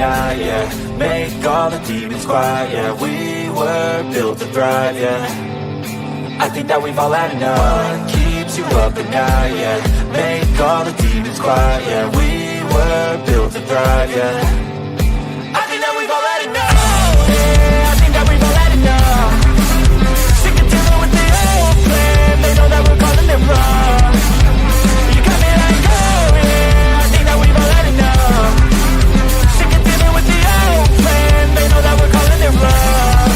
night, yeah. Make all the demons quiet, yeah. We were built to thrive, yeah. I think that we've all had enough. What keeps you up at night, yeah. Make all the demons quiet, yeah. We were built to thrive, yeah. I think that we've all had enough. Yeah, I think that we've all had enough. Sick of dealing with the old plan. They know that we're calling it wrong. You got me like, oh yeah, I think that we've all had enough. Sick of dealing with the old plan. They know that we're calling it wrong.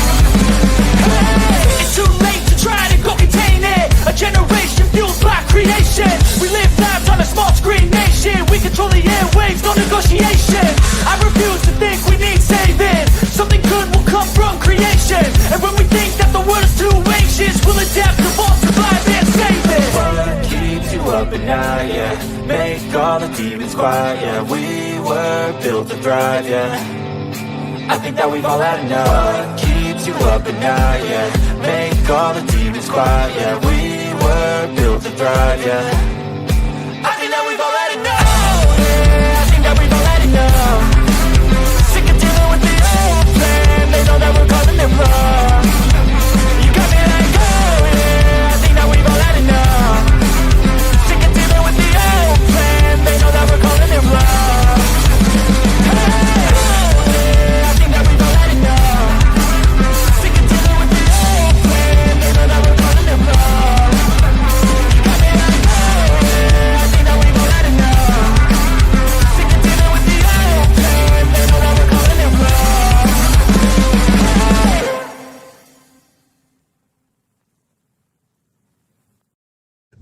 Hey, it's too late to try to go contain it. A generation fueled by creation. We live lives on a small screen nation. We control the airwaves, no negotiation. I refuse to think we need saving. Something good will come from creation. And when we think that the world is too anxious, we'll adapt, evolve, survive, and save it. What keeps you up at night, yeah. Make all the demons quiet, yeah. We were built to thrive, yeah. I think that we've all had enough. What keeps you up at night, yeah. Make all the demons quiet, yeah. We were built to thrive, yeah. I think that we've all had enough. Yeah, I think that we've all had enough. Sick of dealing with the old plan. They know that we're calling it wrong. You got me like, oh yeah, I think that we've all had enough. Sick of dealing with the old plan. They know that we're calling it wrong. Hey, oh yeah, I think that we've all had enough. Sick of dealing with the old plan. They know that we're calling it wrong. You got me like, oh yeah, I think that we've all had enough. Sick of dealing with the old plan. They know that we're calling it wrong.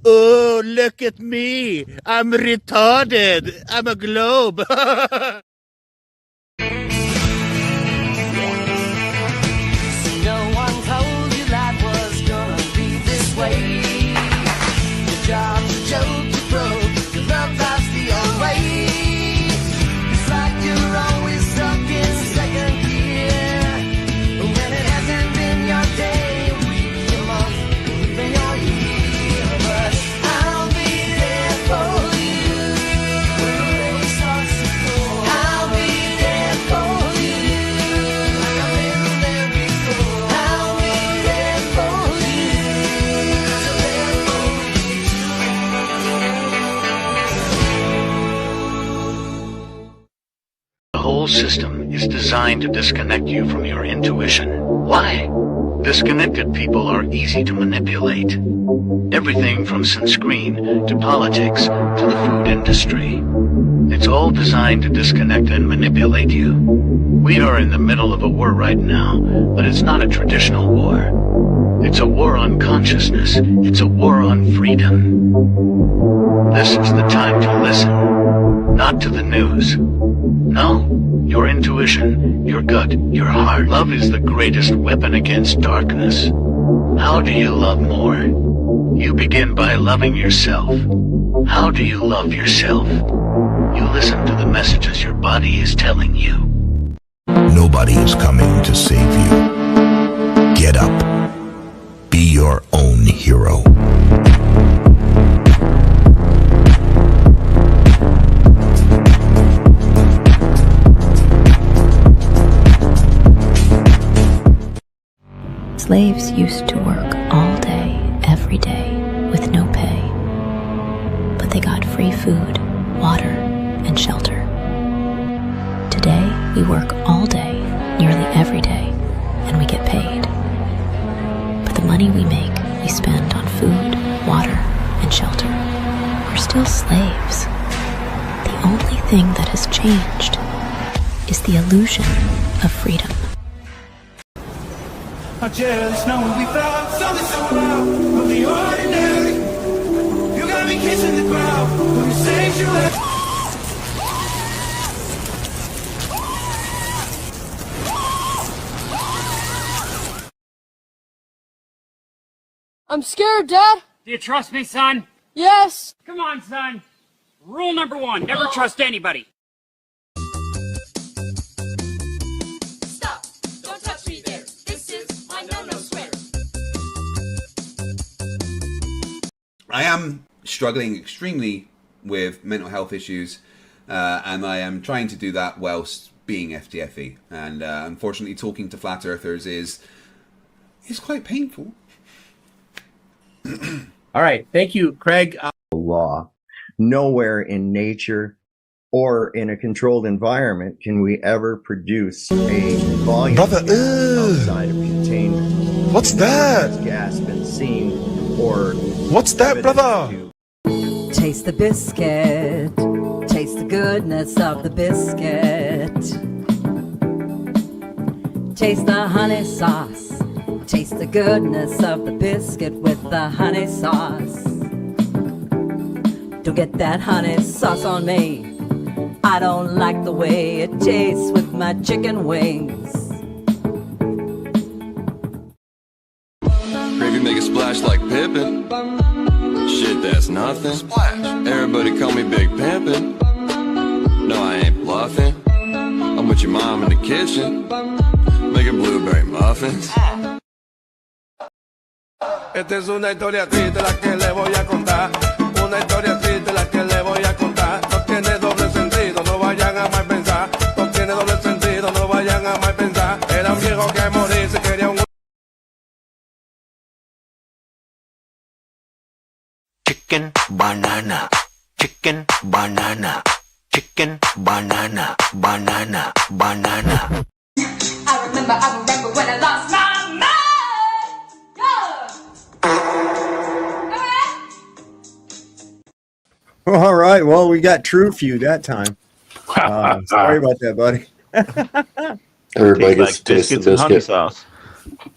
Oh, look at me. I'm retarded. I'm a globe. No one told you life was gonna be this way. Your job's a joke, you broke. Your love life's the old way. It's like you're always stuck in second gear. When it hasn't been your day, your week, your month, even your year. But I'll be there for you when the rain starts to pour. I'll be there for you like I've been there before. I'll be there for you 'cause I'm there for you too. The whole system is designed to disconnect you from your intuition. Why? Disconnected people are easy to manipulate. Everything from sunscreen to politics to the food industry. It's all designed to disconnect and manipulate you. We are in the middle of a war right now, but it's not a traditional war. It's a war on consciousness. It's a war on freedom. This is the time to listen, not to the news. No, your intuition, your gut, your heart. Love is the greatest weapon against darkness. How do you love more? You begin by loving yourself. How do you love yourself? You listen to the messages your body is telling you. Nobody is coming to save you. Get up. Be your own hero. Slaves used to work all day, every day, with no pay. But they got free food, water, and shelter. Today, we work all day, nearly every day, and we get paid. But the money we make, we spend on food, water, and shelter. We're still slaves. The only thing that has changed is the illusion of freedom. I just know we found something so wild from the ordinary. You got me kissing the ground from the sanctuary. I'm scared, Dad. Do you trust me, son? Yes. Come on, son. Rule number 1, never trust anybody. Stop! Don't touch me there. This is my no-no sweater. I am struggling extremely with mental health issues, and I am trying to do that whilst being FTFE, and unfortunately, talking to flat earthers is quite painful. All right, thank you, Craig. Law. Nowhere in nature or in a controlled environment can we ever produce a volume outside of containment. What's that? Has gas been seen or what's that, brother? Taste the biscuit. Taste the goodness of the biscuit. Taste the honey sauce. Taste the goodness of the biscuit with the honey sauce. Don't get that honey sauce on me. I don't like the way it tastes with my chicken wings. Gravy make a splash like Pippin. Shit, that's nothing. Splash. Everybody call me Big Pimpin'. No, I ain't bluffing. I'm with your mom in the kitchen, making blueberry muffins. Esta es una historia triste la que le voy a contar. Una historia triste la que le voy a contar. No tiene doble sentido, no vayan a mal pensar. No tiene doble sentido, no vayan a mal pensar. Era un viejo que morirse quería un... Chicken, banana, chicken, banana, chicken, banana, banana, banana. I remember when I lost my mind. All right. Well, we got True Few that time. Sorry about that, buddy. Everybody gets to taste the biscuit. Honey sauce.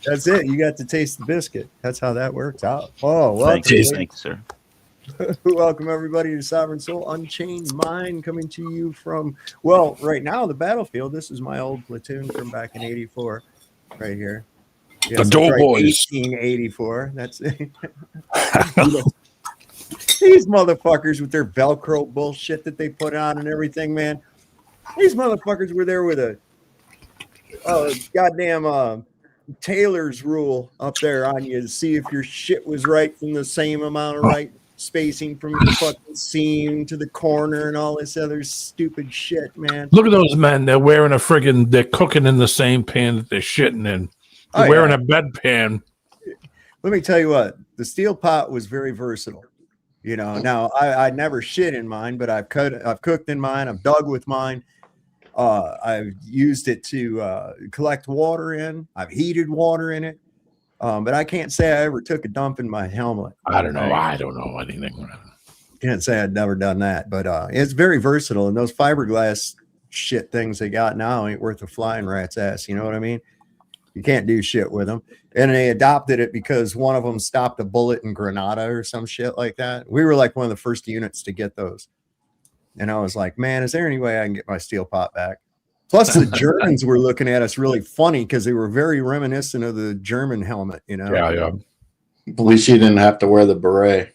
That's it. You got to taste the biscuit. That's how that works out. Oh, well. Thank you, sir. Welcome, everybody, to Sovereign Soul Unchained Mind, coming to you from, well, right now, the battlefield. This is my old platoon from back in 84, right here. The Doughboys. 1884. That's it. These motherfuckers with their Velcro bullshit that they put on and everything, man. These motherfuckers were there with a goddamn Taylor's rule up there on you to see if your shit was right from the same amount of right spacing from the fucking seam to the corner and all this other stupid shit, man. Look at those men. They're wearing they're cooking in the same pan that they're shitting in. They're wearing a bedpan. Let me tell you what, the steel pot was very versatile. You know, now I never shit in mine, but I've cooked in mine. I've dug with mine. I've used it to collect water in. I've heated water in it. But I can't say I ever took a dump in my helmet. I don't know. I don't know anything. Can't say I'd never done that, but it's very versatile. And those fiberglass shit things they got now ain't worth a flying rat's ass. You know what I mean? You can't do shit with them. And they adopted it because one of them stopped a bullet in Grenada or some shit like that. We were like one of the first units to get those. And I was like, man, is there any way I can get my steel pot back? Plus, the Germans were looking at us really funny because they were very reminiscent of the German helmet, you know? Yeah. At least you didn't have to wear the beret.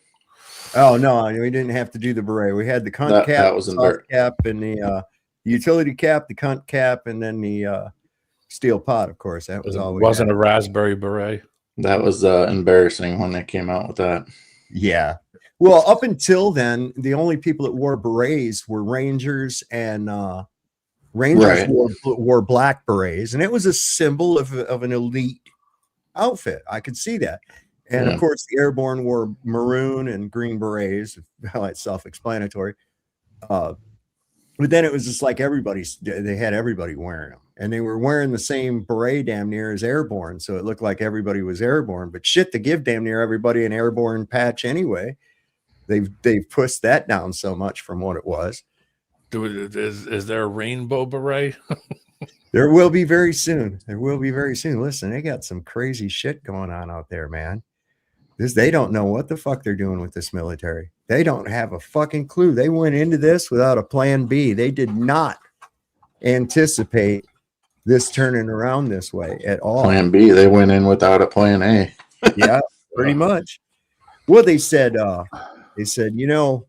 Oh, no, we didn't have to do the beret. We had the cunt cap, that was the cap, and the utility cap, the cunt cap, and then the steel pot, of course. That was all we wasn't had. A raspberry beret. That was embarrassing when they came out with that. Yeah. Well, up until then, the only people that wore berets were Rangers, and Rangers wore black berets, and it was a symbol of an elite outfit. I could see that. And of course, the airborne wore maroon and green berets. Well, it's self-explanatory. But then it was just like they had everybody wearing them, and they were wearing the same beret damn near as airborne. So it looked like everybody was airborne, but shit, to give damn near everybody an airborne patch anyway. They've pushed that down so much from what it was. Is there a rainbow beret? There will be very soon. Listen, they got some crazy shit going on out there, man. They don't know what the fuck they're doing with this military. They don't have a fucking clue. They went into this without a plan B. They did not anticipate this turning around this way at all. Plan B, they went in without a plan A. Yeah, pretty much. Well, they said, you know,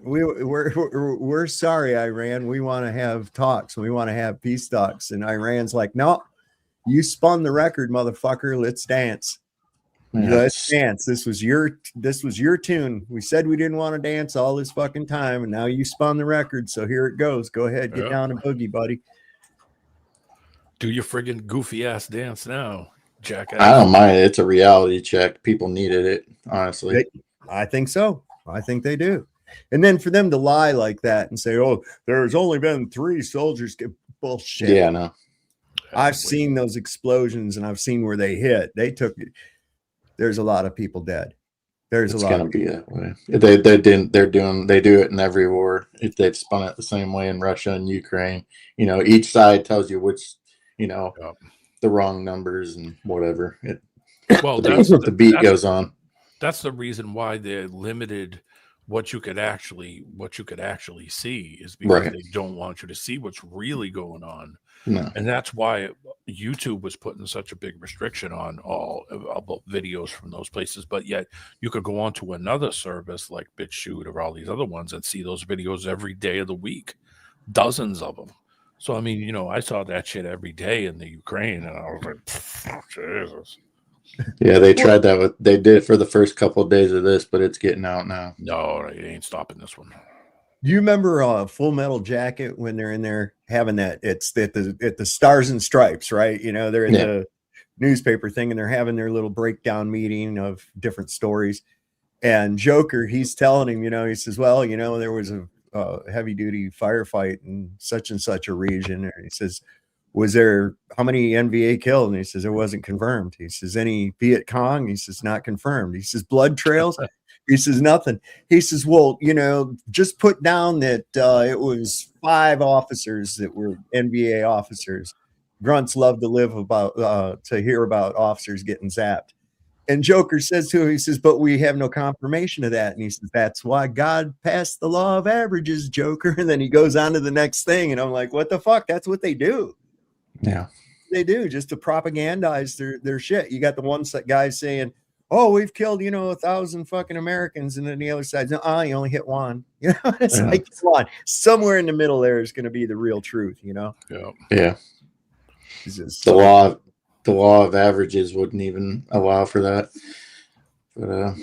we're sorry, Iran. We want to have talks. We want to have peace talks. And Iran's like, no, you spun the record, motherfucker. Let's dance. Let's dance. This was your tune. We said we didn't want to dance all this fucking time, and now you spun the record. So here it goes. Go ahead, get down and boogie, buddy. Do your friggin' goofy ass dance now, jackass. I don't mind it. It's a reality check. People needed it, honestly. I think so. I think they do. And then for them to lie like that and say, "Oh, there's only been 3 soldiers," bullshit. Yeah, no. I've seen those explosions, and I've seen where they hit. They took it. There's a lot of people dead. It's gonna be that way. They do it in every war. They've spun it the same way in Russia and Ukraine. Each side tells you which, the wrong numbers and whatever. The beat goes on. That's the reason why they limited what you could actually see, is because they don't want you to see what's really going on. No. And that's why YouTube was putting such a big restriction on all about videos from those places. But yet you could go on to another service like BitChute or all these other ones and see those videos every day of the week, dozens of them. So, I mean, I saw that shit every day in the Ukraine, and I was like, Jesus. Yeah, they tried that. They did it for the first couple of days of this, but it's getting out now. No, it ain't stopping this one. Do you remember Full Metal Jacket when they're in there having that? It's at the Stars and Stripes, right? They're in the newspaper thing, and they're having their little breakdown meeting of different stories. And Joker, he's telling him, he says, "Well, there was a heavy duty firefight in such and such a region." And he says, "Was there how many NVA killed?" And he says, "It wasn't confirmed." He says, "Any Viet Cong?" He says, "Not confirmed." He says, "Blood trails?" He says, "Nothing." He says, "Well, just put down that it was 5 officers that were NVA officers. Grunts love to live to hear about officers getting zapped." And Joker says to him, he says, "But we have no confirmation of that." And he says, "That's why God passed the law of averages, Joker." And then he goes on to the next thing. And I'm like, what the fuck? That's what they do. Yeah. They do, just to propagandize their shit. You got the one guy saying, "Oh, we've killed 1,000 fucking Americans," and then the other side, "No, you only hit 1." It's like, come on, somewhere in the middle there is going to be the real truth. Yeah. The law of averages wouldn't even allow for that. But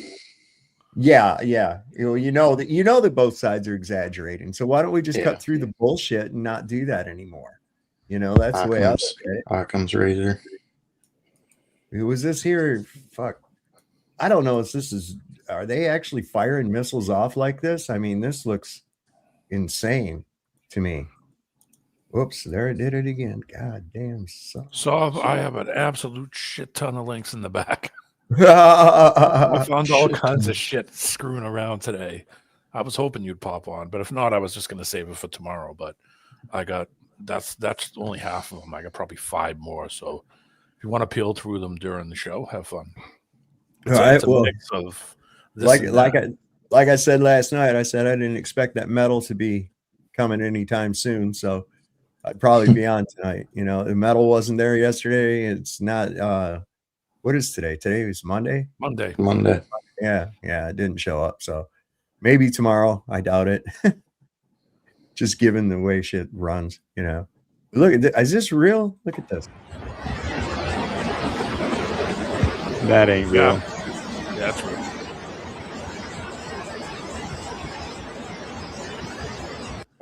yeah. That both sides are exaggerating. So why don't we just cut through the bullshit and not do that anymore? That's the way I look at it. Occam's razor. Was this here? Fuck. I don't know if are they actually firing missiles off like this? I mean, this looks insane to me. Whoops, there it did it again. God damn. So I have an absolute shit ton of links in the back. I found all kinds of shit screwing around today. I was hoping you'd pop on, but if not, I was just going to save it for tomorrow. But I got that's only half of them. I got probably 5 more. So if you want to peel through them during the show, have fun. All right. Well, mix of like I said last night, I said I didn't expect that metal to be coming anytime soon. So I'd probably be on tonight. The metal wasn't there yesterday. It's not. What is today? Today is Monday. Monday. Yeah. It didn't show up. So maybe tomorrow. I doubt it. Just given the way shit runs, Look at this. Is this real? Look at this. That ain't real. Yeah, that's real.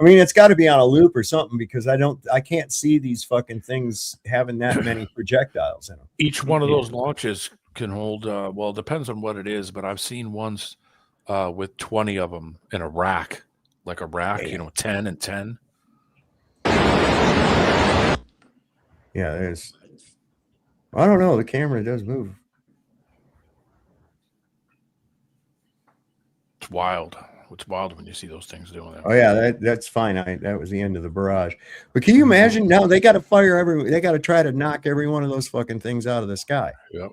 I mean, it's got to be on a loop or something, because I can't see these fucking things having that many projectiles in them. Each one of those launches can hold, well, it depends on what it is, but I've seen ones with 20 of them in a rack, like a rack, 10 and 10. Yeah, there's, I don't know, the camera does move. It's wild. It's wild when you see those things doing that. Oh yeah, that's fine. That was the end of the barrage. But can you imagine now they got to they got to try to knock every one of those fucking things out of the sky. Yep.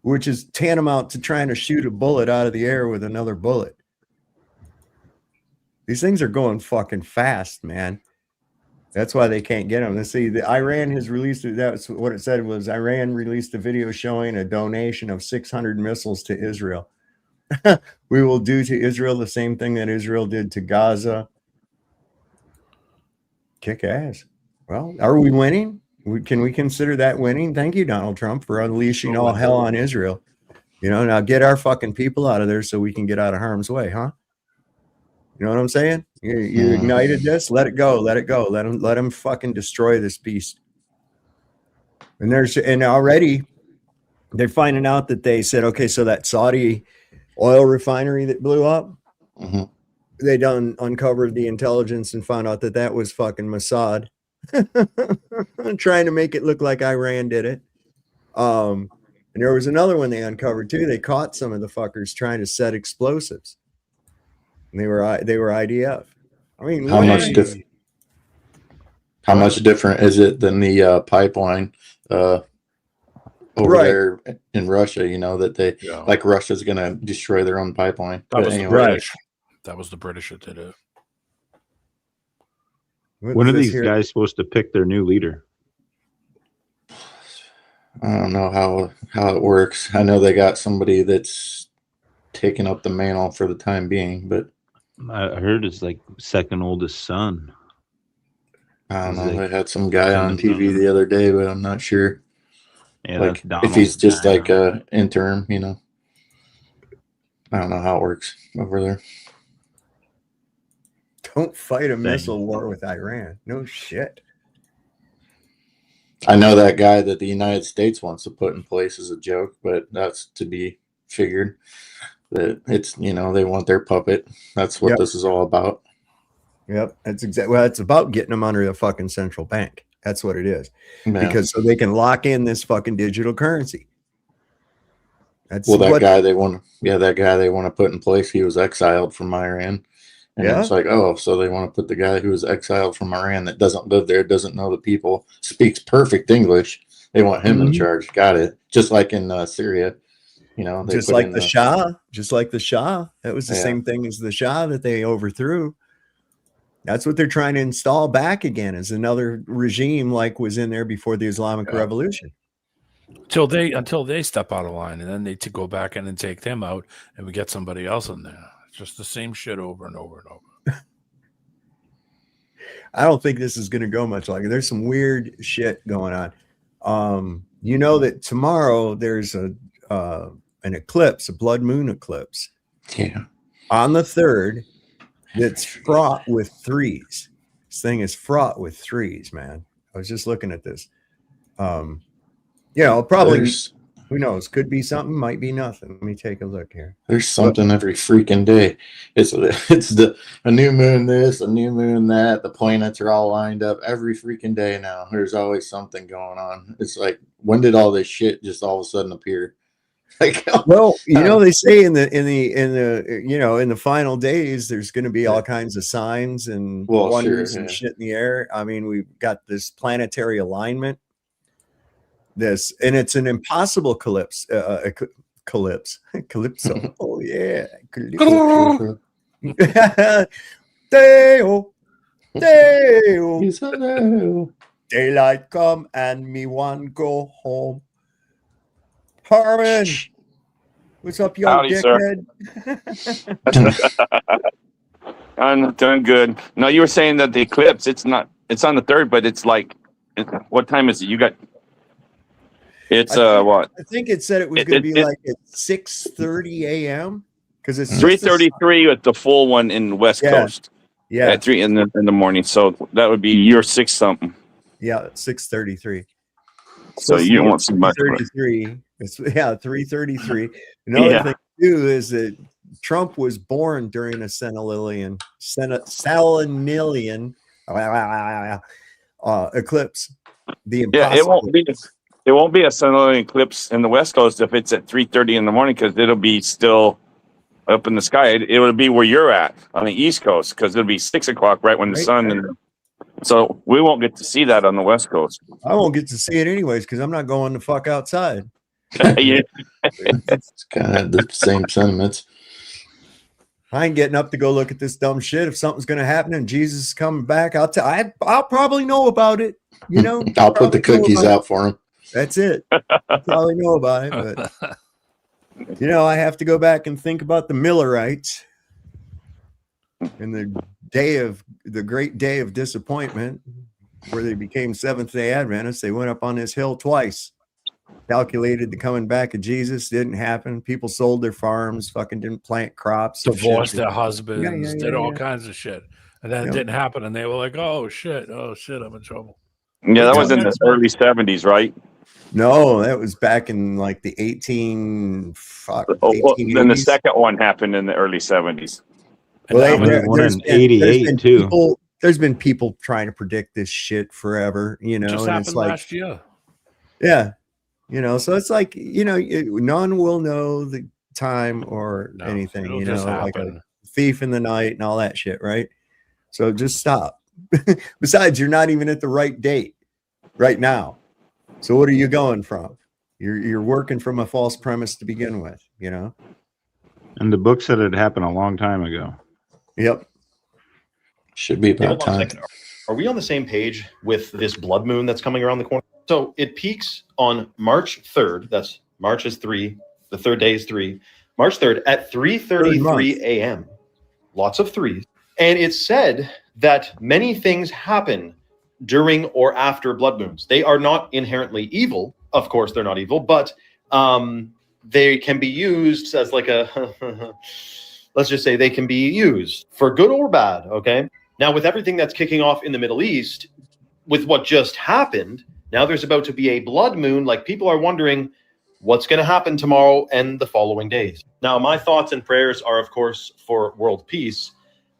Which is tantamount to trying to shoot a bullet out of the air with another bullet. These things are going fucking fast, man. That's why they can't get them. Let's see, Iran has released, that's what it said was Iran released a video showing a donation of 600 missiles to Israel. We will do to Israel the same thing that Israel did to Gaza. Kick ass. Well, are we winning? Can we consider that winning? Thank you, Donald Trump, for unleashing all hell on Israel. Now get our fucking people out of there so we can get out of harm's way, huh? You know what I'm saying? You ignited this. Let it go. Let it go. Let them fucking destroy this beast. And already they're finding out that they said, okay, so that Saudi oil refinery that blew up, they uncovered the intelligence and found out that was fucking Mossad trying to make it look like Iran did it. And there was another one they uncovered too. They caught some of the fuckers trying to set explosives. And they were IDF. I mean, how much different is it than the pipeline over there in Russia? That they like Russia's going to destroy their own pipeline. That was the British. That was the British that did it. When are these guys supposed to pick their new leader? I don't know how it works. I know they got somebody that's taking up the mantle for the time being, but I heard it's like second oldest son. I don't know. I had some guy on TV the other day, but I'm not sure. Yeah, like if he's just like a interim, I don't know how it works over there. Don't fight a missile war with Iran. No shit. I know that guy that the United States wants to put in place as a joke, but that's to be figured. That it's they want their puppet. That's what this is all about. Yep, that's exactly. Well, it's about getting them under the fucking central bank. That's what it is, because so they can lock in this fucking digital currency. That's that guy they want. Yeah, that guy they want to put in place. He was exiled from Iran, and it's like, oh, so they want to put the guy who was exiled from Iran that doesn't live there, doesn't know the people, speaks perfect English. They want him in charge. Got it. Just like in Syria. Just like the Shah. That was the same thing as the Shah that they overthrew. That's what they're trying to install back again, as another regime like was in there before the Islamic Revolution. Until they step out of line, and then they go back in and take them out, and we get somebody else in there. It's just the same shit over and over and over. I don't think this is going to go much longer. There's some weird shit going on. That tomorrow there's an eclipse, a blood moon eclipse. Yeah. On the 3rd, that's fraught with threes. This thing is fraught with threes, man. I was just looking at this. Probably, who knows? Could be something, might be nothing. Let me take a look here. There's something every freaking day. It's a new moon this, a new moon that. The planets are all lined up every freaking day now. There's always something going on. It's like, when did all this shit just all of a sudden appear? Like, well, they say in the final days, there's going to be all kinds of signs and wonders and shit in the air. I mean, we've got this planetary alignment. And it's an impossible calypso. Oh yeah, Deo, daylight come and me one go home. Harmon, what's up, yo, howdy, dickhead? I'm doing good. No, you were saying that the eclipse, it's on the 3rd, but it's like, what time is it? What? I think it said it was going to be like at 6:30 a.m. because it's 3:33 at the full one in the West Coast. Yeah, at 3 in the morning. So that would be your 6 something. Yeah, 6:33. So you don't want so much. 3:33. 3:33. Another thing too is that Trump was born during a Salinilian eclipse. It won't be a Salinilian eclipse in the West Coast if it's at 3:30 in the morning, because it'll be still up in the sky. It would be where you're at on the East Coast, because it'll be 6 o'clock right when the sun. So we won't get to see that on the West Coast. I won't get to see it anyways because I'm not going the fuck outside. It's kind of the same sentiments. I ain't getting up to go look at this dumb shit. If something's going to happen and Jesus is coming back, I'll probably know about it. I'll put the cookies out for him. That's it. I probably know about it, but I have to go back and think about the Millerites and the great day of disappointment. where they became Seventh-day Adventists. They went up on this hill twice. Calculated the coming back of Jesus didn't happen. People sold their farms, fucking didn't plant crops, divorced their husbands, Yeah, did all kinds of shit, and then it didn't happen, and they were like, "Oh shit, I'm in trouble." Yeah, that was in the early 70s, right? No, that was back in like the 18. Then the second one happened in the early 70s. Well, there's been 88 too. There's been people trying to predict this shit forever, you know. Just and happened it's like, last year. Yeah, you know, so it's like, you know, none will know the time or anything, you know, like a thief in the night and all that shit, right? So just stop. Besides, you're not even at the right date right now. So what are you going from? You're working from a false premise to begin with, you know. And the book said it happened a long time ago. Yep. Should be about Hold on a time. second. Are we on the same page with this blood moon that's coming around the corner? So it peaks on March 3rd. That's March is 3. The third day is 3. March 3rd at 3:33 a.m. Lots of threes. And it's said that many things happen during or after blood moons. They are not inherently evil. Of course, they're not evil, but they can be used as like a, let's just say they can be used for good or bad, okay? Now, with everything that's kicking off in the Middle East, with what just happened, now there's about to be a blood moon. Like, people are wondering what's going to happen tomorrow and the following days. Now, my thoughts and prayers are, of course, for world peace.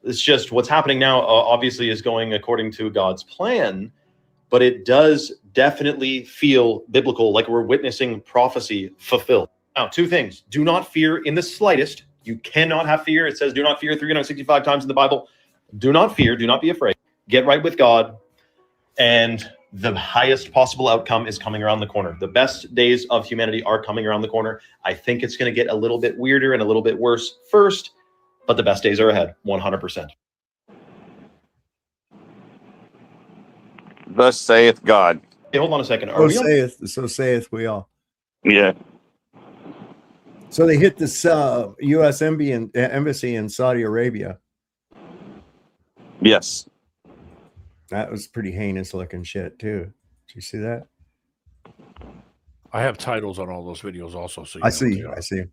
It's just what's happening now, obviously, is going according to God's plan, but it does definitely feel biblical, like we're witnessing prophecy fulfilled. Now, two things. Do not fear in the slightest. You cannot have fear. It says do not fear 365 times in the Bible. Do not fear. Do not be afraid. Get right with God. And the highest possible outcome is coming around the corner. The best days of humanity are coming around the corner. I think it's going to get a little bit weirder and a little bit worse first, but the best days are ahead, 100%. Thus saith God. Hey, hold on a second. So saith we all. Yeah. So they hit this U.S. embassy in Saudi Arabia. Yes. That was pretty heinous looking shit too. Did you see that? I have titles on all those videos also. So I see. Okay.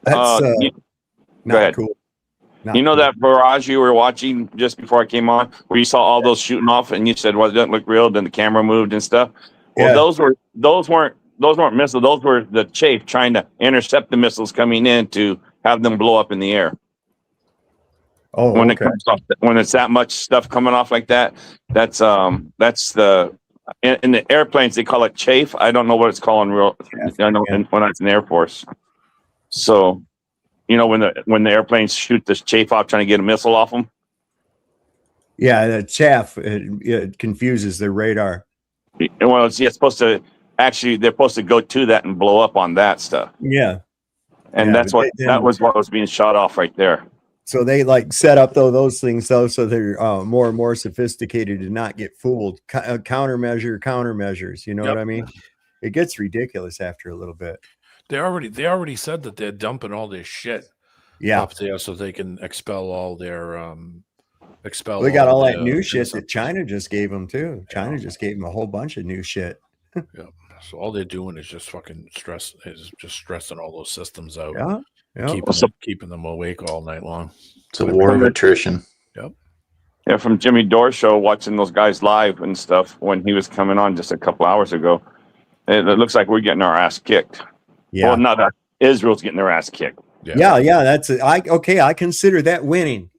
That's go not ahead. cool. Not You know cool. that barrage you were watching just before I came on, where you saw all those shooting off, and you said, "Well, it doesn't look real." Then the camera moved and stuff. Well, Yeah. those weren't missiles. Those were the chafe trying to intercept the missiles coming in to have them blow up in the air. Oh, when okay. it comes off, when it's that much stuff coming off like that, that's the in the airplanes they call it chafe. I don't know what it's called in real. I know when it's in the Air Force. So, you know, when the airplanes shoot this chafe off trying to get a missile off them. Yeah, the chaff it confuses their radar. Well, it's supposed to actually they're supposed to go to that and blow up on that stuff. Yeah, and Yeah, that's but what that was what was being shot off right there. so they like set up those things so they're more and more sophisticated to not get fooled. Countermeasures. You know what I mean? It gets ridiculous after a little bit. They already said that they're dumping all this shit up there so they can expel all their They got all that new shit that China just gave them too. China just gave them a whole bunch of new shit. Yeah. So all they're doing is just fucking stressing all those systems out. Yeah. Keeping them awake all night long. It's a war of attrition. Yep. Yeah, from Jimmy Dore's show, watching those guys live and stuff when he was coming on just a couple hours ago, it looks like we're getting our ass kicked. Yeah. Well, not that Israel's getting their ass kicked. Yeah. That's it. I consider that winning.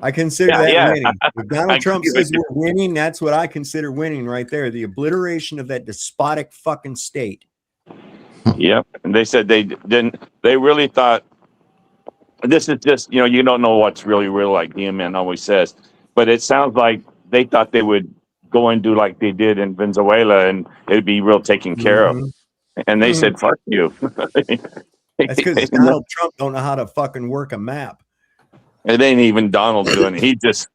I consider that winning. If Donald Trump says we're winning, that's what I consider winning right there. The obliteration of that despotic fucking state. Yep. And they said they really thought this is just, you don't know what's really real, like DMN always says, but it sounds like they thought they would go and do like they did in Venezuela and it'd be real taken care of. And they said, fuck you. That's because Donald Trump don't know how to fucking work a map. It ain't even Donald doing it. He just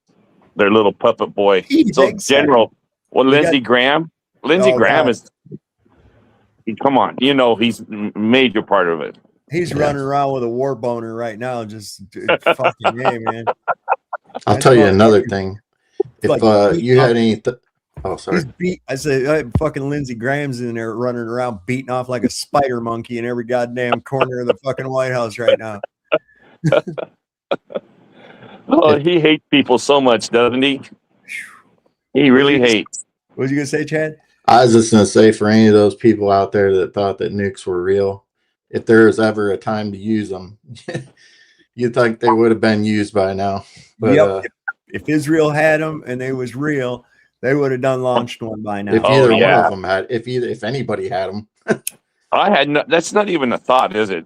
their little puppet boy. So General, Lindsey Graham. Lindsey Graham is. Come on, he's a major part of it. He's running around with a war boner right now. Just fucking man. I'll tell you another thing. If you had any, oh sorry, I said fucking Lindsey Graham's in there running around beating off like a spider monkey in every goddamn corner of the fucking White House right now. Oh, he hates people so much, doesn't he? He really hates. What was you gonna say, Chad? I was just gonna say, for any of those people out there that thought that nukes were real, if there was ever a time to use them, you'd think they would have been used by now. But if Israel had them and they was real, they would have done launched one by now. If either one of them had, if anybody had them. I had no, that's not even a thought, is it?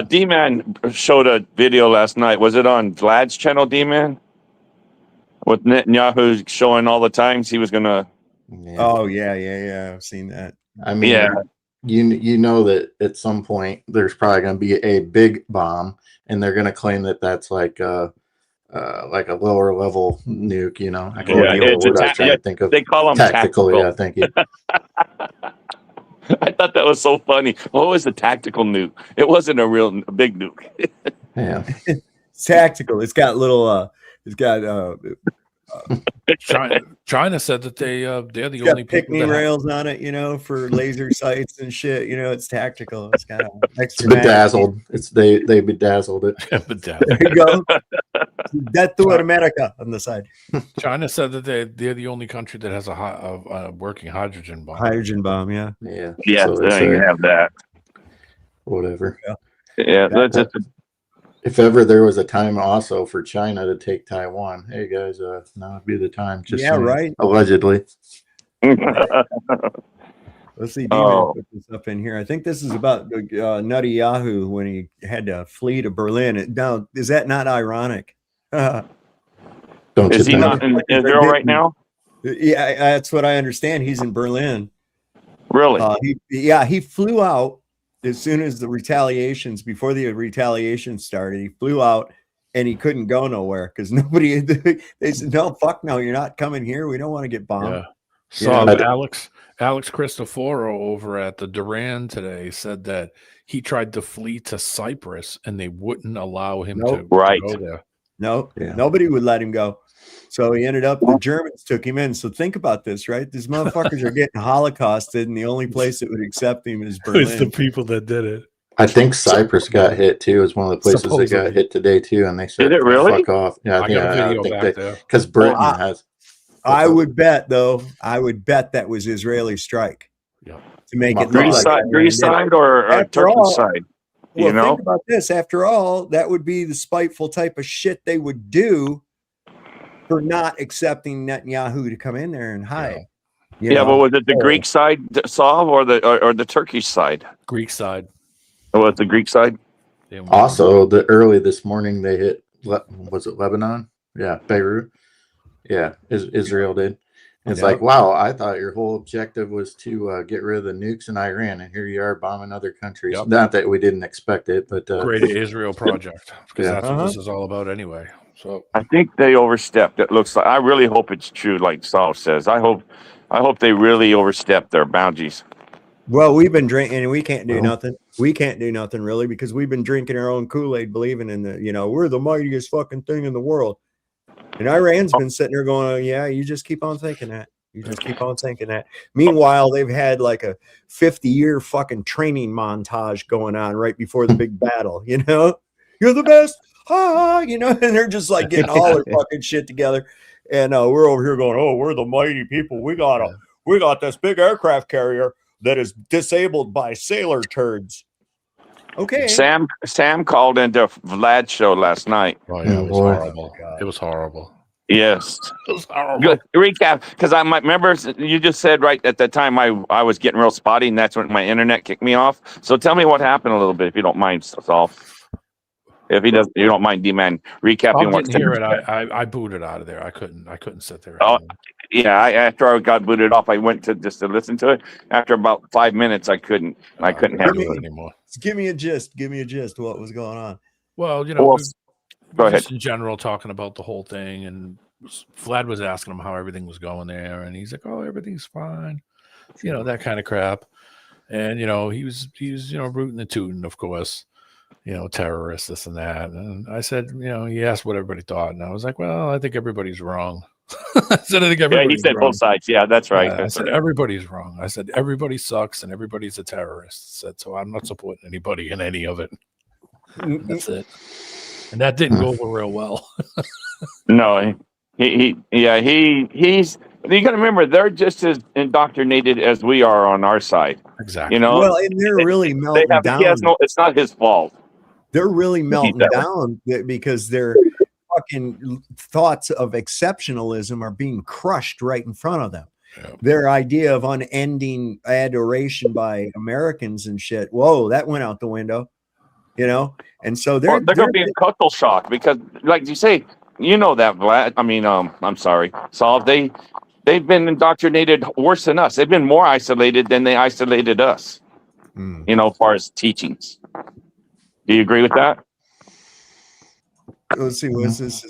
D-Man showed a video last night. Was it on Vlad's channel, D-Man? With Netanyahu showing all the times he was going to... Oh, yeah. I've seen that. I mean, you know that at some point there's probably going to be a big bomb, and they're going to claim that that's like a lower level nuke, I can't remember what I was trying to think of. They call them tactical. Yeah, thank you. I thought that was so funny. What was the tactical nuke? It wasn't a real big nuke. Yeah, it's tactical. It's got little. China said that they're the got only people that rails on it, for laser sights and shit. It's tactical. It's got extra bedazzled. They bedazzled it. There you go. Death to America on the side. China said that they're the only country that has a working hydrogen bomb. Hydrogen bomb, yeah. Yeah, so you have that. Whatever. Yeah, that's just. If ever there was a time also for China to take Taiwan, hey guys, now would be the time. Just right. Allegedly. Let's see. Put this up in here. I think this is about Nutty Yahoo when he had to flee to Berlin. Now, is that not ironic? Is he not in Israel right now? Yeah, that's what I understand. He's in Berlin. Really? He flew out. As soon as before the retaliation started, he flew out and he couldn't go nowhere because they said, no, fuck no, you're not coming here. We don't want to get bombed. Yeah. Alex Cristoforo over at the Duran today said that he tried to flee to Cyprus and they wouldn't allow him to go there. No, nobody would let him go. So he ended up, the Germans took him in. So think about this, right? These motherfuckers are getting holocausted, and the only place that would accept him is Berlin. It's the people that did it. I think Cyprus got hit too. Is one of the places that got hit today too, and they said, "Did it really? Fuck off!" Yeah, I got a video back there because Britain has. I would bet that was Israeli strike. Yeah, to make it Greece side or Turkish side. Think about this. After all, that would be the spiteful type of shit they would do for not accepting Netanyahu to come in there and hide. But was it the Greek side, Saul, or the Turkish side? Greek side. Oh, it's the Greek side. Also, early this morning they hit. Was it Lebanon? Yeah, Beirut. Yeah, Israel did. And it's like, wow, I thought your whole objective was to get rid of the nukes in Iran, and here you are bombing other countries. Yep. Not that we didn't expect it, but Great Israel Project, because that's what this is all about anyway. So I think they overstepped. It looks like. I really hope it's true, like Saul says. I hope they really overstepped their boundaries. Well, we've been drinking, and we can't do nothing. We can't do nothing really because we've been drinking our own Kool-Aid, believing in we're the mightiest fucking thing in the world. And Iran's been sitting there going, yeah, you just keep on thinking that. You just keep on thinking that. Meanwhile, they've had like a 50-year fucking training montage going on right before the big battle. You're the best. And they're just like getting all their fucking shit together. And we're over here going, oh, we're the mighty people. We got this big aircraft carrier that is disabled by sailor turds. Okay. Sam called into Vlad's show last night. Oh, yeah, it was horrible. It was horrible. Yes. It was horrible. Good recap, because I remember you just said right at that time I was getting real spotty, and that's when my internet kicked me off. So tell me what happened a little bit, if you don't mind, Saul. If you don't mind, D-Man recapping I didn't hear it. I booted out of there. I couldn't sit there. Oh, After I got booted off, I went to just to listen to it. After about 5 minutes, I couldn't handle it anymore. Give me a gist. Give me a gist. What was going on? Well, Go ahead. Just in general, talking about the whole thing, and Vlad was asking him how everything was going there, and he's like, "Oh, everything's fine," that kind of crap. And he was rooting and tooting, of course, terrorists, this and that. And I said, he asked what everybody thought, and I was like, "Well, I think everybody's wrong." I said, "I think everybody's he said wrong." both sides. Yeah, that's right. I said, "Everybody's wrong." I said, "Everybody sucks, and everybody's a terrorist." I said, "So I'm not supporting anybody in any of it." And that's it. And that didn't go over real well. No, he's. You got to remember, they're just as indoctrinated as we are on our side. Exactly. Well, and they're really melting down. It's not his fault. They're really melting down because their fucking thoughts of exceptionalism are being crushed right in front of them. Yeah. Their idea of unending adoration by Americans and shit. Whoa, that went out the window. And so they're going to be in cultural shock because, like you say, that Vlad. I mean, I'm sorry, Saul. They've been indoctrinated worse than us. They've been more isolated than they isolated us. As far as teachings. Do you agree with that? Let's see. What's this?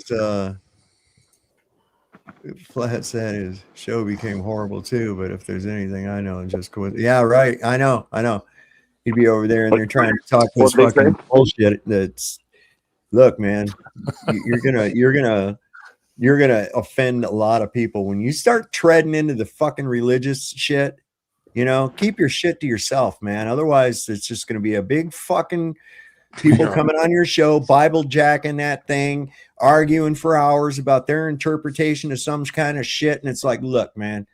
Flat said his show became horrible too. But if there's anything I know, just yeah, right. I know. He'd be over there and they're trying to talk this fucking bullshit. That's look, man. You're gonna offend a lot of people when you start treading into the fucking religious shit. Keep your shit to yourself, man. Otherwise, it's just gonna be a big fucking people coming on your show, Bible jacking that thing, arguing for hours about their interpretation of some kind of shit. And it's like, look, man,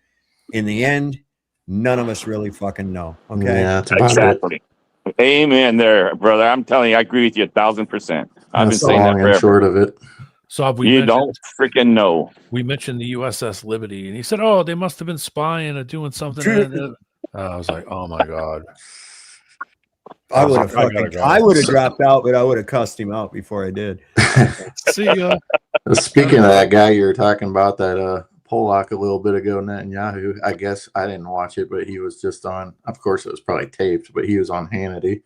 in the end, none of us really fucking know. Okay. Yeah, exactly. Amen there, brother. I'm telling you, I agree with you 1,000%. I've been saying that forever. Short of it. So you don't freaking know. We mentioned the USS Liberty, and he said, "Oh, they must have been spying or doing something." I was like, "Oh my god." I would have dropped out, but I would have cussed him out before I did. See ya. Speaking of that guy you were talking about, that Pollock a little bit ago, Netanyahu, I guess I didn't watch it, but he was just on, of course it was probably taped, but he was on Hannity.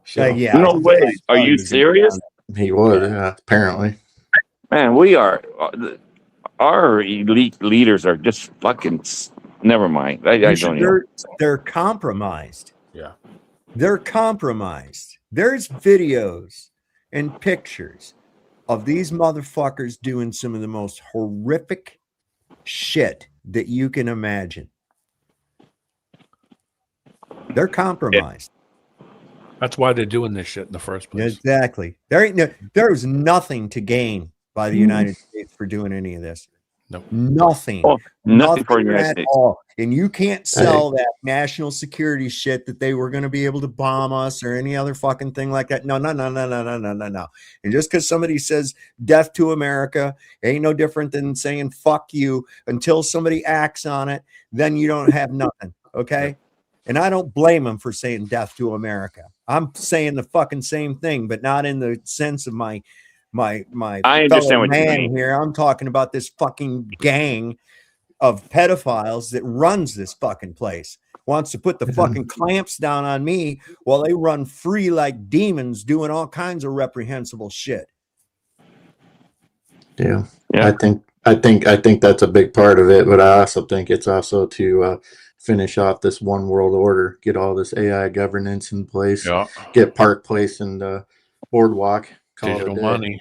So, yeah. No way. Are you serious? He was, apparently. Man, our elite leaders are just fucking, never mind. I don't know. They're compromised. Yeah. They're compromised. There's videos and pictures of these motherfuckers doing some of the most horrific shit that you can imagine. They're compromised. That's why they're doing this shit in the first place. Exactly. There's nothing to gain by the United States for doing any of this. No. Nothing. Oh, nothing for the United States. All. And you can't sell that national security shit that they were going to be able to bomb us or any other fucking thing like that. No. And just because somebody says death to America ain't no different than saying fuck you until somebody acts on it, then you don't have nothing. Okay. And I don't blame them for saying death to America. I'm saying the fucking same thing, but not in the sense of my I understand what you man mean. here. I'm talking about this fucking gang of pedophiles that runs this fucking place. Wants to put the fucking clamps down on me while they run free like demons doing all kinds of reprehensible shit. Yeah. I think that's a big part of it, but I also think it's also to finish off this one world order, get all this AI governance in place, get Park Place and Boardwalk, digital money.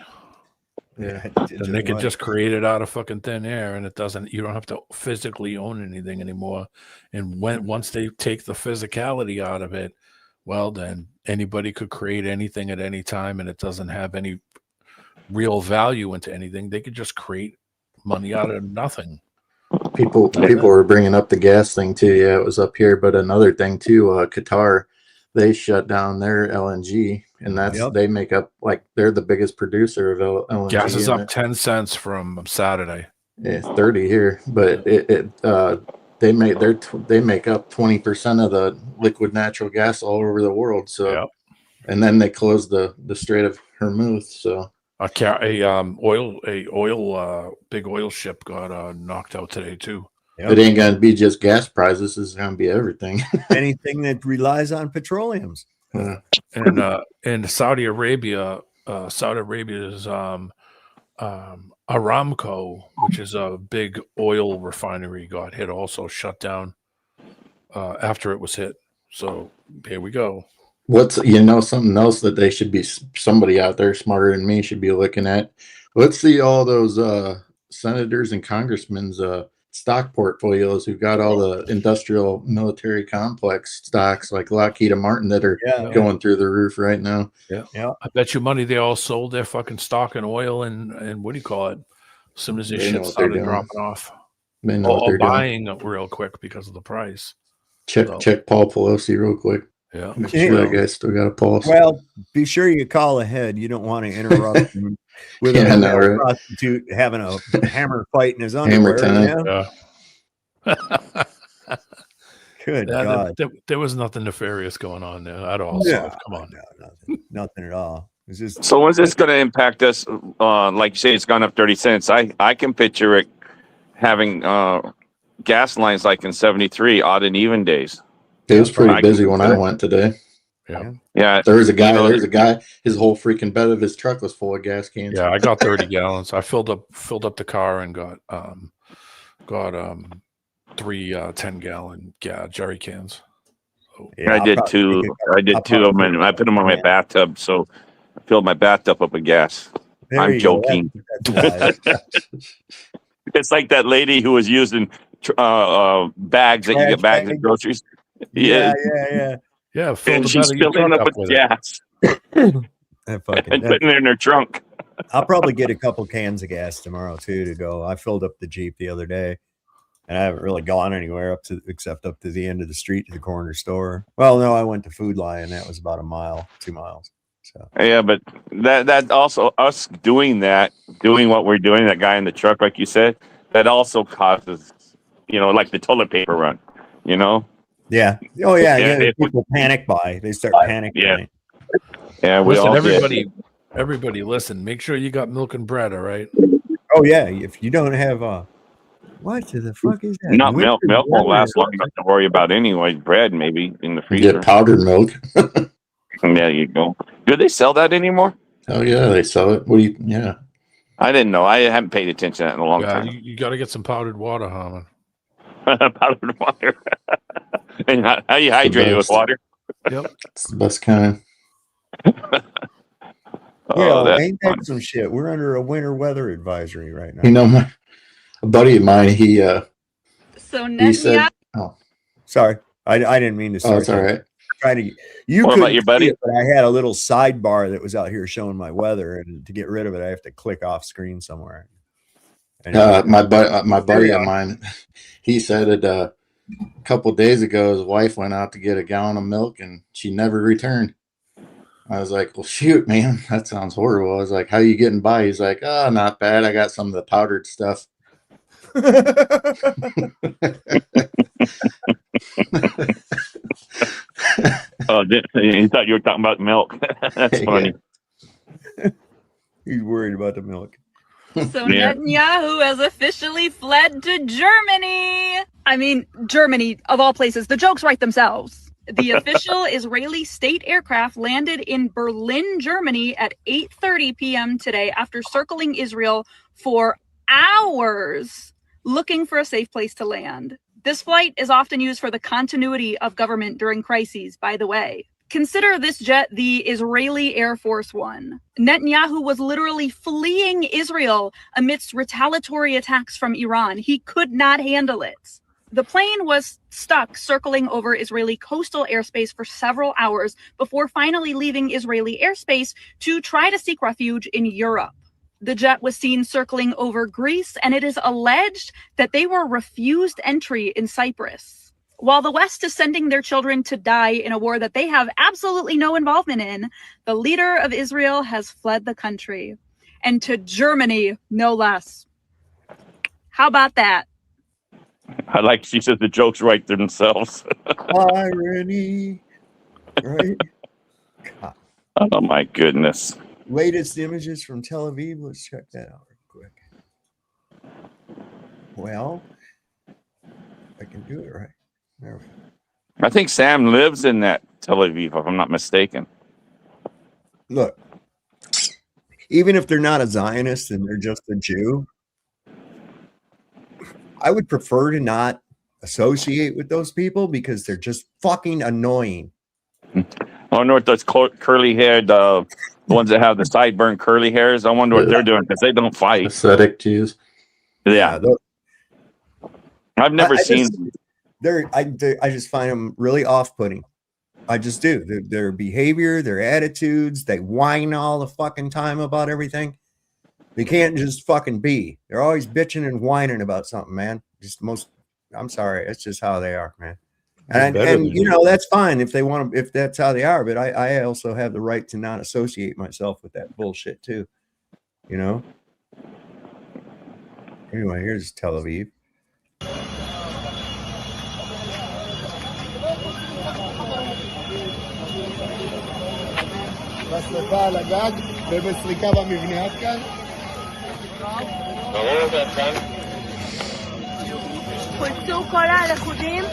Yeah, and they could just create it out of fucking thin air, and you don't have to physically own anything anymore. And once they take the physicality out of it, well, then anybody could create anything at any time, and it doesn't have any real value into anything. They could just create money out of nothing. People were bringing up the gas thing too. Yeah, it was up here, but another thing too, Qatar, they shut down their LNG, and they make up, like, they're the biggest producer of LNG. Gas is up 10 cents from Saturday. Yeah, 30 here, but they make up 20% of the liquid natural gas all over the world. So, and then they closed the Strait of Hormuz. So big oil ship got knocked out today too. Yep. It ain't gonna be just gas prices. It's gonna be everything. Anything that relies on petroleums. And Saudi Arabia's Aramco, which is a big oil refinery, got hit, also shut down after it was hit. So here we go. What's something else that they should be, somebody out there smarter than me should be looking at? Let's see all those senators and congressmen's stock portfolios who've got all the industrial military complex stocks like Lockheed Martin that are going through the roof right now. Yeah. I bet you money they all sold their fucking stock and oil and what do you call it? As soon as this shit started dropping off. They know what they're buying real quick because of the price. Check Paul Pelosi real quick. Yeah. Make sure that guy still got a pulse. Well, be sure you call ahead. You don't want to interrupt him with a prostitute having a hammer fight in his underwear. Hammer time. Good God. There was nothing nefarious going on there at all. Yeah. So, come on. No, nothing at all. It's just, so when's this going to impact us? Like you say, it's gone up 30 cents. I can picture it having gas lines like in 73, odd and even days. It was pretty busy when I went today. Yeah. There was a guy. His whole freaking bed of his truck was full of gas cans. Yeah, I got 30 gallons. I filled up the car and got 3 10-gallon jerry cans. So, I did two of them, and I put them on my bathtub. So I filled my bathtub up with gas. I'm joking. It's like that lady who was using bags that you get bags of groceries. Yeah. And she's filling up with gas and putting it in her trunk. I'll probably get a couple cans of gas tomorrow too to go. I filled up the Jeep the other day, and I haven't really gone anywhere except up to the end of the street to the corner store. Well, no, I went to Food Lion. That was about 2 miles. So yeah, but that also, us doing what we're doing, that guy in the truck, like you said, that also causes, like the toilet paper run, Yeah. Oh yeah. People panic buy. They start panicking. Yeah. Everybody, listen. Make sure you got milk and bread. All right. Oh yeah. If you don't have what the fuck is that? Not milk. Milk won't last long enough to worry about anyway. Bread maybe in the freezer. Get powdered milk. There you go. Do they sell that anymore? Oh yeah, they sell it. Yeah. I didn't know. I haven't paid attention to that in a long time. You got to get some powdered water, Harmon. Powdered water. And how you hydrate it with water? Yep. It's the best kind. Ain't that some shit? We're under a winter weather advisory right now. A buddy of mine, he said, sorry. I didn't mean to say. Oh, it's all right. What about your buddy? But I had a little sidebar that was out here showing my weather, and to get rid of it, I have to click off screen somewhere. My buddy of mine, he said it a couple of days ago. His wife went out to get a gallon of milk, and she never returned. I was like, "Well, shoot, man, that sounds horrible." I was like, "How you getting by?" He's like, "Oh, not bad. I got some of the powdered stuff." Oh, he thought you were talking about milk. That's funny. He's worried about the milk. So Netanyahu has officially fled to Germany. I mean, Germany, of all places. The jokes write themselves. The official Israeli state aircraft landed in Berlin, Germany at 8:30 p.m. today after circling Israel for hours looking for a safe place to land. This flight is often used for the continuity of government during crises, by the way. Consider this jet the Israeli Air Force One. Netanyahu was literally fleeing Israel amidst retaliatory attacks from Iran. He could not handle it. The plane was stuck circling over Israeli coastal airspace for several hours before finally leaving Israeli airspace to try to seek refuge in Europe. The jet was seen circling over Greece, and it is alleged that they were refused entry in Cyprus. While the West is sending their children to die in a war that they have absolutely no involvement in, the leader of Israel has fled the country, and to Germany, no less. How about that? I like she says the jokes write themselves. Irony. Right? Oh my goodness. Latest images from Tel Aviv. Let's check that out real quick. Well, I can do it right. There we go. I think Sam lives in that Tel Aviv, if I'm not mistaken. Look, even if they're not a Zionist and they're just a Jew, I would prefer to not associate with those people because they're just fucking annoying. I wonder what those curly-haired, the ones that have the sideburn curly hairs, I wonder what they're doing because they don't fight. Aesthetic Jews. Yeah. I've never seen... I just find them really off-putting. I just do. Their behavior, their attitudes, they whine all the fucking time about everything. They can't just fucking be. They're always bitching and whining about something, man. I'm sorry. It's just how they are, man. And you know, that's fine if they want to, if that's how they are. But I also have the right to not associate myself with that bullshit too. You know? Anyway, here's Tel Aviv. בשריפה על הגג ובסריקה במבנה. עד כאן? חולצו כל הלכודים?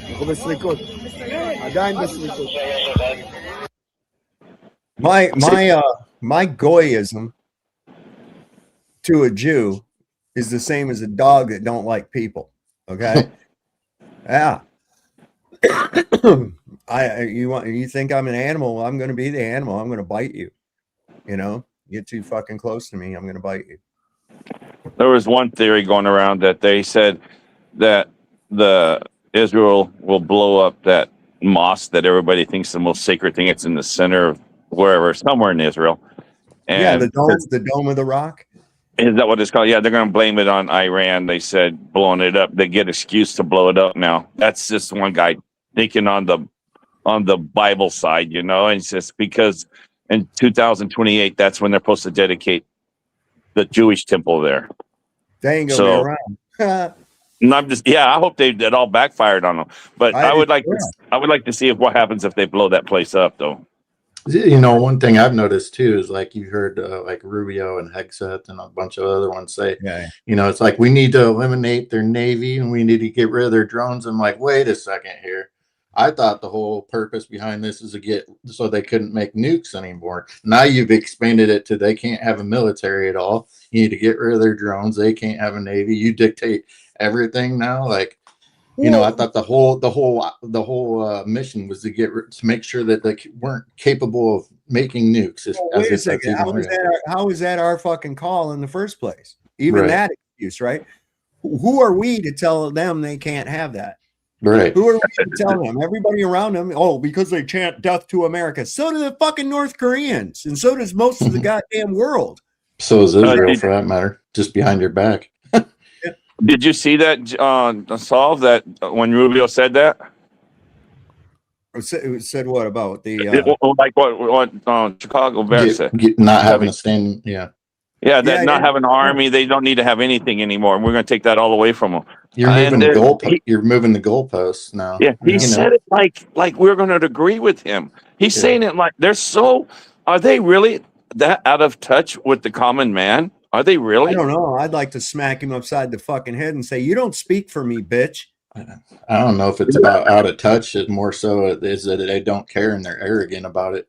אנחנו בסריקות. עדיין בסריקות. My goyism to a Jew is the same as a dog that don't like people. Okay? Yeah. You think I'm an animal? Well, I'm going to be the animal. I'm going to bite you. You know, get too fucking close to me, I'm going to bite you. There was one theory going around that they said that Israel will blow up that mosque that everybody thinks is the most sacred thing. It's in the center of wherever, somewhere in Israel. And yeah, the Dome of the Rock. Is that what it's called? Yeah, they're going to blame it on Iran. They said blowing it up. They get excuse to blow it up now. That's just one guy thinking on the Bible side, you know, and it's just because in 2028, that's when they're supposed to dedicate the Jewish temple there. They ain't gonna be around. And I'm just, I hope that all backfired on them. But I would like to see what happens if they blow that place up, though. You know, one thing I've noticed too is like you heard like Rubio and Hegseth and a bunch of other ones say, you know, it's like we need to eliminate their Navy and we need to get rid of their drones. I'm like, wait a second here. I thought the whole purpose behind this is to get so they couldn't make nukes anymore. Now you've expanded it to they can't have a military at all. You need to get rid of their drones. They can't have a Navy. You dictate everything now. Like, you know, I thought the whole mission was to make sure that they weren't capable of making nukes. Wait a second. How is that our fucking call in the first place? Even that excuse, right? Who are we to tell them they can't have that? Right. Who are we to tell them? Everybody around them, because they chant death to America. So do the fucking North Koreans, and so does most of the goddamn world. So is Israel, for that matter, just behind your back. Did you see that, Solve, that when Rubio said that? It said what about the... like what Chicago Bears said? Not having a stand, not having an army. They don't need to have anything anymore. And we're going to take that all away from them. You're moving the goalposts now. Yeah, he said it like we're going to agree with him. He's saying it like they're so... Are they really that out of touch with the common man? Are they really? I don't know. I'd like to smack him upside the fucking head and say, you don't speak for me, bitch. I don't know if it's about out of touch. It's more so is that they don't care and they're arrogant about it.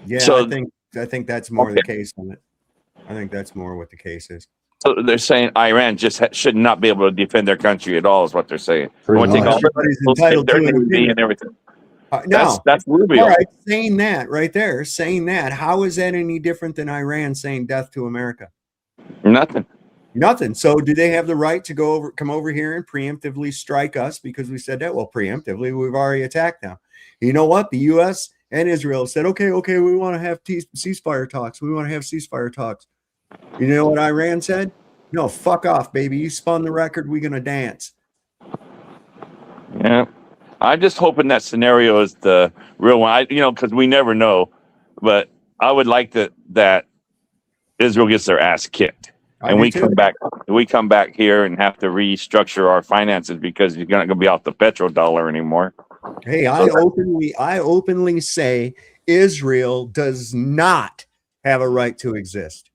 Yeah, so, I think that's more the case on it. I think that's more what the case is. So they're saying Iran just should not be able to defend their country at all, is what they're saying. Everybody's entitled to an opinion and everything. That's Rubio. All right, saying that right there, how is that any different than Iran saying death to America? Nothing. So do they have the right to come over here and preemptively strike us because we said that? Well, preemptively, we've already attacked them. You know what? The U.S. and Israel said, okay, we want to have ceasefire talks. We want to have ceasefire talks. You know what Iran said? No, fuck off, baby. You spun the record. We're going to dance. Yeah. I'm just hoping that scenario is the real one. Because we never know. But I would like that Israel gets their ass kicked. And we come back here and have to restructure our finances because you're not going to be off the petrodollar anymore. Hey, I openly say Israel does not have a right to exist.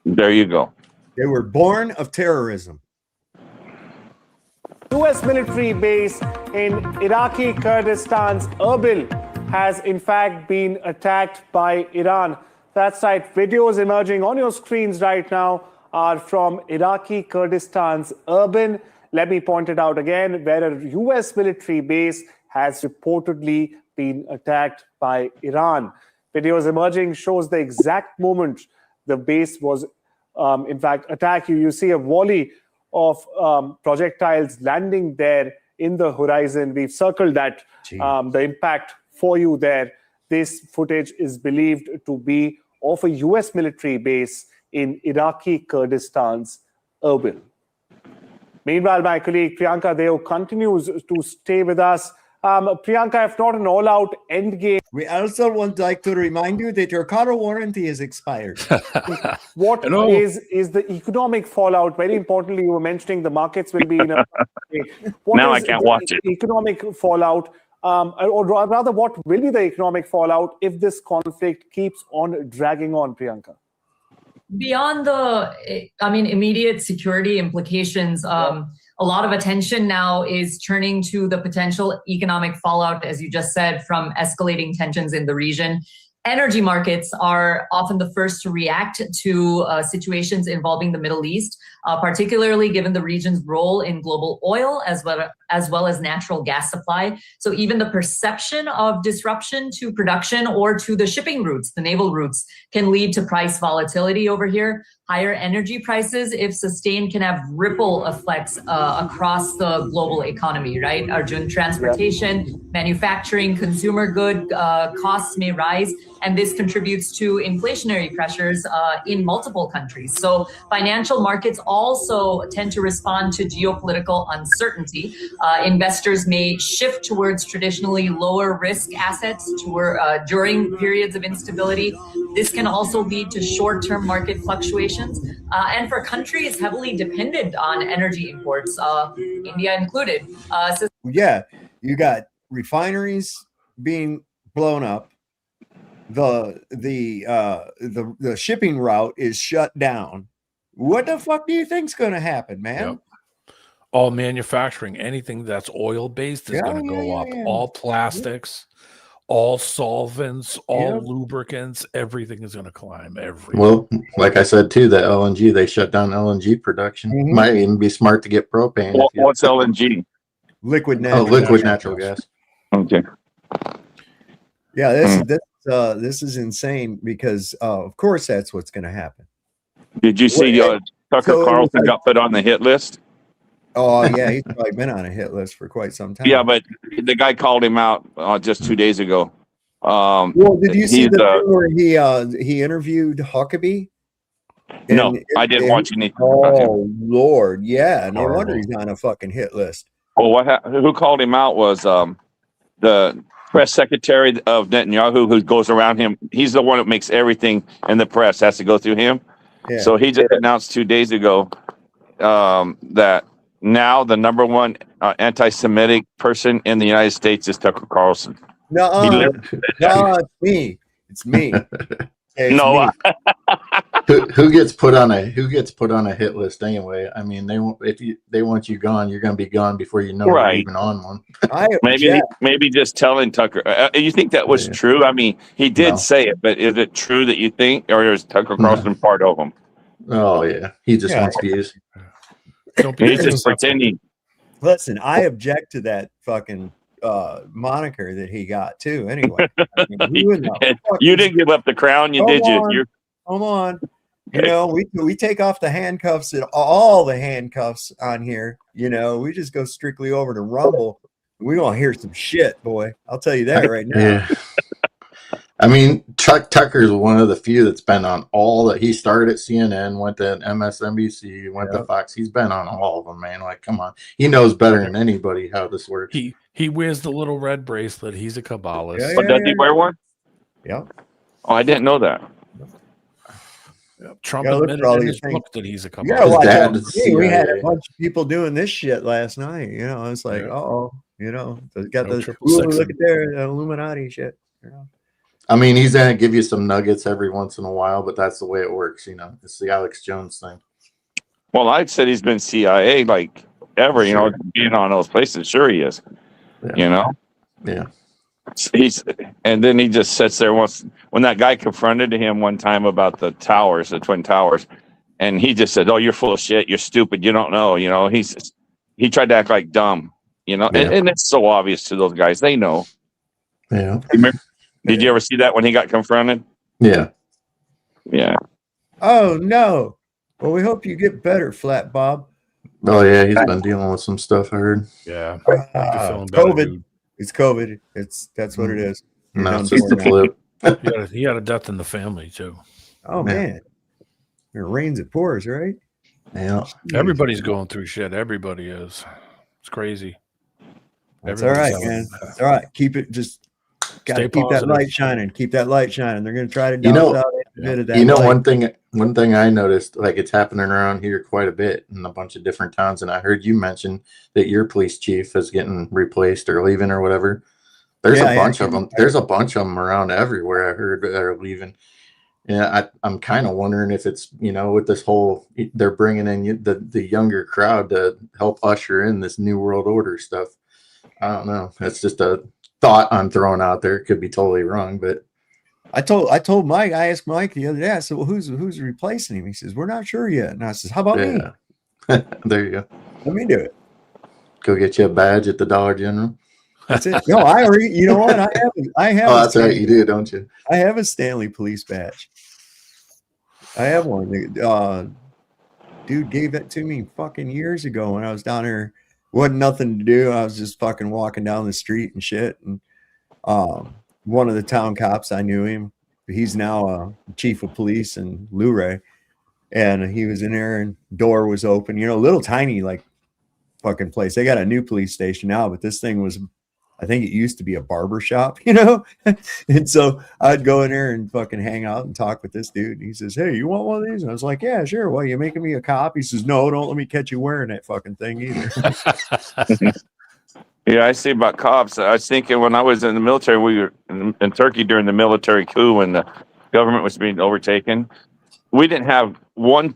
There you go. They were born of terrorism. U.S. military base in Iraqi Kurdistan's Erbil has in fact been attacked by Iran. That's right. Videos emerging on your screens right now are from Iraqi Kurdistan's Erbil. Let me point it out again, where a U.S. military base has reportedly been attacked by Iran. Videos emerging shows the exact moment the base was in fact attacked. You see a volley of projectiles landing there in the horizon. We've circled that, the impact for you there. This footage is believed to be of a U.S. military base in Iraqi Kurdistan's Erbil. Meanwhile, my colleague Priyanka Deo continues to stay with us. Priyanka, if not an all-out endgame. We also would like to remind you that your car warranty is expired. What is the economic fallout? Very importantly, you were mentioning the markets will be in a... Now I can't watch it. Economic fallout, or rather, what will be the economic fallout if this conflict keeps on dragging on, Priyanka? Beyond the, immediate security implications, a lot of attention now is turning to the potential economic fallout, as you just said, from escalating tensions in the region. Energy markets are often the first to react to situations involving the Middle East, particularly given the region's role in global oil as well as natural gas supply. So even the perception of disruption to production or to the shipping routes, the naval routes, can lead to price volatility over here. Higher energy prices, if sustained, can have ripple effects across the global economy, right? Arjun, transportation, manufacturing, consumer good costs may rise, and this contributes to inflationary pressures in multiple countries. So financial markets also tend to respond to geopolitical uncertainty. Investors may shift towards traditionally lower risk assets during periods of instability. This can also lead to short-term market fluctuations. And for countries heavily dependent on energy imports, India included. Yeah, you got refineries being blown up. The shipping route is shut down. What the fuck do you think's going to happen, man? Yep. All manufacturing, anything that's oil based is going to go up. All plastics, all solvents, all lubricants, everything is going to climb. Well, like I said too, the LNG, they shut down LNG production. Might even be smart to get propane. What's LNG? Liquid natural gas. Okay. Yeah, this is insane because of course that's what's going to happen. Did you see Tucker Carlson got put on the hit list? Oh yeah, he's probably been on a hit list for quite some time. Yeah, but the guy called him out just 2 days ago. Well, did you see the thing where he interviewed Huckabee? No, I didn't watch anything. Oh Lord, yeah, no wonder he's on a fucking hit list. Well, who called him out was the press secretary of Netanyahu, who goes around him. He's the one that makes everything in the press has to go through him. Yeah. So he just announced 2 days ago that now the number one anti-Semitic person in the United States is Tucker Carlson. No, it's me. It's me. It's no, me. Who gets put on a hit list anyway? I mean, they want you gone, you're going to be gone before you know you're even on one. maybe just telling Tucker. You think that was true? I mean, he did say it, but is it true that you think, or is Tucker Carlson part of him? Oh yeah, he just wants views. He's just pretending. Listen, I object to that fucking moniker that he got too. Anyway, you didn't give up the crown, did you? Come on. You know, we take off the handcuffs and all the handcuffs on here. You know, we just go strictly over to Rumble. We're gonna hear some shit, boy. I'll tell you that right now. Yeah. I mean, Chuck Tucker is one of the few that's been on all that. He started at CNN, went to MSNBC, went to Fox. He's been on all of them, man. Like, come on, he knows better than anybody how this works. He wears the little red bracelet. He's a Kabbalist. Does he wear one? Yeah. Oh, I didn't know that. Trump admitted in his book that he's a Kabbalist. Yeah, we had a bunch of people doing this shit last night. You know, it's like, you know, got the look at their Illuminati shit. You know. I mean, he's gonna give you some nuggets every once in a while, but that's the way it works. You know, it's the Alex Jones thing. Well, I'd said he's been CIA like ever, you know, being on those places. Sure, he is. Yeah. You know. Yeah. And then he just sits there once when that guy confronted him one time about the towers, the Twin Towers, and he just said, "Oh, you're full of shit. You're stupid. You don't know." You know, he tried to act like dumb. You know, and it's so obvious to those guys. They know. Yeah. Did you ever see that when he got confronted? Yeah. Yeah. Oh no. Well, we hope you get better, Flat Bob. Oh yeah, he's been dealing with some stuff. I heard. Yeah. COVID. It's COVID. That's what it is. No, it's just the flu. He had a death in the family too. Oh man. It rains, it pours, right? Yeah. Everybody's going through shit. Everybody is. It's crazy. That's all right, man. It's all right. Keep it. Just gotta keep that light shining. Keep that light shining. They're gonna try to dump out a bit of that. You know, light. one thing I noticed, like it's happening around here quite a bit in a bunch of different towns, and I heard you mention that your police chief is getting replaced or leaving or whatever. There's a bunch of them. There's a bunch of them around everywhere. I heard that are leaving. Yeah, I'm kind of wondering if it's, you know, with this whole, they're bringing in the younger crowd to help usher in this new world order stuff. I don't know. That's just a thought I'm throwing out there. It could be totally wrong, but I told Mike, I asked Mike the other day, I said, well, who's replacing him? He says, we're not sure yet. And I says, how about me? There you go. Let me do it. Go get you a badge at the Dollar General. That's it. No, I already, you know what? I have. Oh, that's right. You do, don't you? I have a Stanley police badge. I have one. Dude gave that to me fucking years ago when I was down there. Wasn't nothing to do. I was just fucking walking down the street and shit. And one of the town cops, I knew him. He's now chief of police in Luray. And he was in there and door was open. You know, little tiny like fucking place. They got a new police station now, but this thing was, I think it used to be a barber shop, you know? And so I'd go in there and fucking hang out and talk with this dude. And he says, hey, you want one of these? And I was like, yeah, sure. Well, you making me a cop? He says, no, don't let me catch you wearing that fucking thing either. Yeah, I see about cops. I was thinking when I was in the military, we were in Turkey during the military coup when the government was being overtaken. We didn't have 1/5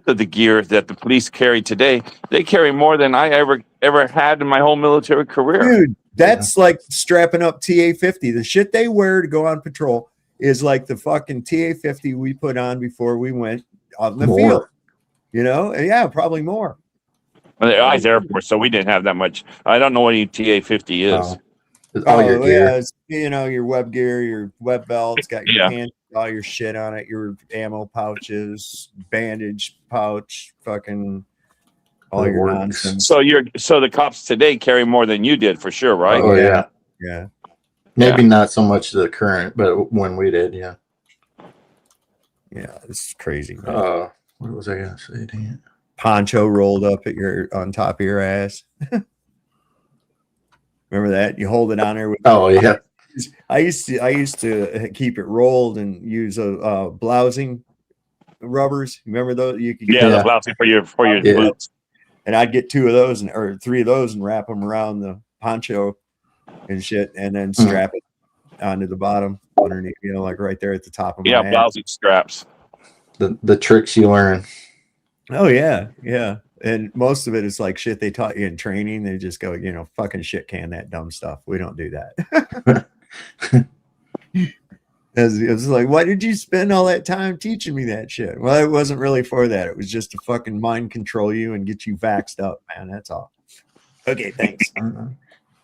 of the gear that the police carry today. They carry more than I ever had in my whole military career. Dude, that's like strapping up TA-50. The shit they wear to go on patrol is like the fucking TA-50 we put on before we went out in the field. You know? Yeah, probably more. I was Air Force, so we didn't have that much. I don't know what a TA-50 is. Oh, yeah, you know, your web gear, your web belts, got your pants, all your shit on it, your ammo pouches, bandage pouch, fucking all your nonsense. So the cops today carry more than you did for sure, right? Oh yeah. Yeah. Maybe not so much the current, but when we did, yeah. Yeah, it's crazy. What was I gonna say? Dang it. Poncho rolled up on top of your ass. Remember that? You hold it on there with I used to keep it rolled and use a blousing rubbers. Remember those? You could the blousing for your boots. And I'd get 2 of those or 3 of those and wrap them around the poncho and shit, and then strap it onto the bottom underneath, you know, like right there at the top of my head. Blousing straps. The tricks you learn. Oh yeah, yeah. And most of it is like shit they taught you in training. They just go, you know, fucking shit can that dumb stuff. We don't do that. It was like, why did you spend all that time teaching me that shit? Well, it wasn't really for that. It was just to fucking mind control you and get you vaxxed up, man. That's all. Okay, thanks.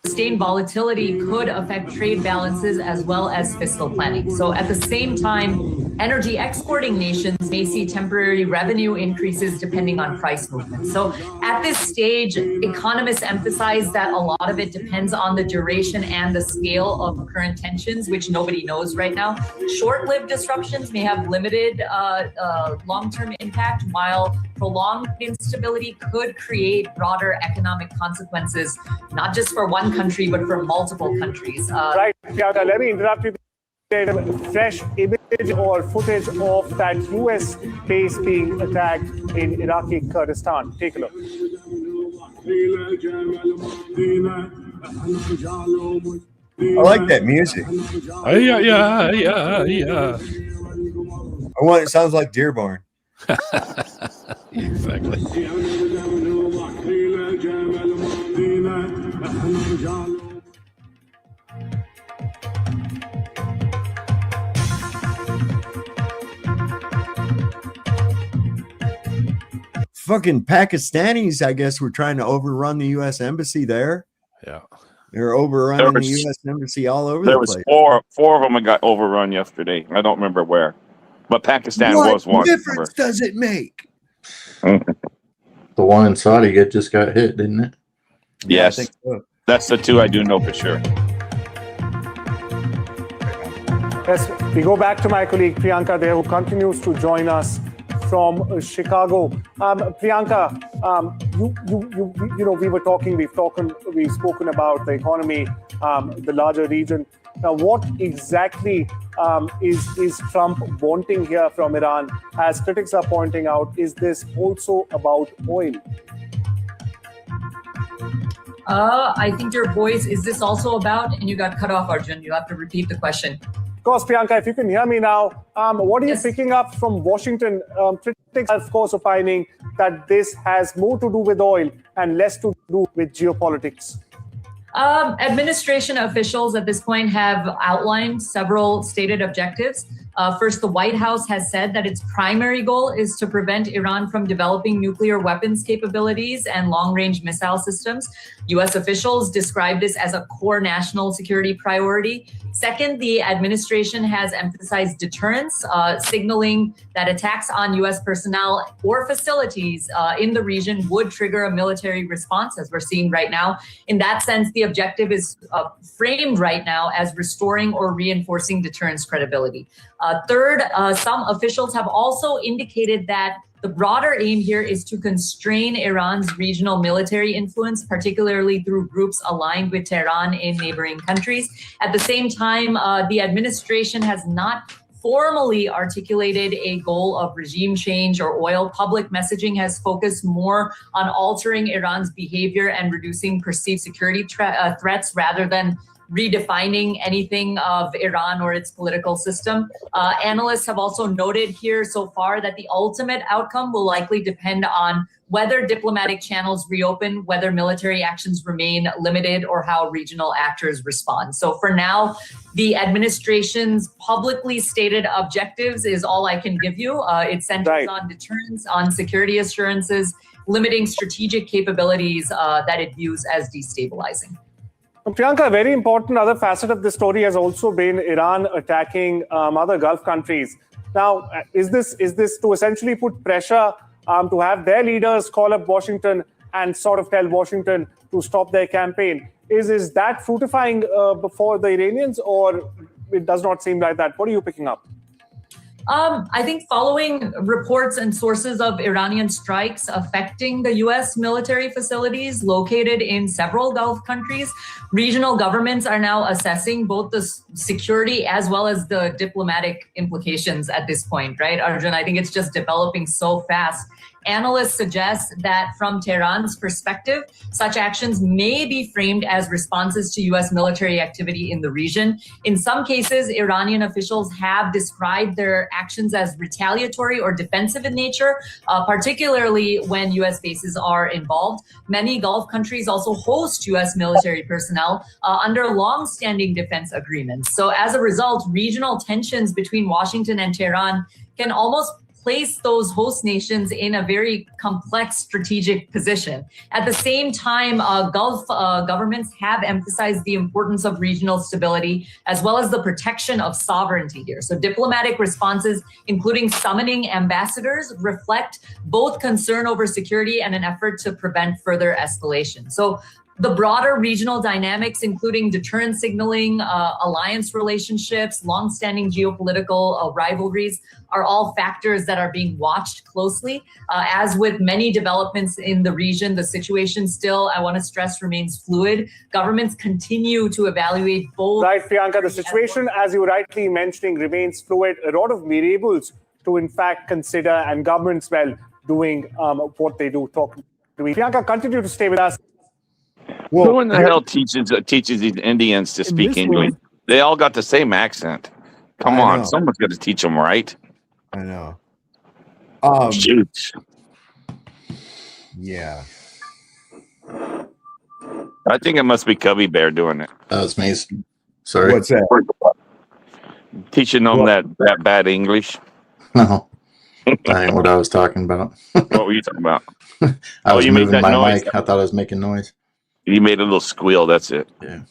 Sustained volatility could affect trade balances as well as fiscal planning. So at the same time, energy exporting nations may see temporary revenue increases depending on price movement. So at this stage, economists emphasize that a lot of it depends on the duration and the scale of current tensions, which nobody knows right now. Short-lived disruptions may have limited long-term impact, while prolonged instability could create broader economic consequences, not just for one country, but for multiple countries. Right, Piotr, let me interrupt you. Fresh image or footage of that US base being attacked in Iraqi Kurdistan. Take a look. I like that music. Yeah. It sounds like Dearborn. Exactly. Fucking Pakistanis, I guess, were trying to overrun the U.S. embassy there. Yeah. They're overrunning the U.S. embassy all over There the was place. four of them that got overrun yesterday. I don't remember where, but Pakistan was one. What difference does it make? The one in Saudi just got hit, didn't it? Yes, I think so. That's the two I do know for sure. Yes, we go back to my colleague Priyanka there, who continues to join us from Chicago. Priyanka, we've spoken about the economy, the larger region. Now, what exactly is Trump wanting here from Iran? As critics are pointing out, is this also about oil? I think your voice, is this also about, and you got cut off, Arjun, you have to repeat the question. Of course, Priyanka, if you can hear me now, what are you picking up from Washington? Critics are, of course, opining that this has more to do with oil and less to do with geopolitics. Administration officials at this point have outlined several stated objectives. First, the White House has said that its primary goal is to prevent Iran from developing nuclear weapons capabilities and long-range missile systems. U.S. officials describe this as a core national security priority. Second, the administration has emphasized deterrence, signaling that attacks on U.S. personnel or facilities in the region would trigger a military response, as we're seeing right now. In that sense, the objective is framed right now as restoring or reinforcing deterrence credibility. Third, some officials have also indicated that the broader aim here is to constrain Iran's regional military influence, particularly through groups aligned with Tehran in neighboring countries. At the same time, the administration has not formally articulated a goal of regime change or oil. Public messaging has focused more on altering Iran's behavior and reducing perceived security threats rather than redefining anything of Iran or its political system. Analysts have also noted here so far that the ultimate outcome will likely depend on whether diplomatic channels reopen, whether military actions remain limited, or how regional actors respond. So for now, the administration's publicly stated objectives is all I can give you. It centers on deterrence, on security assurances, limiting strategic capabilities that it views as destabilizing. Priyanka, a very important other facet of this story has also been Iran attacking other Gulf countries. Now, is this to essentially put pressure to have their leaders call up Washington and sort of tell Washington to stop their campaign? Is that fructifying for the Iranians, or it does not seem like that? What are you picking up? I think following reports and sources of Iranian strikes affecting the U.S. military facilities located in several Gulf countries, regional governments are now assessing both the security as well as the diplomatic implications at this point, right, Arjun? I think it's just developing so fast. Analysts suggest that from Tehran's perspective, such actions may be framed as responses to U.S. military activity in the region. In some cases, Iranian officials have described their actions as retaliatory or defensive in nature, particularly when U.S. bases are involved. Many Gulf countries also host U.S. military personnel under long-standing defense agreements. So as a result, regional tensions between Washington and Tehran can almost place those host nations in a very complex strategic position. At the same time, Gulf governments have emphasized the importance of regional stability as well as the protection of sovereignty here. So diplomatic responses, including summoning ambassadors, reflect both concern over security and an effort to prevent further escalation. So the broader regional dynamics, including deterrence signaling, alliance relationships, longstanding geopolitical rivalries, are all factors that are being watched closely. As with many developments in the region, the situation still, I want to stress, remains fluid. Governments continue to evaluate both. Right, Priyanka, the situation, as you were rightly mentioning, remains fluid. A lot of variables to, in fact, consider, and governments, well, doing what they do. Talk to me. Priyanka, continue to stay with us. Who in the hell teaches these Indians to speak English? They all got the same accent. Come I on, know. someone's got to teach them right. I know. Shoot. Yeah. I think it must be Cubby Bear doing it. That was me. Sorry. What's that? Teaching them that bad English. No, that ain't what I was talking about. What were you talking about? I was you made moving that my noise. mic. I thought I was making noise. You made a little squeal. That's it. Yeah.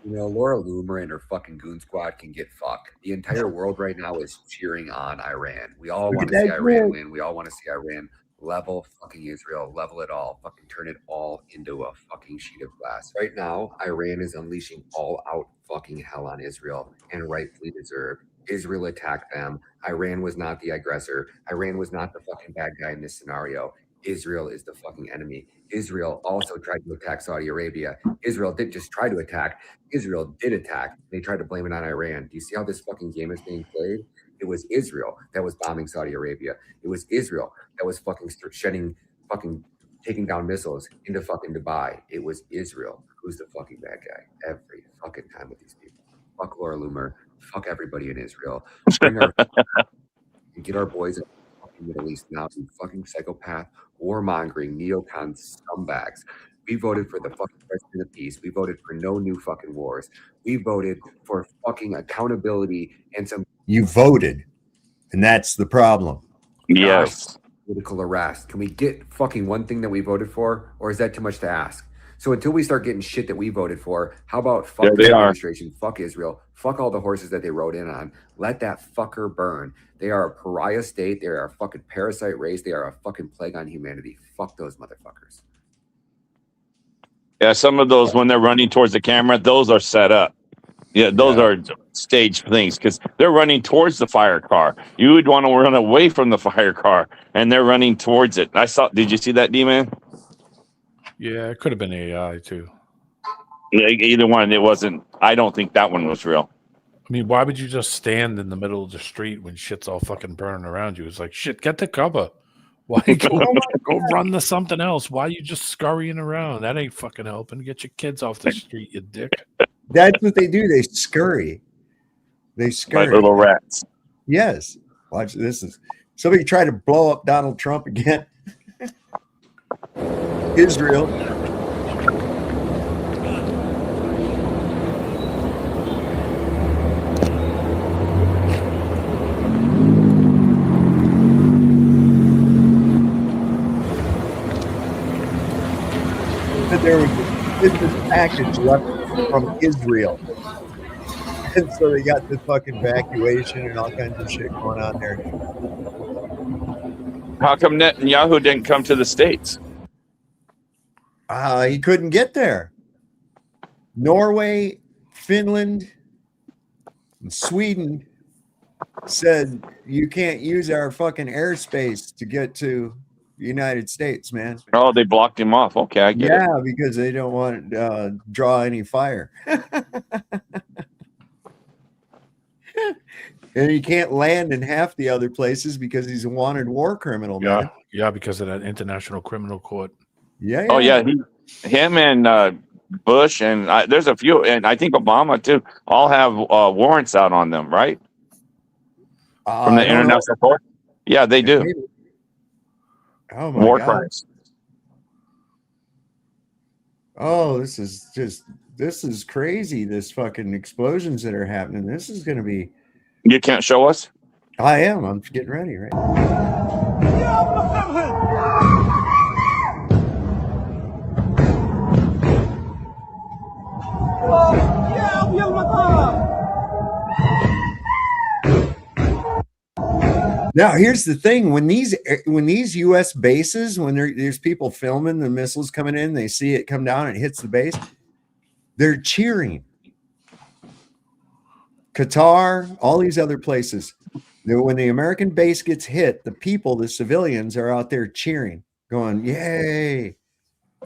You know, Laura Loomer and her fucking goon squad can get fucked. The entire world right now is cheering on Iran. We all want to see Iran win. We all want to see Iran level fucking Israel, level it all, fucking turn it all into a fucking sheet of glass. Right now, Iran is unleashing all out fucking hell on Israel, and rightfully deserved. Israel attacked them. Iran was not the aggressor. Iran was not the fucking bad guy in this scenario. Israel is the fucking enemy. Israel also tried to attack Saudi Arabia. Israel didn't just try to attack. Israel did attack. They tried to blame it on Iran. Do you see how this fucking game is being played? It was Israel that was bombing Saudi Arabia. It was Israel that was fucking taking down missiles into fucking Dubai. It was Israel who's the fucking bad guy every fucking time with these people. Fuck Laura Loomer. Fuck everybody in Israel. Bring our get our boys in the fucking Middle East now. Some fucking psychopath, warmongering, neocon scumbags. We voted for the fucking president of peace. We voted for no new fucking wars. We voted for fucking accountability and some. You voted, and that's the problem. Yes. Political arrest. Can we get fucking one thing that we voted for, or is that too much to ask? So until we start getting shit that we voted for, how about fuck the administration, fuck Israel, fuck all the horses that they rode in on, let that fucker burn. They are a pariah state. They are a fucking parasite race. They are a fucking plague on humanity. Fuck those motherfuckers. Yeah, some of those when they're running towards the camera, those are set up. Yeah, those are staged things because they're running towards the fire car. You would want to run away from the fire car, and they're running towards it. Did you see that, D-Man? Yeah, it could have been AI too. Yeah, either one. It wasn't. I don't think that one was real. I mean, why would you just stand in the middle of the street when shit's all fucking burning around you? It's like, shit, get the cover. Why go run to something else? Why are you just scurrying around? That ain't fucking helping. Get your kids off the street, you dick. That's what they do. They scurry. They scurry. Like little rats. Yes. Watch this. Is somebody try to blow up Donald Trump again? Israel. But there was this package left from Israel. And so they got the fucking evacuation and all kinds of shit going on there. How come Netanyahu didn't come to the States? He couldn't get there. Norway, Finland, and Sweden said you can't use our fucking airspace to get to the United States, man. Oh, they blocked him off. Okay, I get it. Yeah, because they don't want to draw any fire. And he can't land in half the other places because he's a wanted war criminal, man. Yeah, because of that International Criminal Court. Yeah. Oh yeah, him and Bush and there's a few, and I think Obama too. All have warrants out on them, right? From the International Court. Yeah, they do. Maybe. Oh my war God. crimes. Oh, this is crazy. This fucking explosions that are happening. This is going to be. You can't show us? I am. I'm getting ready right now. Now, here's the thing: when these U.S. bases, when there's people filming the missiles coming in, they see it come down and it hits the base, they're cheering. Qatar, all these other places. When the American base gets hit, the people, the civilians, are out there cheering, going, "Yay!"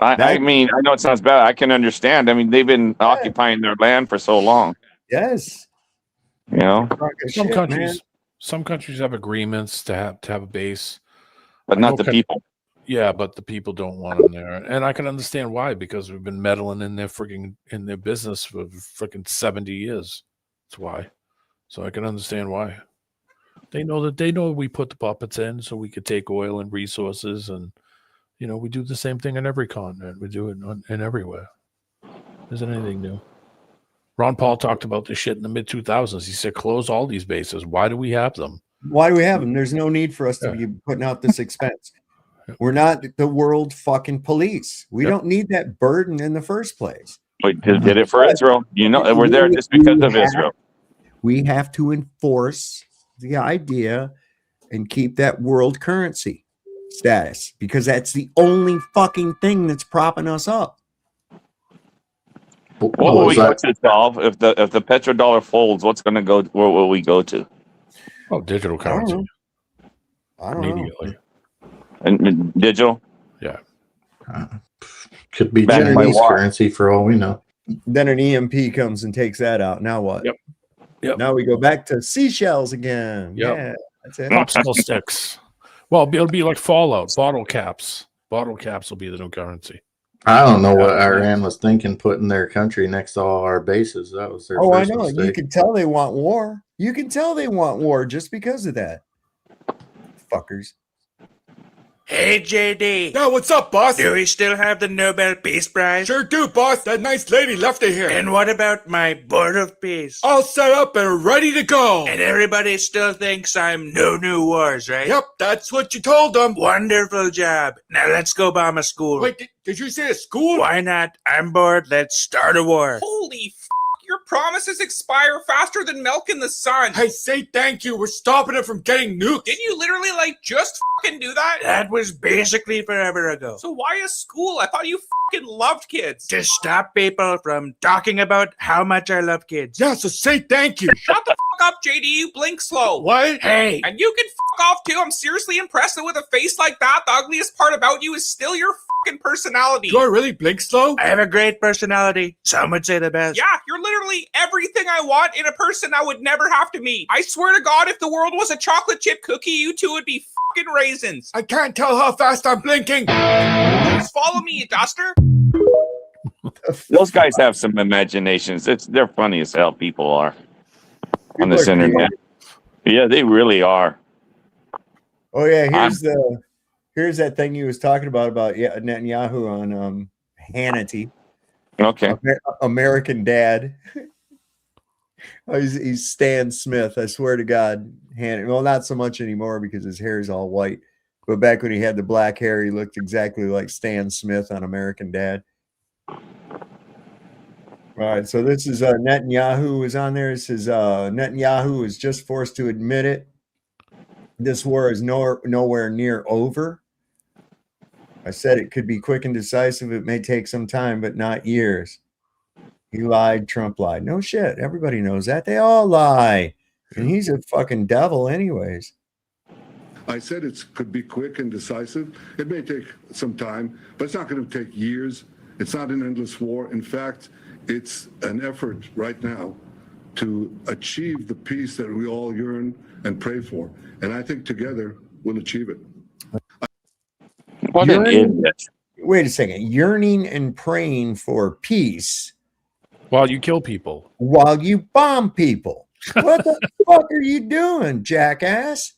I mean, I know it sounds bad. I can understand. I mean, they've been occupying their land for so long. Yes. You know, Some countries have agreements to have a base, but not the people. Yeah, but the people don't want them there, and I can understand why, because we've been meddling in their business for freaking 70 years. That's why. So I can understand why. They know we put the puppets in so we could take oil and resources, and we do the same thing in every continent. We do it in everywhere. Isn't anything new? Ron Paul talked about this shit in the mid 2000s. He said, "Close all these bases. Why do we have them? Why do we have them? There's no need for us to be putting out this expense. We're not the world fucking police. We don't need that burden in the first place. We did it for Israel. We're there just because of Israel. We have to enforce the idea and keep that world currency status, because that's the only fucking thing that's propping us up. What will we go to solve if the petrodollar folds? What's going to go? Where will we go to? Oh, digital currency. I don't know. And digital? Yeah. Could be Chinese currency for all we know. Then an EMP comes and takes that out. Now what? Yep. Now we go back to seashells again. Yep. Yeah, that's it. Popsicle sticks. Well, it'll be like Fallout. Bottle caps. Bottle caps will be the new currency. I don't know what Iran was thinking, putting their country next to all our bases. That was their first I know. mistake. You can tell they want war. You can tell they want war just because of that. Fuckers. Hey, JD. Yo, what's up, boss? Do we still have the Nobel Peace Prize? Sure do, boss. That nice lady left it here. And what about my Board of Peace? All set up and ready to go. And everybody still thinks I'm no new wars, right? Yep, that's what you told them. Wonderful job. Now let's go bomb a school. Wait, did you say a school? Why not? I'm bored. Let's start a war. Holy f***, your promises expire faster than milk in the sun. Hey, say thank you. We're stopping it from getting nuked. Didn't you literally, just fucking do that? That was basically forever ago. So why a school? I thought you fucking loved kids. To stop people from talking about how much I love kids. Yeah, so say thank you. Shut the fuck up, JD. You blink slow. What? Hey. And you can fuck off, too. I'm seriously impressed that with a face like that, the ugliest part about you is still your fucking personality. Do I really blink slow? I have a great personality. Some would say the best. Yeah, you're literally everything I want in a person I would never have to meet. I swear to God, if the world was a chocolate chip cookie, you two would be fucking raisins. I can't tell how fast I'm blinking. Just follow me, you duster. Those guys have some imaginations. They're funny as hell. People are on this internet. Yeah, they really are. Oh yeah, here's that thing you was talking about Netanyahu on Hannity. Okay. American Dad. He's Stan Smith. I swear to God. Well, not so much anymore because his hair is all white. But back when he had the black hair, he looked exactly like Stan Smith on American Dad. All right, so this is Netanyahu is on there. It says Netanyahu is just forced to admit it. This war is nowhere near over. I said it could be quick and decisive. It may take some time, but not years. He lied. Trump lied. No shit. Everybody knows that. They all lie. And he's a fucking devil anyways. I said it could be quick and decisive. It may take some time, but it's not going to take years. It's not an endless war. In fact, it's an effort right now to achieve the peace that we all yearn and pray for. And I think together we'll achieve it. What an idiot. Wait a second. Yearning and praying for peace while you kill people. While you bomb people. What the fuck are you doing, jackass?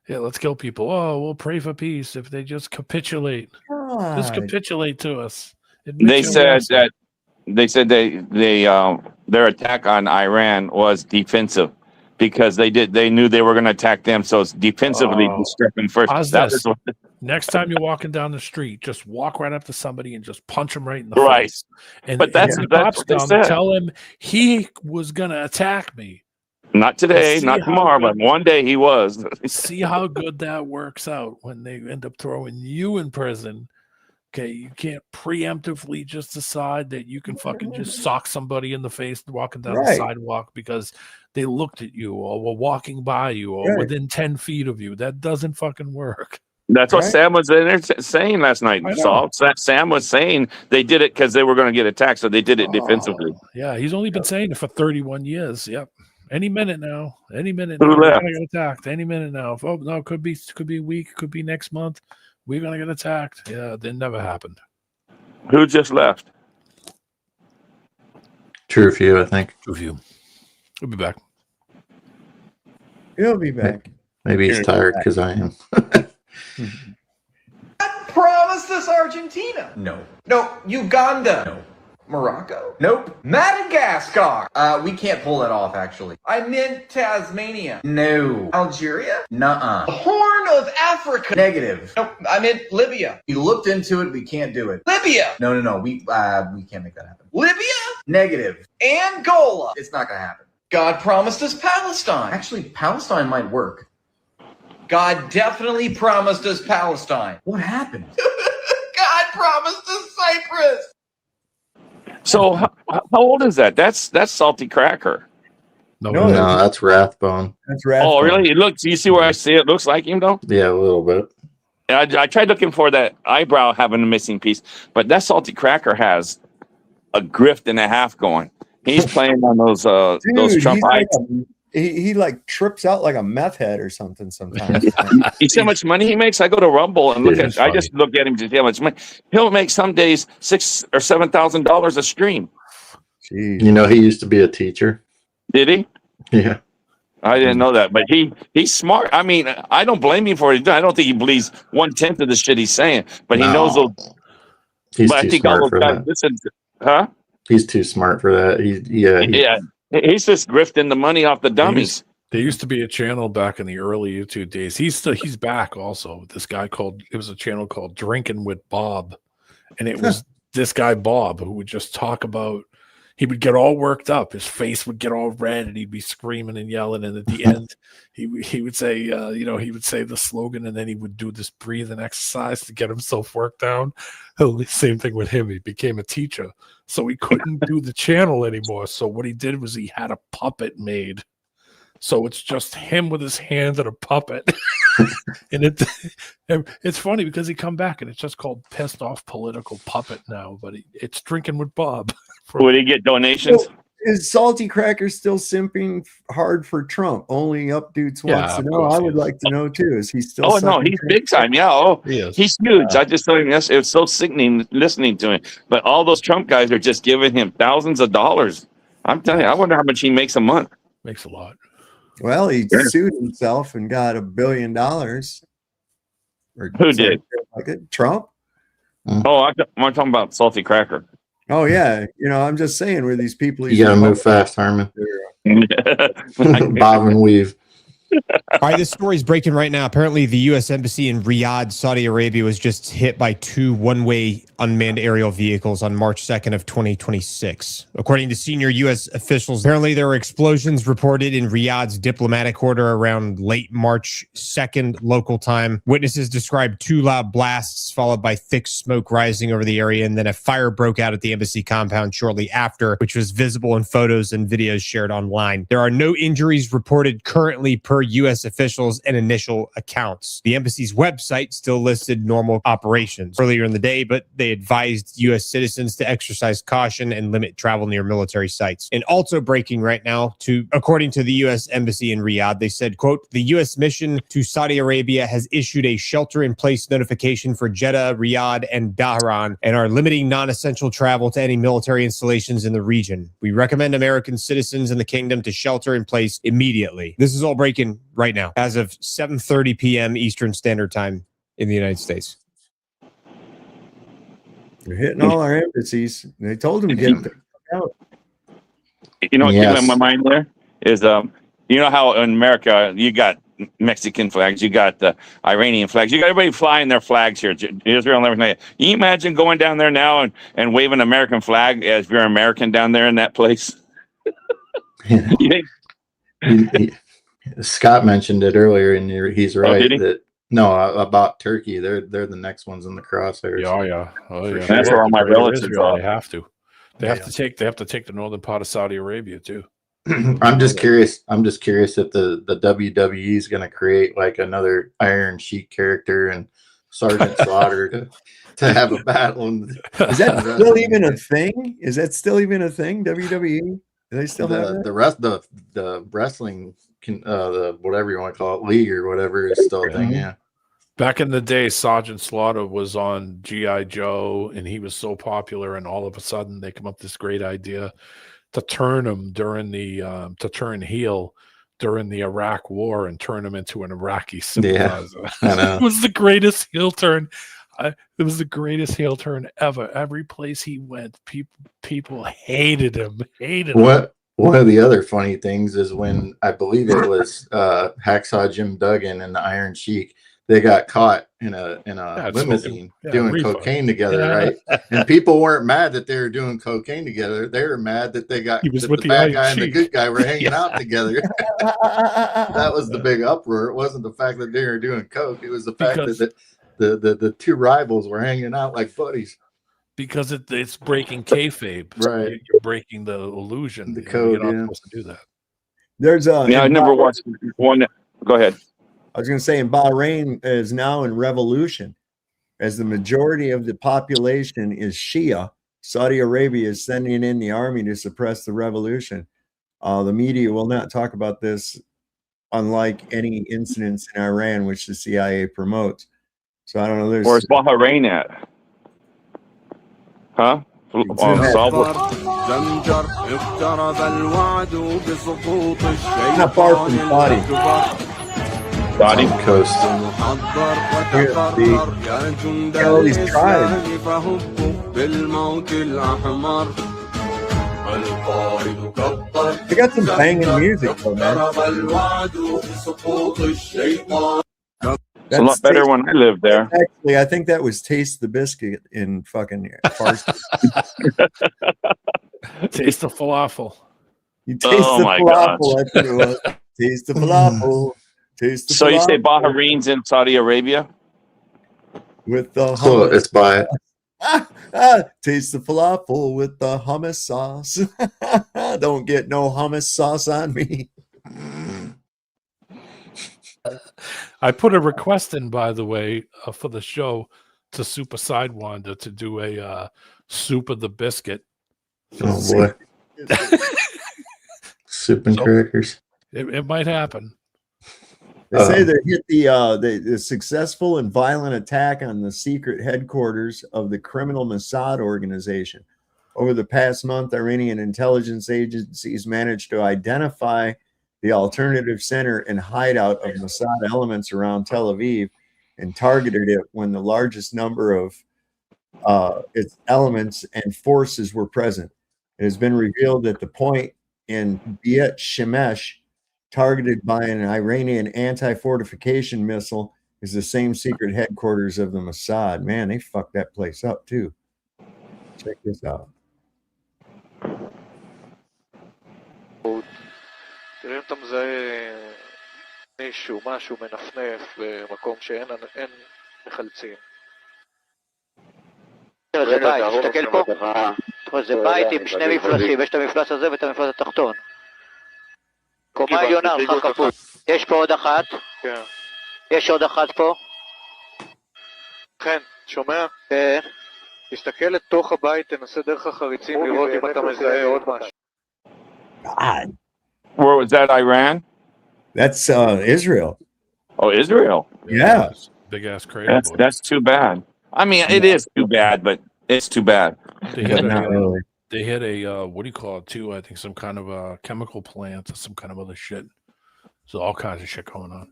Yeah, let's kill people. Oh, we'll pray for peace if they just capitulate. God. Just capitulate to us. They said their attack on Iran was defensive because they knew they were going to attack them, so it's defensively stripping first. Next time you're walking down the street, just walk right up to somebody and just punch him right in the face. But that's what they said. Tell him he was going to attack me. Not today, not tomorrow, but one day he was. See how good that works out when they end up throwing you in prison. Okay, you can't preemptively just decide that you can fucking just sock somebody in the face walking down the sidewalk because they looked at you or were walking by you or within 10 feet of you. That doesn't fucking work. That's what Sam was saying last night. Sam was saying they did it because they were going to get attacked, so they did it defensively. Yeah, he's only been saying it for 31 years. Yep. Any minute now. Any minute Who now. left? We're gonna get attacked. Any minute now. Oh no, could be a week, could be next month. we're gonna get attacked. Yeah, that never happened. Who just left? True few, I think. True few. We'll be back. He'll be back. Maybe he's tired because I am. Promised us Argentina. No. No, Uganda. No. Morocco? Nope. Madagascar. We can't pull that off, actually. I meant Tasmania. No. Algeria? Nuh-uh. The Horn of Africa. Negative. Nope. I meant Libya. We looked into it. We can't do it. Libya. No. We can't make that happen. Libya? Negative. Angola. It's not gonna happen. God promised us Palestine. Actually, Palestine might work. God definitely promised us Palestine. What happened? God promised us Cyprus. So how old is that? That's Salty Cracker. No, that's Rathbone. That's Rathbone. Oh, really? It looks. You see where I see it? Looks like him though. Yeah, a little bit. I tried looking for that eyebrow having a missing piece, but that Salty Cracker has a grift and a half going. He's playing on those Trump heights. He like trips out like a meth head or something sometimes. You see how much money he makes? I go to Rumble and look at. I just look at him to see how much money he'll make. Some days $6,000 or $7,000 a stream. Jeez. You know, he used to be a teacher. Did he? Yeah. I didn't know that, but he's smart. I mean, I don't blame him for it. I don't think he believes 1/10 of the shit he's saying, but he knows those. He's but too I think smart all for those guys that. listen. Huh? He's too smart for that. He's just grifting the money off the dummies. There used to be a channel back in the early YouTube days. He's back also. This guy it was a channel called Drinking with Bob. And it was this guy, Bob, who would just talk about, he would get all worked up. His face would get all red and he'd be screaming and yelling. And at the end, he would say, he would say the slogan and then he would do this breathing exercise to get himself worked down. Same thing with him. He became a teacher. So he couldn't do the channel anymore. So what he did was he had a puppet made. So it's just him with his hand and a puppet. And it's funny because he come back and it's just called Pissed Off Political Puppet now. But it's Drinking with Bob. Would he get donations? So, is Salty Cracker still simping hard for Trump? Only Up Dudes wants to know. I would like to know too. Is he still? Oh no, he's big time. Yeah. Oh, he's huge. I just told him yes. It was so sickening listening to him. But all those Trump guys are just giving him thousands of dollars. I'm telling you, I wonder how much he makes a month. Makes a lot. Well, he sued himself and got $1 billion. Who did? Trump. Oh, I'm talking about Salty Cracker. Oh yeah, I'm just saying where these people. You gotta move fast, Harmon. Bob and weave. All right, this story is breaking right now. Apparently, the U.S. Embassy in Riyadh, Saudi Arabia, was just hit by 2 one-way unmanned aerial vehicles on March 2nd of 2026. According to senior U.S. officials, apparently there were explosions reported in Riyadh's diplomatic quarter around late March 2nd local time. Witnesses described 2 loud blasts followed by thick smoke rising over the area, and then a fire broke out at the embassy compound shortly after, which was visible in photos and videos shared online. There are no injuries reported currently per U.S. officials and initial accounts. The embassy's website still listed normal operations earlier in the day, but they advised U.S. citizens to exercise caution and limit travel near military sites. And also breaking right now, according to the U.S. Embassy in Riyadh, they said, quote, the U.S. mission to Saudi Arabia has issued a shelter-in-place notification for Jeddah, Riyadh, and Dhahran, and are limiting non-essential travel to any military installations in the region. We recommend American citizens in the kingdom to shelter in place immediately. This is all breaking right now, as of 7:30 p.m. Eastern Standard Time in the United States. They're hitting all our embassies. They told them to get them out. You know what came in my mind there is, you know how in America you got Mexican flags, you got the Iranian flags, you got everybody flying their flags here, Israel and everything. Can you imagine going down there now and waving an American flag as you're American down there in that place? You think? Scott mentioned it earlier, and he's right. Did he? That no, about Turkey, they're the next ones in the crosshairs. Yeah. That's where all my relatives are. They have to. They have to take the northern part of Saudi Arabia too. I'm just curious if the WWE is going to create like another Iron Sheik character and Sergeant Slaughter to have a battle. Is that still even a thing? Is that still even a thing? WWE? Do they still have that? The wrestling, the whatever you want to call it, league or whatever is still a thing. Yeah. Back in the day, Sergeant Slaughter was on G.I. Joe, and he was so popular, and all of a sudden they come up with this great idea to turn him during the to turn heel during the Iraq War and turn him into an Iraqi sympathizer. I know. It was the greatest heel turn. It was the greatest heel turn ever. Every place he went, people hated him. One of the other funny things is when I believe it was Hacksaw Jim Duggan and the Iron Sheik, they got caught in a limousine doing cocaine together, right? And people weren't mad that they were doing cocaine together. They were mad that they got that the bad guy and the good guy were hanging out together. That was the big uproar. It wasn't the fact that they were doing coke. It was the fact that the two rivals were hanging out like buddies. Because it's breaking kayfabe. Right. You're breaking the illusion. The code, You're not supposed to do that. There's I never watched one. Go ahead. I was going to say, in Bahrain is now in revolution, as the majority of the population is Shia. Saudi Arabia is sending in the army to suppress the revolution. The media will not talk about this, unlike any incidents in Iran, which the CIA promotes. So I don't know. Where's Bahrain at? Huh? Not far from Saudi. Saudi coast. All these tribes. They got some banging music, though, man. It's a lot better when I lived there. Actually, I think that was Taste the Biscuit in fucking Farsi. Taste the falafel. You taste the my falafel. gosh. That's what it was. Taste the falafel. Taste the So falafel. you say Bahrain's in Saudi Arabia? With the Close. It's by it. Taste the falafel with the hummus sauce. Don't get no hummus sauce on me. I put a request in, by the way, for the show to Super Sidewinder to do a soup of the biscuit. Oh boy. Soup and crackers. It might happen. They say they hit the successful and violent attack on the secret headquarters of the criminal Mossad organization. Over the past month, Iranian intelligence agencies managed to identify the alternative center and hideout of Mossad elements around Tel Aviv and targeted it when the largest number of its elements and forces were present. It has been revealed that the point in Beit Shemesh, targeted by an Iranian anti-fortification missile, is the same secret headquarters of the Mossad. Man, they fucked that place up too. Check this out. תראה אם אתה מזהה מישהו, משהו מנפנף במקום שאין מחלצים. זה בית, תסתכל פה. זה בית עם שני מפלסים, יש את המפלס הזה ואת המפלס התחתון. קומה עליונה, הלכה כפול. יש פה עוד אחת. כן. יש עוד אחת פה. כן, שומע? כן. תסתכל לתוך הבית, תנסה דרך החריצים לראות אם אתה מזהה עוד משהו. God. Where was that? Iran? That's Israel. Oh, Israel. Yeah. Big ass crater. That's too bad. I mean, it is too bad, but it's too bad. They hit a what do you call it too? I think some kind of a chemical plant or some kind of other shit. So all kinds of shit going on.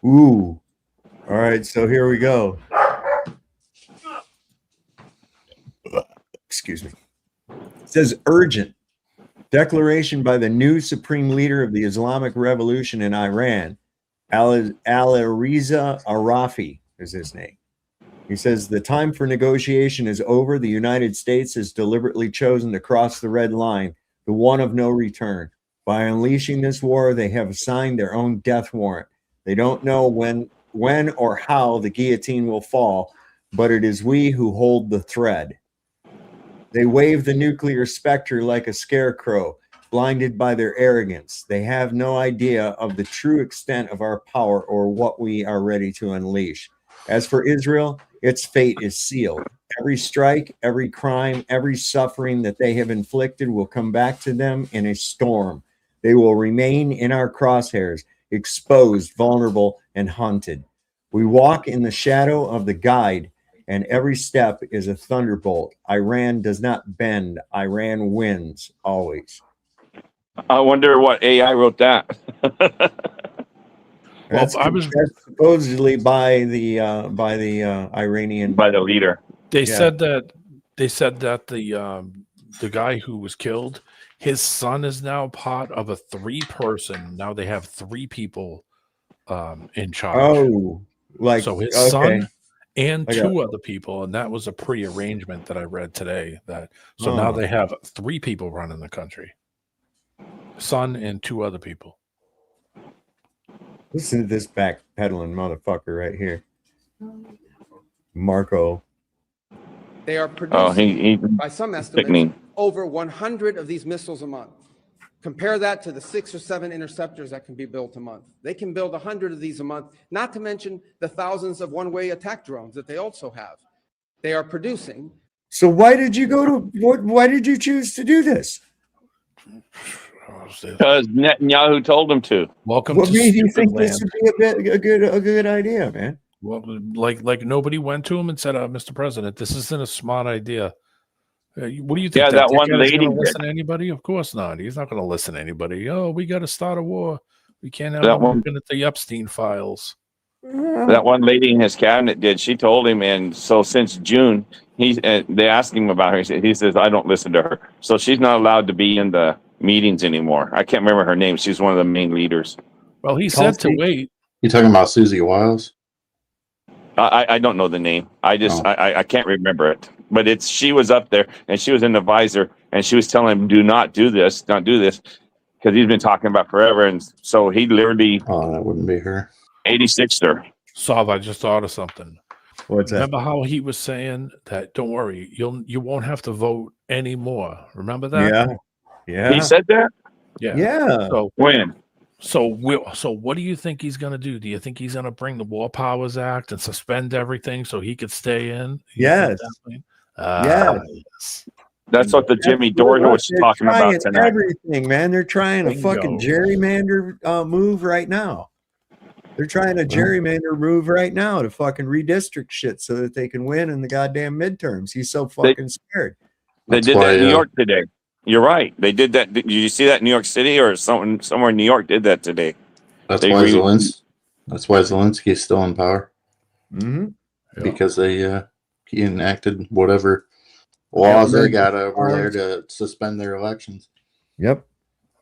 Ooh. All right, so here we go. Excuse me. It says urgent. Declaration by the new supreme leader of the Islamic Revolution in Iran, Alireza Arafi is his name. He says the time for negotiation is over. The United States has deliberately chosen to cross the red line, the one of no return. By unleashing this war, they have signed their own death warrant. They don't know when or how the guillotine will fall, but it is we who hold the thread. They wave the nuclear specter like a scarecrow, blinded by their arrogance. They have no idea of the true extent of our power or what we are ready to unleash. As for Israel, its fate is sealed. Every strike, every crime, every suffering that they have inflicted will come back to them in a storm. They will remain in our crosshairs, exposed, vulnerable, and hunted. We walk in the shadow of the guide, and every step is a thunderbolt. Iran does not bend. Iran wins always. I wonder what AI wrote that. That's supposedly by the Iranian, by the leader. They said that the guy who was killed, his son is now part of a 3-person. Now they have 3 people in charge. Oh, like so his son and 2 other people, and that was a pre-arrangement that I read today. Now they have 3 people running the country. Son and 2 other people. Listen to this backpedaling motherfucker right here, Marco. They are producing, by some estimates, sickening. over 100 of these missiles a month. Compare that to the 6 or 7 interceptors that can be built a month. They can build 100 of these a month, not to mention the thousands of one-way attack drones that they also have. They are producing. So why did you why did you choose to do this? Because Netanyahu told him to. Welcome What to made you think Stupid this Land. would be a good idea, man? Well, like nobody went to him and said, "Mr. President, this isn't a smart idea." What do you think? Yeah, that one dickhead is lady gonna did. listen to anybody? Of course not. He's not going to listen to anybody. Oh, we got to start a war. We can't have That him one- looking at the Epstein files. That one lady in his cabinet did. She told him, and so since June, they asked him about her. He says, "I don't listen to her." So she's not allowed to be in the meetings anymore. I can't remember her name. She's one of the main leaders. Well, he said to wait. You talking about Susie Wiles? I don't know the name. I can't remember it. But she was up there, and she was an advisor, and she was telling him, "Do not do this, not do this," because he's been talking about forever, and so he literally. Oh, that wouldn't be her. 86er. Sav, I just thought of something. What's that? Remember how he was saying that? Don't worry, you won't have to vote anymore. Remember that? Yeah. He said that. Yeah. So when? So what do you think he's going to do? Do you think he's going to bring the War Powers Act and suspend everything so he could stay in? Yes. Yes. That's what the Jimmy Dore was They're talking about trying tonight. everything, man. They're trying a Bingo. fucking gerrymander move right now. They're trying a gerrymander move right now to fucking redistrict shit so that they can win in the goddamn midterms. He's so fucking scared. They That's did why, that in New York today. You're right. They did that. Did you see that in New York City or somewhere in New York did that today? That's why Zelensky's still in power. Mm-hmm. Because he enacted whatever laws they got over there to suspend their elections. Yep.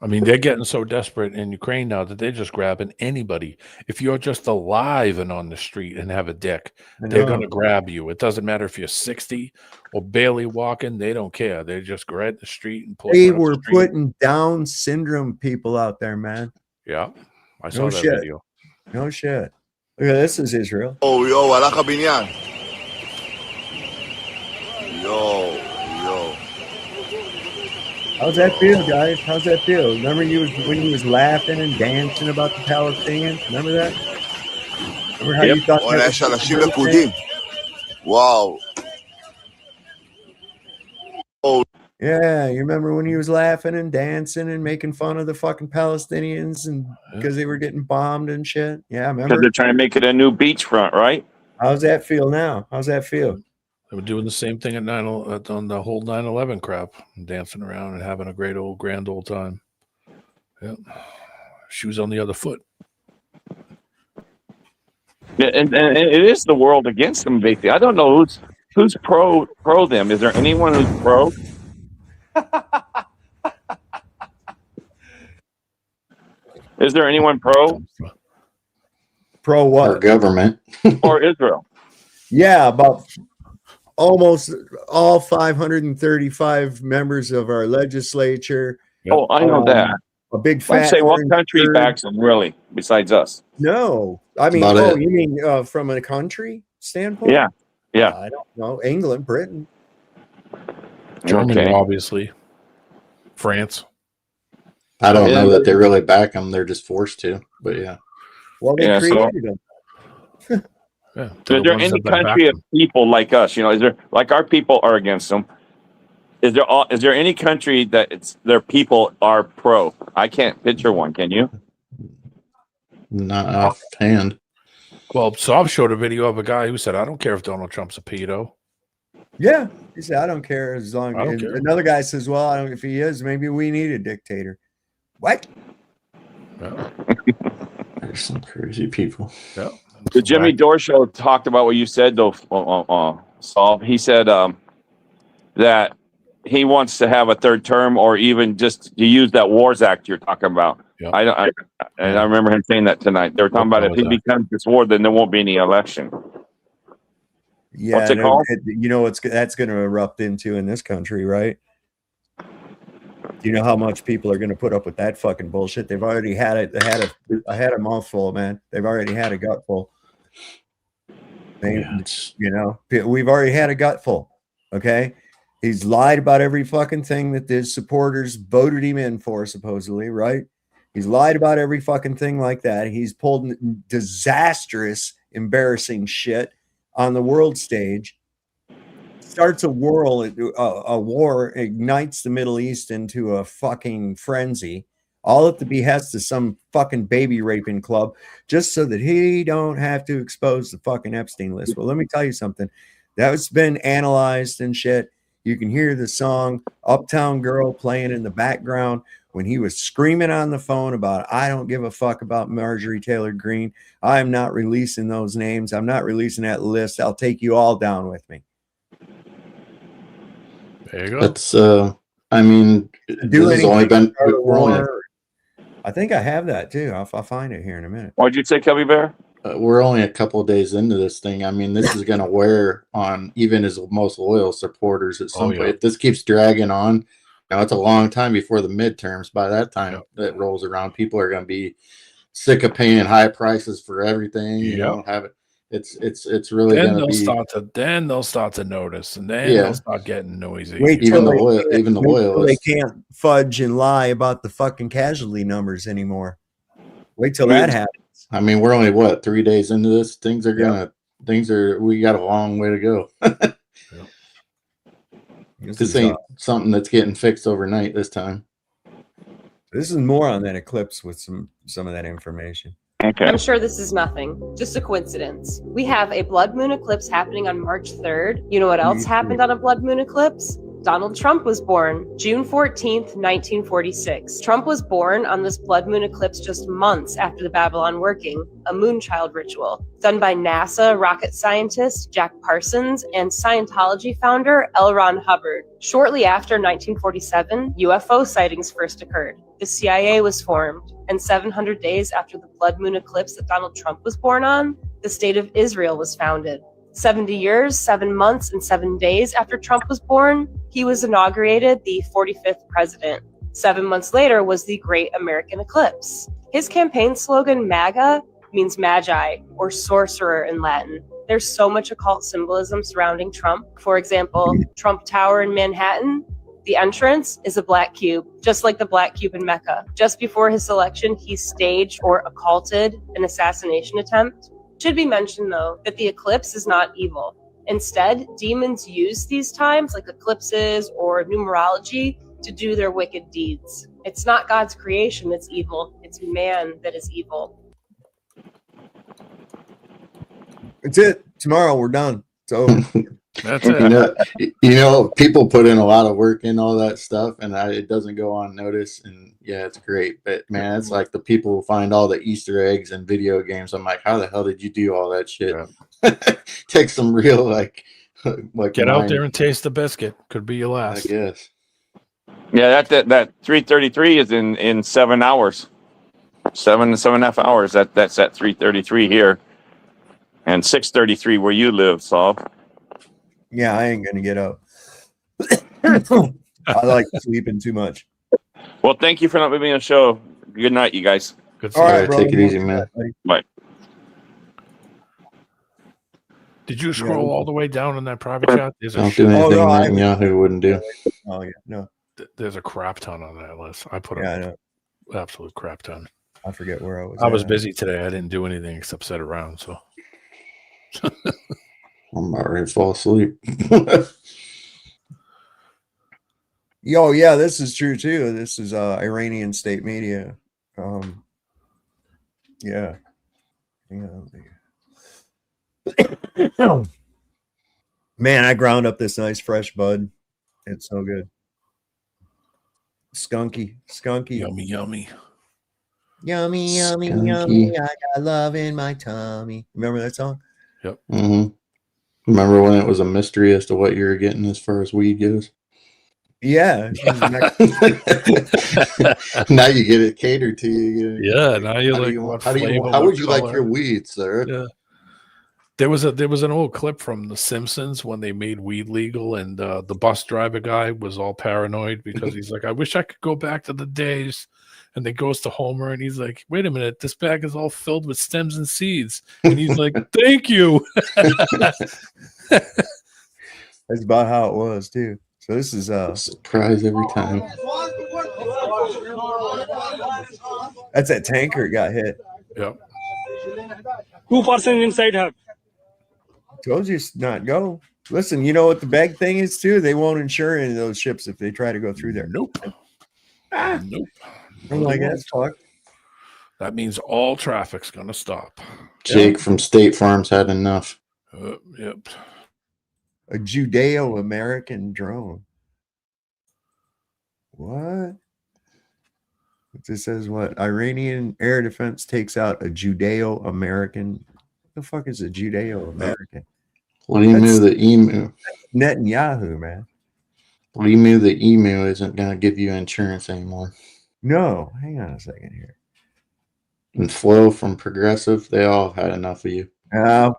I mean, they're getting so desperate in Ukraine now that they're just grabbing anybody. If you're just alive and on the street and have a dick, they're going to grab you. It doesn't matter if you're 60 or barely walking. They don't care. They just grab the street and pull. They were putting Down syndrome people out there, man. Yeah, I saw No that shit. video. No shit. Look at this. Is Israel. Oh, yo, הלך הבניין. Yo. How's that feel, guys? How's that feel? Remember when he was laughing and dancing about the Palestinians? Remember that? Remember how you thought וואלה, יש אנשים לכודים. וואו. Yeah, you remember when he was laughing and dancing and making fun of the fucking Palestinians and because they were getting bombed and shit? Yeah, remember? Because they're trying to make it a new beachfront, right? How's that feel now? How's that feel? They were doing the same thing at on the whole 9/11 crap, dancing around and having a great grand old time. Yeah, shoes on the other foot. Yeah, and it is the world against them, basically. I don't know who's pro them. Is there anyone who's pro? Is there anyone pro? Pro what? Our government. Or Israel? Yeah, about almost all 535 members of our legislature. Oh, I know that. A big I'd fat. say what orange country bird. backs them, really, besides us? No, I mean, About it. you mean from a country standpoint? Yeah. I don't know. England, Britain. Germany, Okay. obviously. France. I don't know that they really back them. They're just forced to. But yeah. Well, they Yeah, so- created them. Yeah. Is there any country of people like us? You know, is there like our people are against them? Is there any country that their people are pro? I can't picture one. Can you? Not offhand. Well, Saab showed a video of a guy who said, "I don't care if Donald Trump's a pedo." Yeah, he said, "I don't care as long." I don't And care. another guy says, "Well, I don't, if he is, maybe we need a dictator." What? Yeah. There's some crazy people. Yeah. The Jimmy Dore show talked about what you said, though, Saul. He said that he wants to have a third term, or even just to use that Wars Act you're talking about. Yep. I remember him saying that tonight. They were talking about if he becomes this war, then there won't be any election. Yeah, What's it called? you know what's that's going to erupt into in this country, right? Do you know how much people are going to put up with that fucking bullshit? They've already had it. I had a mouthful, man. They've already had a gutful. You know, we've already had a gutful. Okay, he's lied about every fucking thing that his supporters voted him in for, supposedly, right? He's lied about every fucking thing like that. He's pulled disastrous, embarrassing shit on the world stage. Starts a war, ignites the Middle East into a fucking frenzy, all at the behest of some fucking baby raping club, just so that he don't have to expose the fucking Epstein list. Well, let me tell you something. That's been analyzed and shit. You can hear the song Uptown Girl playing in the background when he was screaming on the phone about, "I don't give a fuck about Marjorie Taylor Greene. I'm not releasing those names. I'm not releasing that list. I'll take you all down with me." There you go. That's I mean, this has only been I think I have that too. I'll find it here in a minute. What'd you say, Cubby Bear? We're only a couple of days into this thing. I mean, this is going to wear on even his most loyal supporters at some point. If this keeps dragging on, now it's a long time before the midterms. By that time that rolls around, people are going to be sick of paying high prices for everything. You know, have it. It's really then going to be. Then they'll start to notice, and then they'll start getting noisy. Even the loyalists. They can't fudge and lie about the fucking casualty numbers anymore. Wait till that happens. I mean, we're only 3 days into this. We got a long way to go. This ain't something that's getting fixed overnight this time. This is more on that eclipse with some of that information. Okay. I'm sure this is nothing, just a coincidence. We have a blood moon eclipse happening on March 3rd. You know what else happened on a blood moon eclipse? Donald Trump was born June 14th, 1946. Trump was born on this blood moon eclipse just months after the Babylon working, a moonchild ritual done by NASA rocket scientist Jack Parsons and Scientology founder L. Ron Hubbard. Shortly after 1947, UFO sightings first occurred. The CIA was formed, and 700 days after the blood moon eclipse that Donald Trump was born on, the state of Israel was founded. 70 years, 7 months, and 7 days after Trump was born, he was inaugurated the 45th president. 7 months later was the Great American Eclipse. His campaign slogan, MAGA, means magi, or sorcerer in Latin. There's so much occult symbolism surrounding Trump. For example, Trump Tower in Manhattan, the entrance is a black cube, just like the black cube in Mecca. Just before his election, he staged or occulted an assassination attempt. Should be mentioned, though, that the eclipse is not evil. Instead, demons use these times, like eclipses or numerology, to do their wicked deeds. It's not God's creation that's evil. It's man that is evil. That's it. Tomorrow we're done. So that's it. You know, people put in a lot of work in all that stuff, and it doesn't go unnoticed. And yeah, it's great. But man, it's like the people who find all the Easter eggs in video games. I'm like, how the hell did you do all that shit? Take some real like get out there and taste the biscuit. Could be your last. I guess. Yeah, that 333 is in 7 hours. 7.5 hours. That's at 333 here. And 6:33 where you live, Saul. Yeah, I ain't gonna get up. I like sleeping too much. Well, thank you for not being on the show. Good night, you guys. Good. All right, take it easy, man. Bye. Did you scroll all the way down in that private chat? Don't do anything Yahoo wouldn't do. Oh yeah, no. There's a crap ton on that list. I put an absolute crap ton. I forget where I was. I was busy today. I didn't do anything except sit around. So I'm about ready to fall asleep. Yo, yeah, this is true too. This is Iranian state media. Yeah. Man, I ground up this nice fresh bud. It's so good. Skunky. Yummy, yummy. Yummy, yummy, Skunky. yummy. I got love in my tummy. Remember that song? Yep. Remember when it was a mystery as to what you were getting as far as weed goes? Yeah. Now you get it catered to you. Yeah, now you're like, how would you like your weed, sir? Yeah. There was an old clip from The Simpsons when they made weed legal, and the bus driver guy was all paranoid because he's like, I wish I could go back to the days. And then goes to Homer and he's like, wait a minute, this bag is all filled with stems and seeds. And he's like, thank you. That's about how it was too. So this is a surprise every time. That's that tanker got hit. Yep. 2% inside her. Told you not go. Listen, you know what the bag thing is too? They won't insure any of those ships if they try to go through there. Nope. Nope. I'm like, that's fucked. That means all traffic's gonna stop. Jake from State Farm's had enough. Yep. A Judeo-American drone. What? This says what? Iranian air defense takes out a Judeo-American. What the fuck is a Judeo-American? What do you mean the emu? Netanyahu, man. What do you mean the emu isn't going to give you insurance anymore? No, hang on a second here. And Flo from Progressive, they all had enough of you. The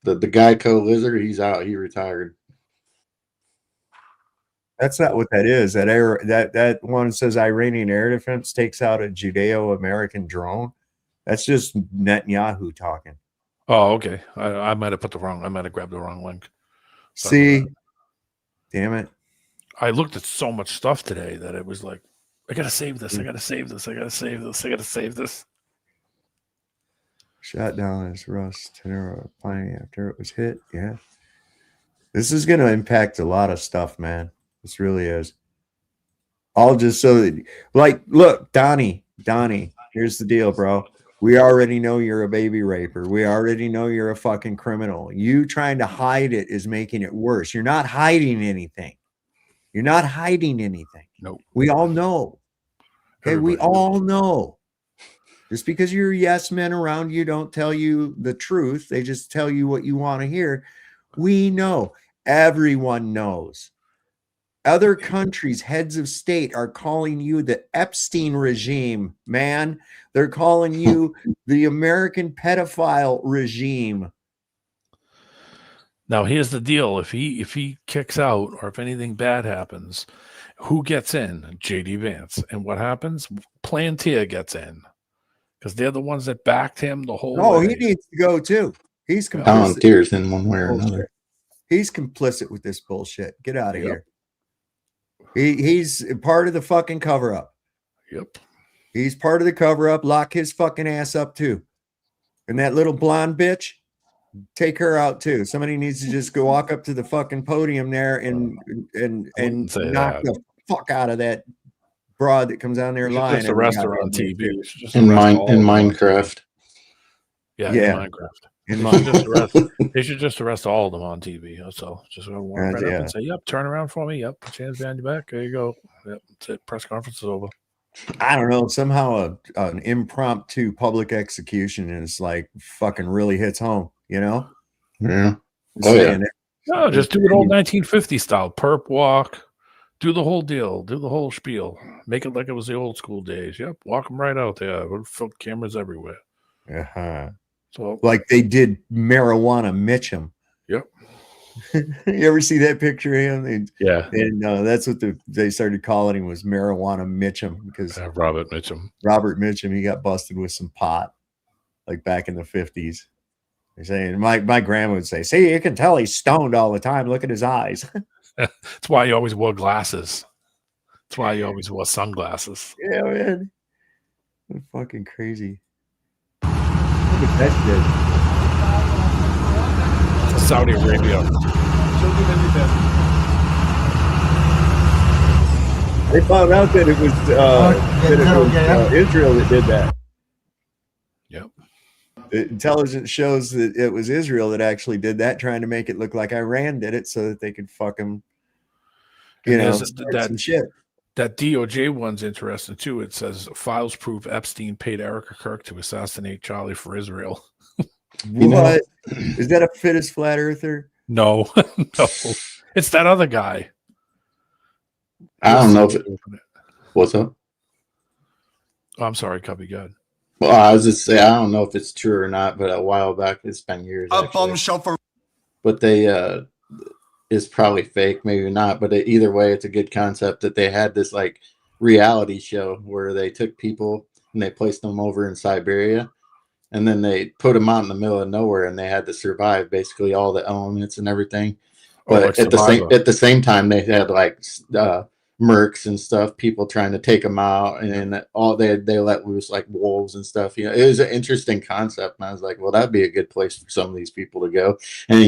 Geico lizard, he's out. He retired. That's not what that is. That one says Iranian air defense takes out a Judeo-American drone. That's just Netanyahu talking. Oh, okay. I might have grabbed the wrong link. See, damn it. I looked at so much stuff today that it was like, I gotta save this. I gotta save this. I gotta save this. I gotta save this. Shot down as Russ Tenero plane after it was hit. Yeah. This is going to impact a lot of stuff, man. This really is. All just so that, like, look, Donnie, here's the deal, bro. We already know you're a baby raper. We already know you're a fucking criminal. You trying to hide it is making it worse. You're not hiding anything. You're not hiding anything. Nope. We all know. Okay, we all know. Just because you're yes men around you don't tell you the truth. They just tell you what you want to hear. We know. Everyone knows. Other countries, heads of state are calling you the Epstein regime, man. They're calling you the American pedophile regime. Now, here's the deal. If he kicks out or if anything bad happens, who gets in? J.D. Vance. And what happens? Plantier gets in. Because they're the ones that backed him the whole way. Oh, he needs to go too. He's complicit. Volunteers in one way or another. He's complicit with this bullshit. Get out of here. He's part of the fucking cover up. Yep. He's part of the cover up. Lock his fucking ass up too. And that little blonde bitch, take her out too. Somebody needs to just go walk up to the fucking podium there and knock the fuck out of that broad that comes down there lying. Just arrest her on TV. In Minecraft. Yeah, yeah. In Minecraft. They should just arrest all of them on TV. So just go walk right up and say, "Yep, turn around for me. Yep, put your hands behind your back. There you go. Yep, that's it. Press conference is over." I don't know. Somehow an impromptu public execution is like fucking really hits home. You know? Yeah. No, just do it old 1950 style. Perp walk. Do the whole deal. Do the whole spiel. Make it like it was the old school days. Yep. Walk them right out there. Cameras everywhere. Uh-huh. So, like they did marijuana Mitchum. Yep. You ever see that picture of him? Yeah. And that's what they started calling him, was marijuana Mitchum, because Robert Mitchum. Robert Mitchum, he got busted with some pot, like back in the 50s. They're saying my grandma would say, "See, you can tell he's stoned all the time. Look at his eyes." That's why he always wore glasses. That's why he always wore sunglasses. Yeah, man. That's fucking crazy. Look at that shit. Saudi Arabia. They found out that it was Israel that did that. Yep. Intelligence shows that it was Israel that actually did that, trying to make it look like Iran did it so that they could fuck them, start some shit. That DOJ one's interesting too. It says files prove Epstein paid Erica Kirk to assassinate Charlie for Israel. What? Is that a fittest flat earther? No, no. It's that other guy. I don't know if what's up? Oh, I'm sorry, Cubby. Go ahead. Well, I was just saying, I don't know if it's true or not, but a while back, it's been years. A bombshell for. But they, it's probably fake, maybe not. But either way, it's a good concept that they had this like reality show where they took people and they placed them over in Siberia, and then they put them out in the middle of nowhere, and they had to survive basically all the elements and everything. But at the same time, they had like mercs and stuff, people trying to take them out, and all they let loose like wolves and stuff. It was an interesting concept, and I was like, well, that'd be a good place for some of these people to go. And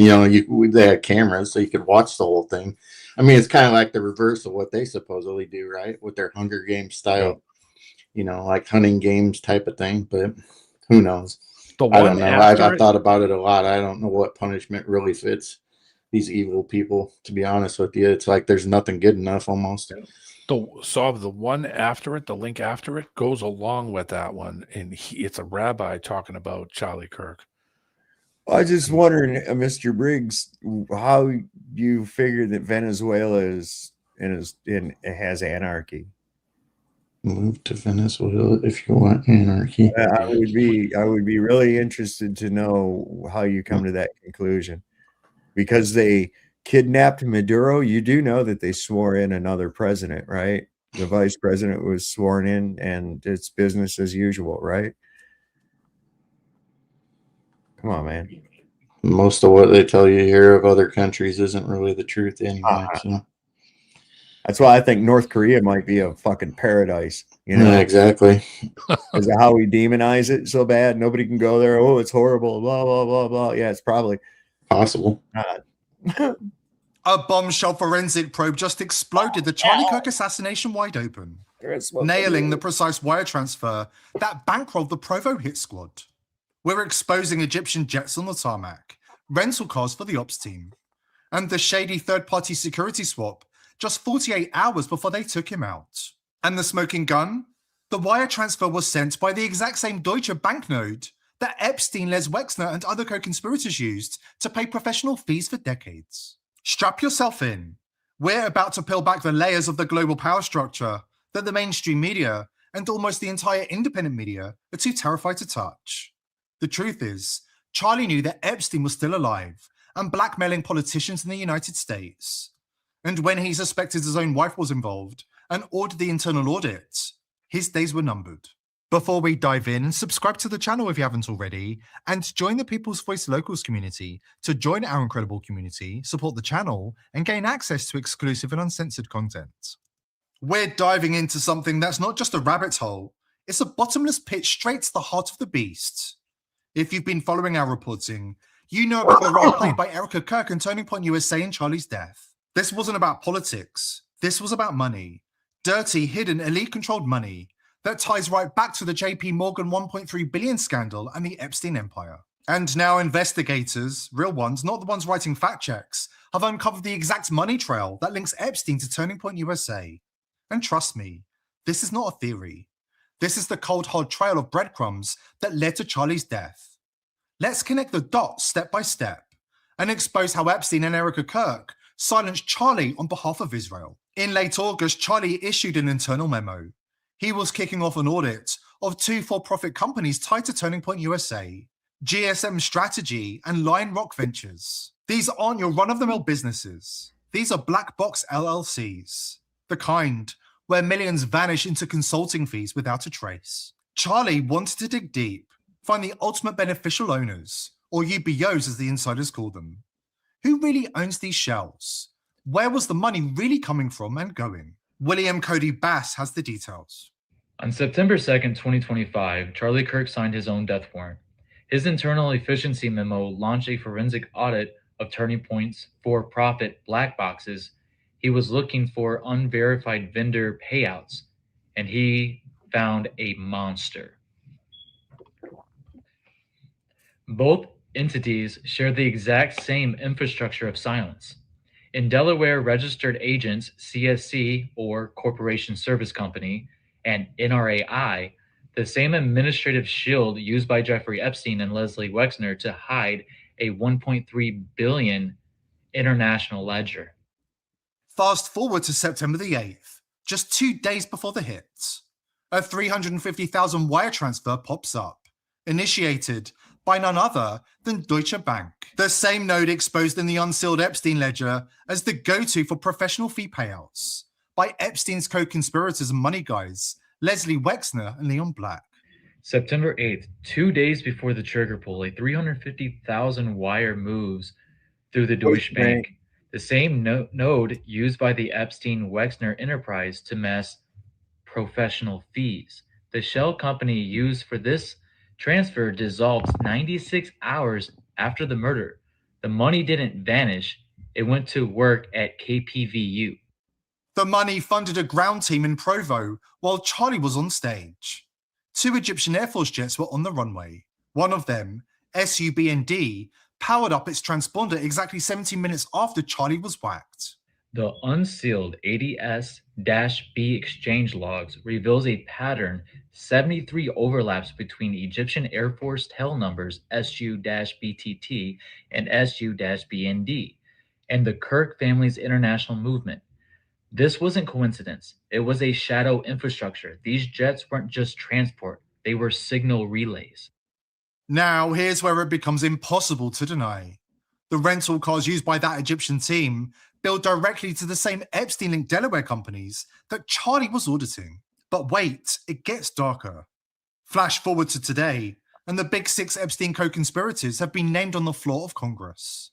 they had cameras, so you could watch the whole thing. I mean, it's kind of like the reverse of what they supposedly do, right? With their Hunger Games style, like hunting games type of thing. But who knows? I don't know. I've thought about it a lot. I don't know what punishment really fits these evil people, to be honest with you. It's like there's nothing good enough almost. So the one after it, the link after it, goes along with that one, and it's a rabbi talking about Charlie Kirk. I was just wondering, Mr. Briggs, how you figure that Venezuela has anarchy. Move to Venezuela if you want anarchy. I would be really interested to know how you come to that conclusion. Because they kidnapped Maduro, you do know that they swore in another president, right? The vice president was sworn in, and it's business as usual, right? Come on, man. Most of what they tell you here of other countries isn't really the truth anyway. So. That's why I think North Korea might be a fucking paradise. Yeah, exactly. Is that how we demonize it so bad? Nobody can go there. Oh, it's horrible. Blah, blah, blah, blah. Yeah, it's probably possible. A bombshell forensic probe just exploded the Charlie Kirk assassination wide open, nailing the precise wire transfer that bankrolled the Provo hit squad. We're exposing Egyptian jets on the tarmac, rental cars for the ops team, and the shady third-party security swap just 48 hours before they took him out. And the smoking gun? The wire transfer was sent by the exact same Deutsche banknote that Epstein, Les Wexner, and other co-conspirators used to pay professional fees for decades. Strap yourself in. We're about to peel back the layers of the global power structure that the mainstream media and almost the entire independent media are too terrified to touch. The truth is, Charlie knew that Epstein was still alive and blackmailing politicians in the United States. And when he suspected his own wife was involved and ordered the internal audit, his days were numbered. Before we dive in, subscribe to the channel if you haven't already, and join the People's Voice Locals community to join our incredible community, support the channel, and gain access to exclusive and uncensored content. We're diving into something that's not just a rabbit hole, it's a bottomless pit straight to the heart of the beast. If you've been following our reporting, you know about the role played by Erica Kirk and Turning Point USA in Charlie's death. This wasn't about politics, this was about money. Dirty, hidden, elite-controlled money that ties right back to the JP Morgan 1.3 billion scandal and the Epstein empire. And now investigators, real ones, not the ones writing fact checks, have uncovered the exact money trail that links Epstein to Turning Point USA. And trust me, this is not a theory. This is the cold hard trail of breadcrumbs that led to Charlie's death. Let's connect the dots step by step and expose how Epstein and Erica Kirk silenced Charlie on behalf of Israel. In late August, Charlie issued an internal memo. He was kicking off an audit of 2 for-profit companies tied to Turning Point USA, GSM Strategy and Lion Rock Ventures. These aren't your run-of-the-mill businesses. These are black box LLCs, the kind where millions vanish into consulting fees without a trace. Charlie wanted to dig deep, find the ultimate beneficial owners, or UBOs as the insiders call them. Who really owns these shells? Where was the money really coming from and going? William Cody Bass has the details. On September 2nd, 2025, Charlie Kirk signed his own death warrant. His internal efficiency memo launched a forensic audit of Turning Point's for-profit black boxes. He was looking for unverified vendor payouts, and he found a monster. Both entities share the exact same infrastructure of silence. In Delaware, registered agents, CSC or Corporation Service Company, and NRAI, the same administrative shield used by Jeffrey Epstein and Leslie Wexner to hide a $1.3 billion international ledger. Fast forward to September the 8th, just 2 days before the hits. A 350,000 wire transfer pops up, initiated by none other than Deutsche Bank, the same node exposed in the unsealed Epstein ledger as the go-to for professional fee payouts by Epstein's co-conspirators and money guys, Leslie Wexner and Leon Black. September 8th, 2 days before the trigger pull, a 350,000 wire moves through the Deutsche Bank, the same node used by the Epstein-Wexner enterprise to mess professional fees. The shell company used for this transfer dissolved 96 hours after the murder. The money didn't vanish. It went to work at KPVU. The money funded a ground team in Provo while Charlie was on stage. 2 Egyptian Air Force jets were on the runway. One of them, SUBND, powered up its transponder exactly 17 minutes after Charlie was whacked. The unsealed ADS-B exchange logs reveals a pattern, 73 overlaps between Egyptian Air Force tail numbers SU-BTT and SU-BND, and the Kirk family's international movement. This wasn't coincidence. It was a shadow infrastructure. These jets weren't just transport. They were signal relays. Now, here's where it becomes impossible to deny. The rental cars used by that Egyptian team billed directly to the same Epstein-linked Delaware companies that Charlie was auditing. But wait, it gets darker. Flash forward to today, and the big 6 Epstein co-conspirators have been named on the floor of Congress.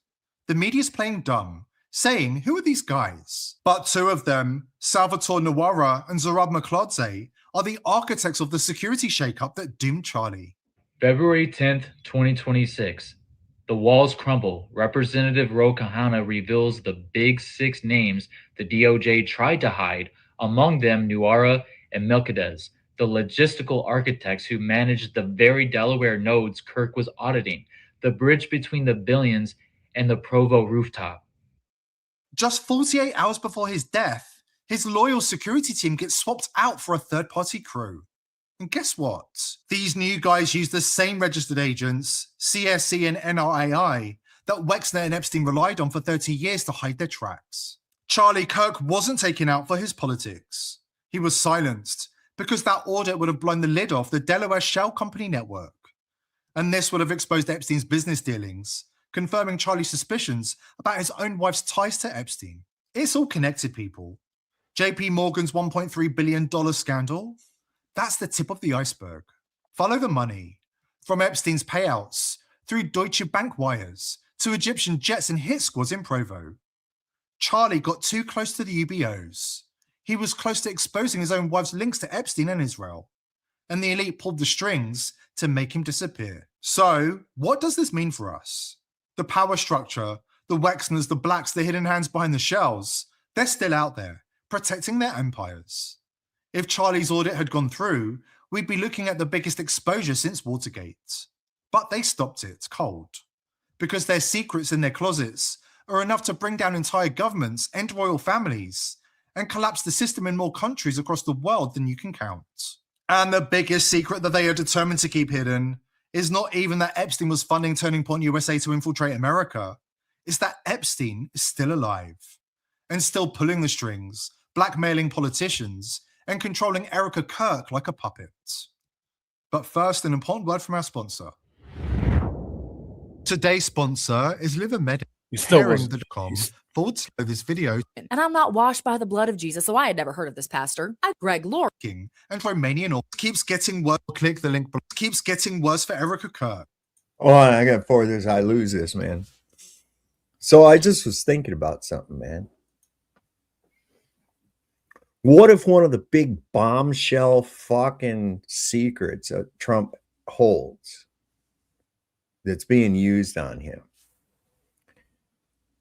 The media's playing dumb, saying, who are these guys? But 2 of them, Salvatore Nawara and Zorab Makladze, are the architects of the security shakeup that doomed Charlie. February 10th, 2026. The walls crumble. Representative Ro Khanna reveals the big 6 names the DOJ tried to hide, among them Nuara and Melchizedek, the logistical architects who managed the very Delaware nodes Kirk was auditing, the bridge between the billions and the Provo rooftop. Just 48 hours before his death, his loyal security team gets swapped out for a third-party crew. And guess what? These new guys use the same registered agents, CSC and NRAI, that Wexner and Epstein relied on for 30 years to hide their tracks. Charlie Kirk wasn't taken out for his politics. He was silenced because that audit would have blown the lid off the Delaware Shell Company network. And this would have exposed Epstein's business dealings, confirming Charlie's suspicions about his own wife's ties to Epstein. It's all connected, people. JP Morgan's $1.3 billion scandal? That's the tip of the iceberg. Follow the money. From Epstein's payouts, through Deutsche Bank wires, to Egyptian jets and hit squads in Provo. Charlie got too close to the UBOs. He was close to exposing his own wife's links to Epstein and Israel. And the elite pulled the strings to make him disappear. So, what does this mean for us? The power structure, the Wexners, the Blacks, the hidden hands behind the shells, they're still out there, protecting their empires. If Charlie's audit had gone through, we'd be looking at the biggest exposure since Watergate. But they stopped it cold, because their secrets in their closets are enough to bring down entire governments, end royal families, and collapse the system in more countries across the world than you can count. And the biggest secret that they are determined to keep hidden is not even that Epstein was funding Turning Point USA to infiltrate America. It's that Epstein is still alive and still pulling the strings, blackmailing politicians, and controlling Erica Kirk like a puppet. But first, an important word from our sponsor. Today's sponsor is LiverMedic. This video. And I'm not washed by the blood of Jesus, so I had never heard of this pastor. I'm Greg Lord. And Romanian keeps getting worse. Click the link. Keeps getting worse for Erica Kirk. Oh, I got 4 this. I lose this, man. So I just was thinking about something, man. What if one of the big bombshell fucking secrets that Trump holds that's being used on him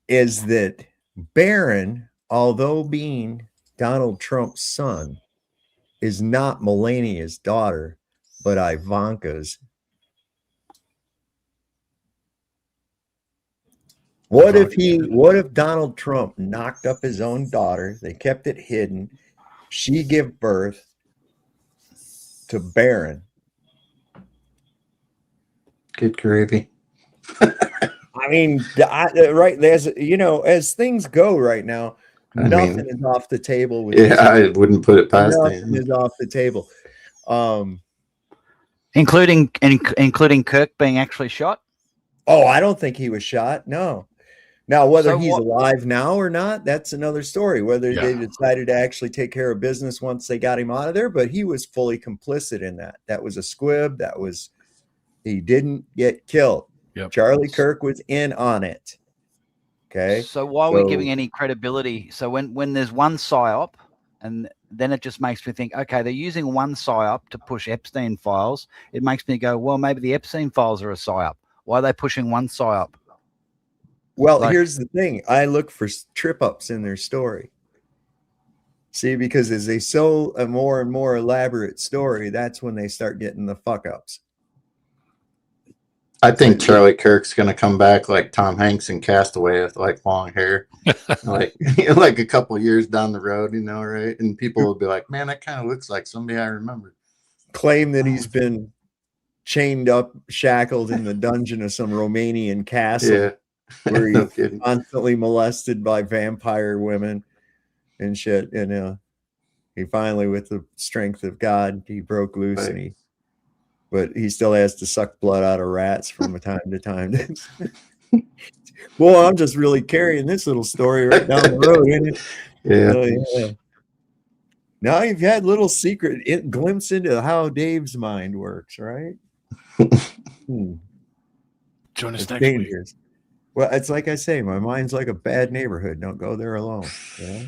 is that Barron, although being Donald Trump's son, is not Melania's daughter, but Ivanka's What if Donald Trump knocked up his own daughter? They kept it hidden. She gave birth to Barron. Good gravy. I mean, right, as things go right now, nothing is off the table. I wouldn't put it past nothing is off the table. Including Kirk being actually shot? Oh, I don't think he was shot. No. Now, whether he's alive now or not, that's another story. Whether they decided to actually take care of business once they got him out of there, but he was fully complicit in that. That was a squib. He didn't get killed. Yep. Charlie Kirk was in on it. Okay. So why are we giving any credibility? So when there's one psyop, and then it just makes me think, okay, they're using one psyop to push Epstein files. It makes me go, well, maybe the Epstein files are a psyop. Why are they pushing one psyop? Well, here's the thing. I look for trip-ups in their story. See, because as they show a more and more elaborate story, that's when they start getting the fuck-ups. I think Charlie Kirk's going to come back like Tom Hanks in Castaway with like long hair, like a couple years down the road, right? And people will be like, man, that kind of looks like somebody I remember. Claim that he's been chained up, shackled in the dungeon of some Romanian castle. Yeah. Where he's constantly molested by vampire women and shit. And he finally, with the strength of God, he broke loose, but he still has to suck blood out of rats from time to time. Well, I'm just really carrying this little story right down the road, isn't it? Yeah. Now you've had little secret glimpse into how Dave's mind works, right? Join us It's next dangerous. Week. Well, it's like I say, my mind's like a bad neighborhood. Don't go there alone. Yeah?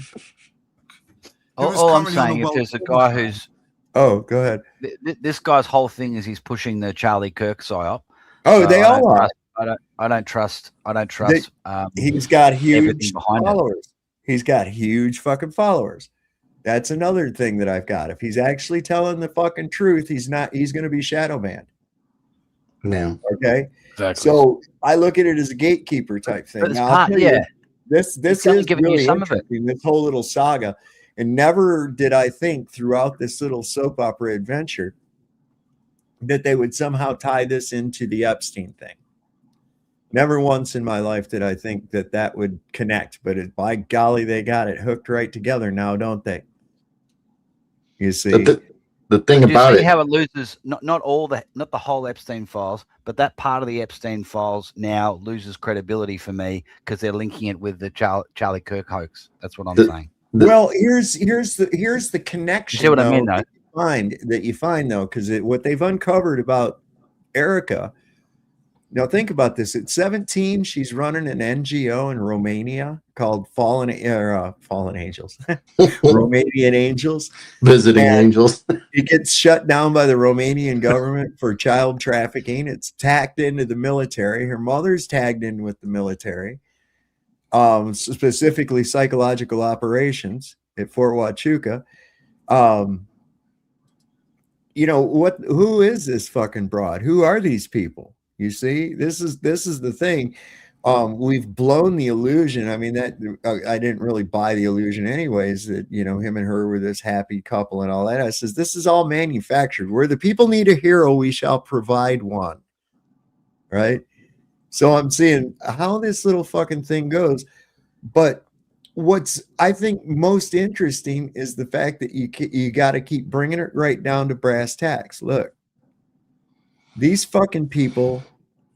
All I'm saying, if there's a guy who's... Oh, go ahead. This guy's whole thing is he's pushing the Charlie Kirk psyop. Oh, so they all are. I don't trust. He's got huge followers. He's got huge fucking followers. That's another thing that I've got. If he's actually telling the fucking truth, he's going to be shadow banned. No. Okay. Exactly. So I look at it as a gatekeeper type thing. Now, this is really interesting, this whole little saga. And never did I think throughout this little soap opera adventure that they would somehow tie this into the Epstein thing. Never once in my life did I think that would connect, but by golly, they got it hooked right together now, don't they? You see. The thing about it, how it loses not the whole Epstein files, but that part of the Epstein files now loses credibility for me because they're linking it with the Charlie Kirk hoax. That's what I'm saying. Well, here's the connection. You see what I mean, though? That you find though, because what they've uncovered about Erica. Now think about this. At 17, she's running an NGO in Romania called Fallen Angels, Romanian Angels, Visiting Angels. It gets shut down by the Romanian government for child trafficking. It's tagged into the military. Her mother's tagged in with the military, specifically psychological operations at Fort Huachuca. Who is this fucking broad? Who are these people? You see, this is the thing. We've blown the illusion. I mean, that I didn't really buy the illusion anyways, that, him and her were this happy couple and all that. I says, this is all manufactured. Where the people need a hero, we shall provide one. Right. So I'm seeing how this little fucking thing goes. But what's, I think, most interesting is the fact that you got to keep bringing it right down to brass tacks. Look. These fucking people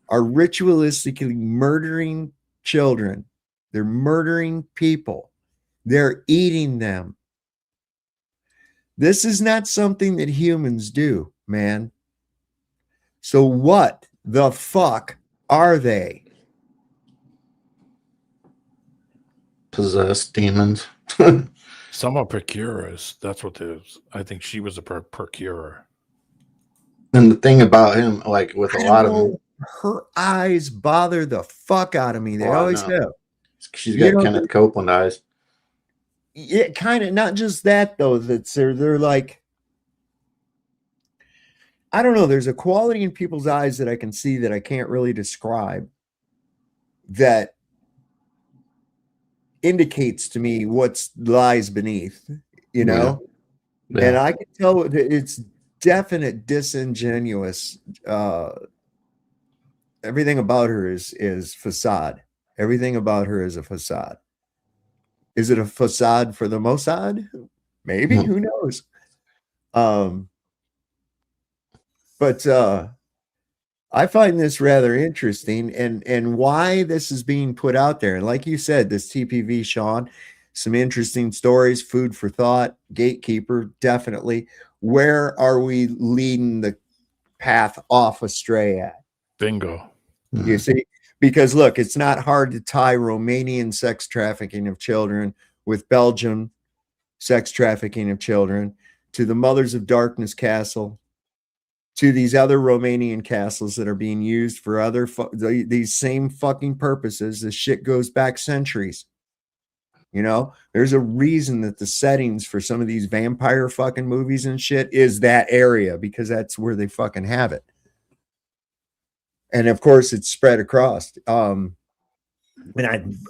are ritualistically murdering children. They're murdering people. They're eating them. This is not something that humans do, man. So what the fuck are they? Possessed demons. Some are procurers. That's what it is. I think she was a procurer. And the thing about him, like with a lot of them, her eyes bother the fuck out of me. They always have. She's got Kenneth Copeland eyes. Yeah, kind of. Not just that though. They're like, I don't know. There's a quality in people's eyes that I can see that I can't really describe. That indicates to me what lies beneath, you know. Yeah. And I can tell it's definite disingenuous. Everything about her is facade. Everything about her is a facade. Is it a facade for the Mossad? Maybe. Who knows? But I find this rather interesting, and why this is being put out there. And like you said, this TPV, Sean, some interesting stories, food for thought, gatekeeper, definitely. Where are we leading the path off astray at? Bingo. You see, because look, it's not hard to tie Romanian sex trafficking of children with Belgian sex trafficking of children to the Mothers of Darkness castle, to these other Romanian castles that are being used for other these same fucking purposes. This shit goes back centuries. You know, there's a reason that the settings for some of these vampire fucking movies and shit is that area, because that's where they fucking have it. And of course it's spread across. And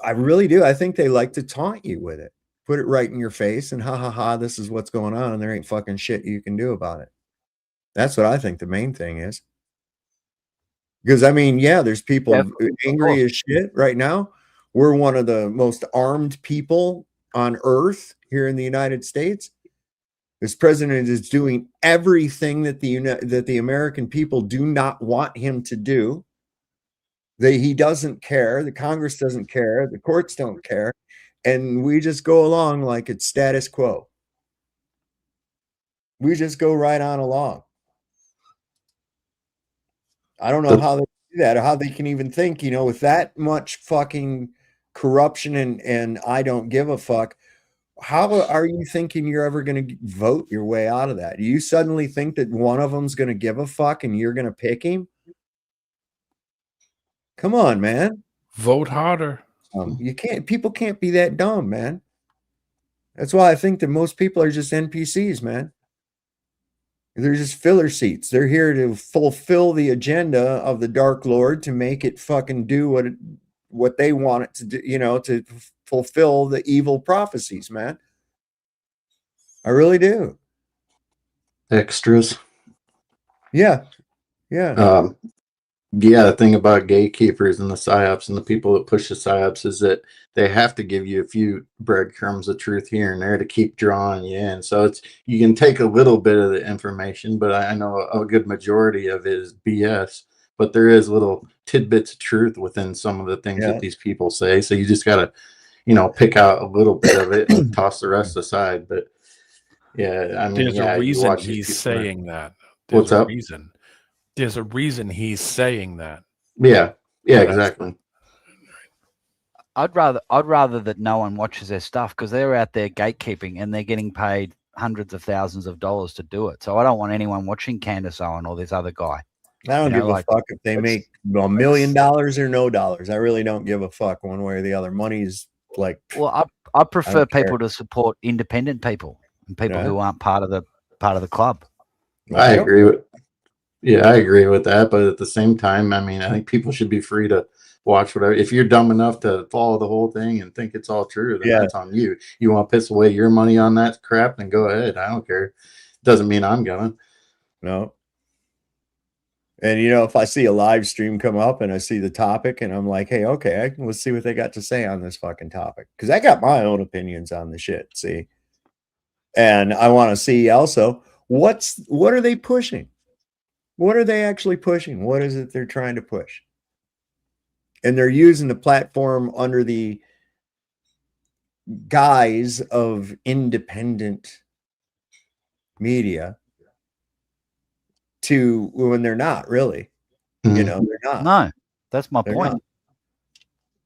I really do. I think they like to taunt you with it. Put it right in your face and ha ha ha, this is what's going on and there ain't fucking shit you can do about it. That's what I think the main thing is. Because I mean, yeah, there's people angry as shit right now. We're one of the most armed people on earth here in the United States. This president is doing everything that the American people do not want him to do. He doesn't care. The Congress doesn't care. The courts don't care. And we just go along like it's status quo. We just go right on along. I don't know how they do that, or how they can even think, you know, with that much fucking corruption and I don't give a fuck. How are you thinking you're ever going to vote your way out of that? Do you suddenly think that one of them's going to give a fuck and you're going to pick him? Come on, man. Vote harder. People can't be that dumb, man. That's why I think that most people are just NPCs, man. They're just filler seats. They're here to fulfill the agenda of the Dark Lord, to make it fucking do what they want it to do, you know, to fulfill the evil prophecies, man. I really do. Extras. Yeah. Yeah, the thing about gatekeepers and the psyops and the people that push the psyops is that they have to give you a few breadcrumbs of truth here and there to keep drawing you in. So you can take a little bit of the information, but I know a good majority of it is BS. But there is little tidbits of truth within some of the things that these people say. So you just gotta, you know, pick out a little bit of it and toss the rest aside. But yeah, I mean, there's a reason he's saying that. What's up? There's a reason he's saying that. Yeah, exactly. I'd rather that no one watches their stuff, because they're out there gatekeeping and they're getting paid hundreds of thousands of dollars to do it. So I don't want anyone watching Candace Owen or this other guy. I don't give a fuck if they make $1 million or no dollars. I really don't give a fuck one way or the other. Money's like. Well, I prefer people to support independent people and people who aren't part of the club. I agree with. Yeah, I agree with that. But at the same time, I mean, I think people should be free to watch whatever. If you're dumb enough to follow the whole thing and think it's all true, then that's on you. You want to piss away your money on that crap, then go ahead. I don't care. Doesn't mean I'm gonna. No. And, you know, if I see a live stream come up and I see the topic and I'm like, hey, okay, let's see what they got to say on this fucking topic. Because I got my own opinions on the shit, see? And I want to see also, what are they pushing? What are they actually pushing? What is it they're trying to push? And they're using the platform under the guise of independent media when they're not really. You know, they're not. No, that's my point. Not.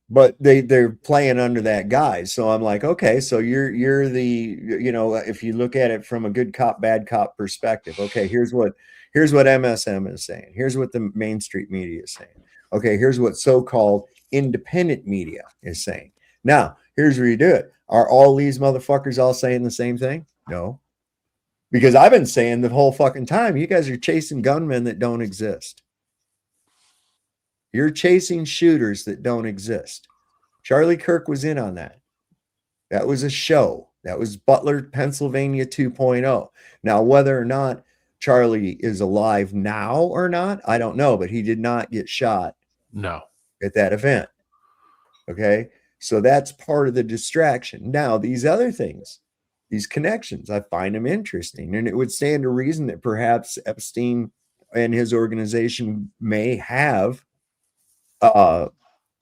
But they're playing under that guise. So I'm like, okay, so you're the, you know, if you look at it from a good cop, bad cop perspective, okay, here's what MSM is saying. Here's what the Main Street media is saying. Okay, here's what so-called independent media is saying. Now, here's where you do it. Are all these motherfuckers all saying the same thing? No. Because I've been saying the whole fucking time, you guys are chasing gunmen that don't exist. You're chasing shooters that don't exist. Charlie Kirk was in on that. That was a show. That was Butler, Pennsylvania 2.0. Now, whether or not Charlie is alive now or not, I don't know, but he did not get shot. No. At that event. Okay. So that's part of the distraction. Now, these other things, these connections, I find them interesting. And it would stand to reason that perhaps Epstein and his organization may have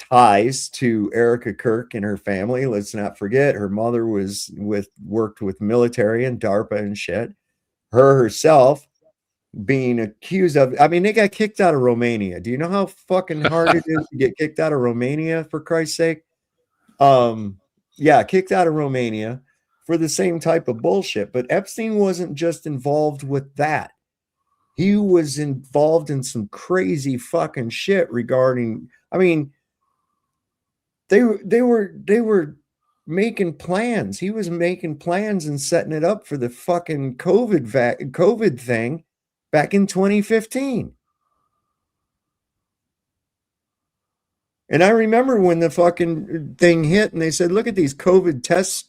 ties to Erica Kirk and her family. Let's not forget her mother worked with military and DARPA and shit. Her herself being accused of, I mean, they got kicked out of Romania. Do you know how fucking hard it is to get kicked out of Romania, for Christ's sake? Yeah, kicked out of Romania for the same type of bullshit. But Epstein wasn't just involved with that. He was involved in some crazy fucking shit regarding, I mean, they were making plans. He was making plans and setting it up for the fucking COVID thing back in 2015. And I remember when the fucking thing hit and they said, look at these COVID test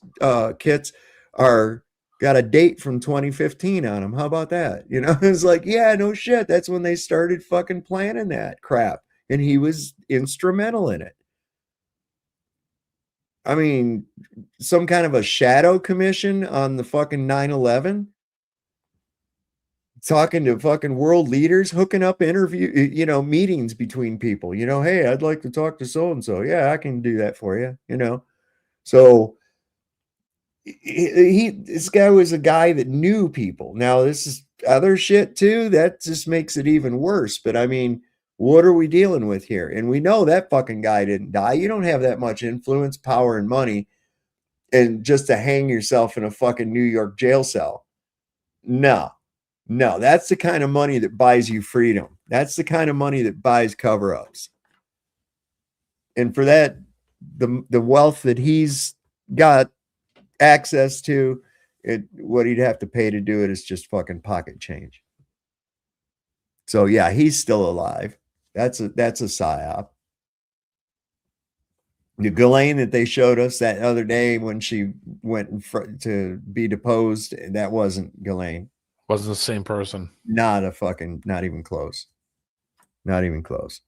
kits got a date from 2015 on them. How about that? You know, it's like, yeah, no shit. That's when they started fucking planning that crap. And he was instrumental in it. I mean, some kind of a shadow commission on the fucking 9/11, talking to fucking world leaders, hooking up meetings between people, hey, I'd like to talk to so-and-so. Yeah, I can do that for you, So this guy was a guy that knew people. Now this is other shit too. That just makes it even worse. But I mean, what are we dealing with here? And we know that fucking guy didn't die. You don't have that much influence, power, and money, and just to hang yourself in a fucking New York jail cell. No, that's the kind of money that buys you freedom. That's the kind of money that buys cover-ups. And for that, the wealth that he's got access to, what he'd have to pay to do it is just fucking pocket change. So yeah, he's still alive. That's a psyop. The Ghislaine that they showed us that other day when she went to be deposed, that wasn't Ghislaine. Wasn't the same person. Not even close. Not even close.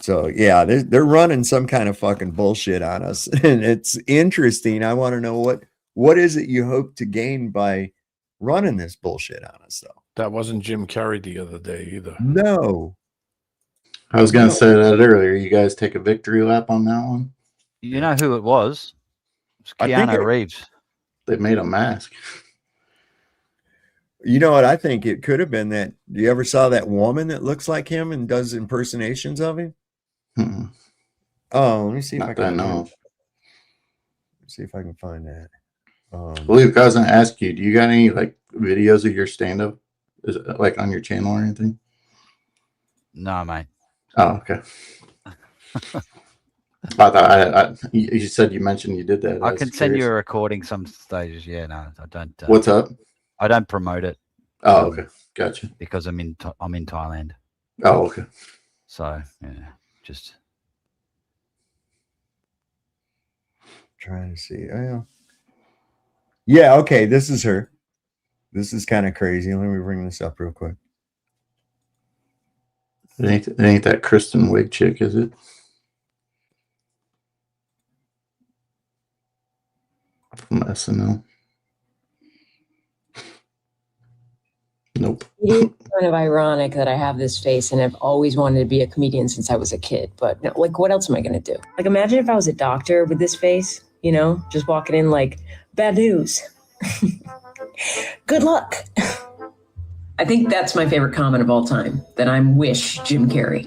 So yeah, they're running some kind of fucking bullshit on us. And it's interesting. I want to know what is it you hope to gain by running this bullshit on us, though? That wasn't Jim Carrey the other day either. No. I was going to say that earlier. You guys take a victory lap on that one? You know who it was? It was Keanu Reeves. They made a mask. You know what? I think it could have been that. You ever saw that woman that looks like him and does impersonations of him? Hmm. Oh, let me see if I can. Let's see if I can find that. Luke, I was going to ask you, do you got any videos of your stand-up? Is it on your channel or anything? No, mate. Oh, okay. I thought you said you mentioned you did that. I can send you a recording some stages. Yeah, no, I don't. What's up? I don't promote it. Oh, okay, gotcha. Because I'm in Thailand. Oh, okay. So yeah, just trying to see. Yeah, okay. This is her. This is kind of crazy. Let me bring this up real quick. It ain't that Kristen Wiig chick, is it? From SNL. Nope. It is kind of ironic that I have this face and I've always wanted to be a comedian since I was a kid. But what else am I going to do? Imagine if I was a doctor with this face, just walking in bad news. Good luck. I think that's my favorite comment of all time, that I'm Wish Jim Carrey.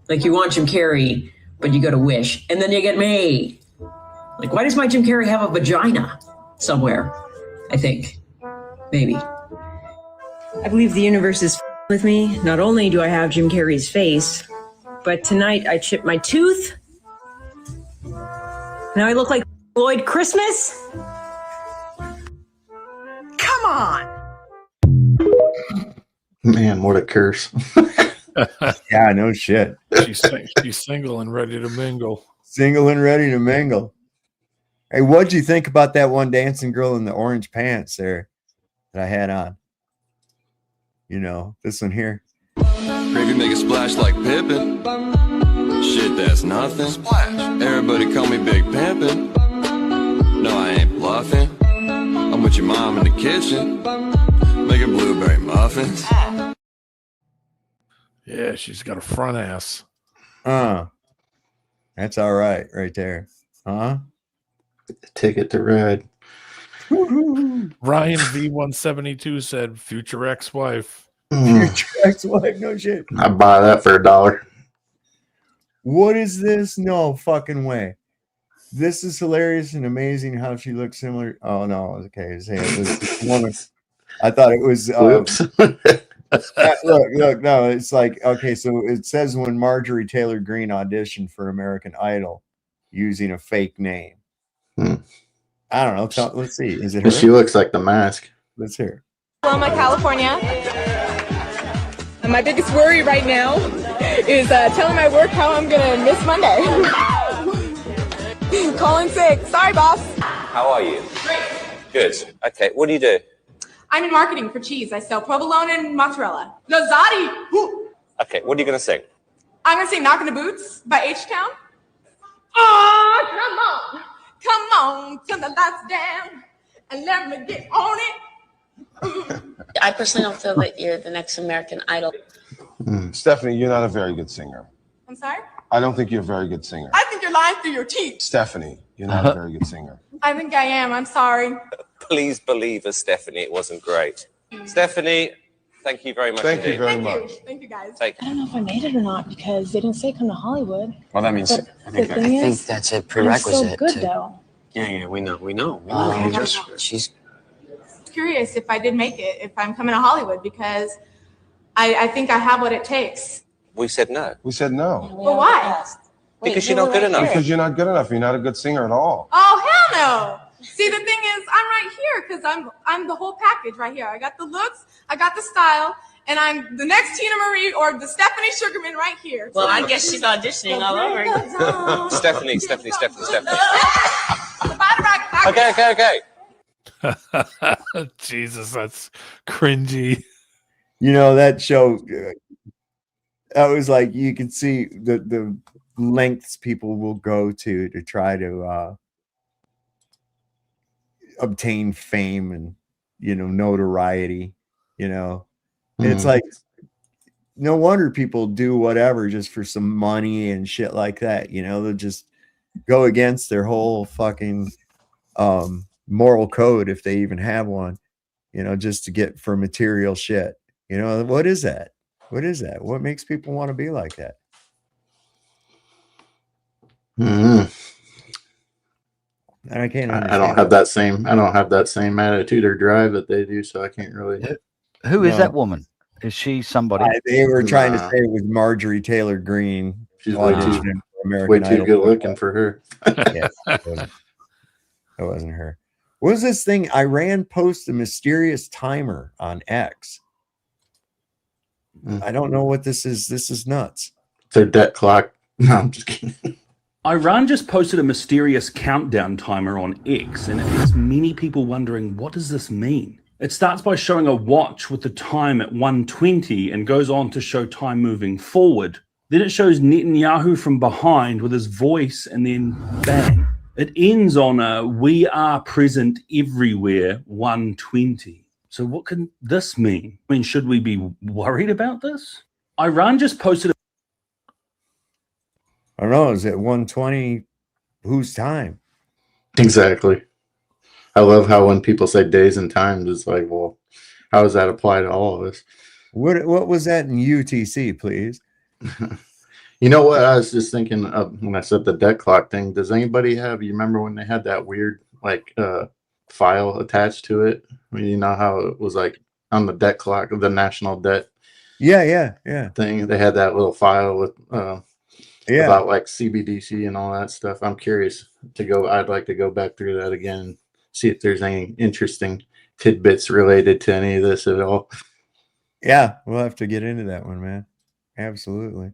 You want Jim Carrey, but you go to Wish, and then you get me. Why does my Jim Carrey have a vagina somewhere? I think. Maybe. I believe the universe is with me. Not only do I have Jim Carrey's face, but tonight I chipped my tooth. Now I look like Lloyd Christmas. Come on. Man, what a curse. Yeah, no shit. She's single and ready to mingle. Single and ready to mingle. Hey, what'd you think about that one dancing girl in the orange pants there that I had on? You know, this one here. Gravy make a splash like Pippin. Shit, that's nothing. Splash. Everybody call me Big Pimpin'. No, I ain't bluffing. I'm with your mom in the kitchen, making blueberry muffins. Yeah, she's got a front ass. That's all right there. Ticket to Ride. Ryan V172 said, "Future ex-wife." Future ex-wife, no shit. I buy that for $1. What is this? No fucking way. This is hilarious and amazing how she looks similar. Oh no, okay. It was this woman. I thought it was. Look, no, it's like, okay, so it says when Marjorie Taylor Greene auditioned for American Idol using a fake name. I don't know. Let's see. Is it her? She looks like The Mask. Let's hear. Loma, California. And my biggest worry right now is telling my work how I'm gonna miss Monday. Calling sick. Sorry, boss. How are you? Great. Good. Okay, what do you do? I'm in marketing for cheese. I sell provolone and mozzarella. Lozati. Woo. Okay, what are you going to sing? I'm gonna sing "Knockin' the Boots" by H-Town. Oh, come on, turn the lights down and let me get on it. I personally don't feel that you're the next American Idol. Stephanie, you're not a very good singer. I'm sorry? I don't think you're a very good singer. I think you're lying through your teeth. Stephanie, you're not a very good singer. I think I am. I'm sorry. Please believe us, Stephanie, it wasn't great. Stephanie, thank you very much. Thank you very Thank much. you. Thank you, guys. I don't know if I made it or not because they didn't say come to Hollywood. Well, that means But I think the thing is, that's a I'm so good though. Yeah, we know. She's Curious if I did make it, if I'm coming to Hollywood, because I think I have what it takes. We said no. We said no. But why? Because you're not good enough. Because you're not good enough. You're not a good singer at all. Oh, hell no. See, the thing is, I'm right here because I'm the whole package right here. I got the looks, I got the style, and I'm the next Tina Marie or the Stephanie Sugarman right here. Well, I guess she's auditioning all over again. Stephanie. Okay. Jesus, that's cringy. You know, that show, that was like, you can see the lengths people will go to try to obtain fame and, you know, notoriety, you know. It's like, no wonder people do whatever just for some money and shit like that. You know, they'll just go against their whole fucking moral code, if they even have one, you know, just to get for material shit. You know, what is that? What makes people want to be like that? I can't understand. I don't have that same attitude or drive that they do, so I can't really. Who is that woman? Is she somebody? They were trying to say it was Marjorie Taylor Greene. She's way too good looking for her. Yes, that wasn't her. What was this thing? Iran posts a mysterious timer on X. I don't know what this is. This is nuts. It's their debt clock. No, I'm just kidding. Iran just posted a mysterious countdown timer on X, and it has many people wondering, what does this mean? It starts by showing a watch with the time at 1:20 and goes on to show time moving forward. Then it shows Netanyahu from behind with his voice, and then bang. It ends on a "We are present everywhere" 1:20. So what can this mean? I mean, should we be worried about this? Iran just posted I don't know. Is it 1:20? Whose time? Exactly. I love how when people say days and times, it's like, well, how does that apply to all of us? What was that in UTC, please? You know what? I was just thinking of when I said the debt clock thing. Does anybody have, you remember when they had that weird file attached to it? I mean, you know how it was like on the debt clock of the national debt yeah thing? They had that little file with about like CBDC and all that stuff. I'm curious to go. I'd like to go back through that again and see if there's any interesting tidbits related to any of this at all. Yeah, we'll have to get into that one, man. Absolutely.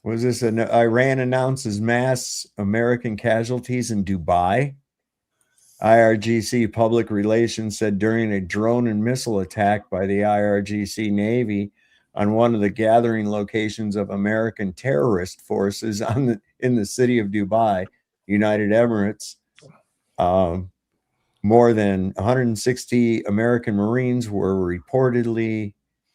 Was this Iran announces mass American casualties in Dubai? IRGC Public Relations said during a drone and missile attack by the IRGC Navy on one of the gathering locations of American terrorist forces in the city of Dubai, United Emirates, more than 160 American Marines were reportedly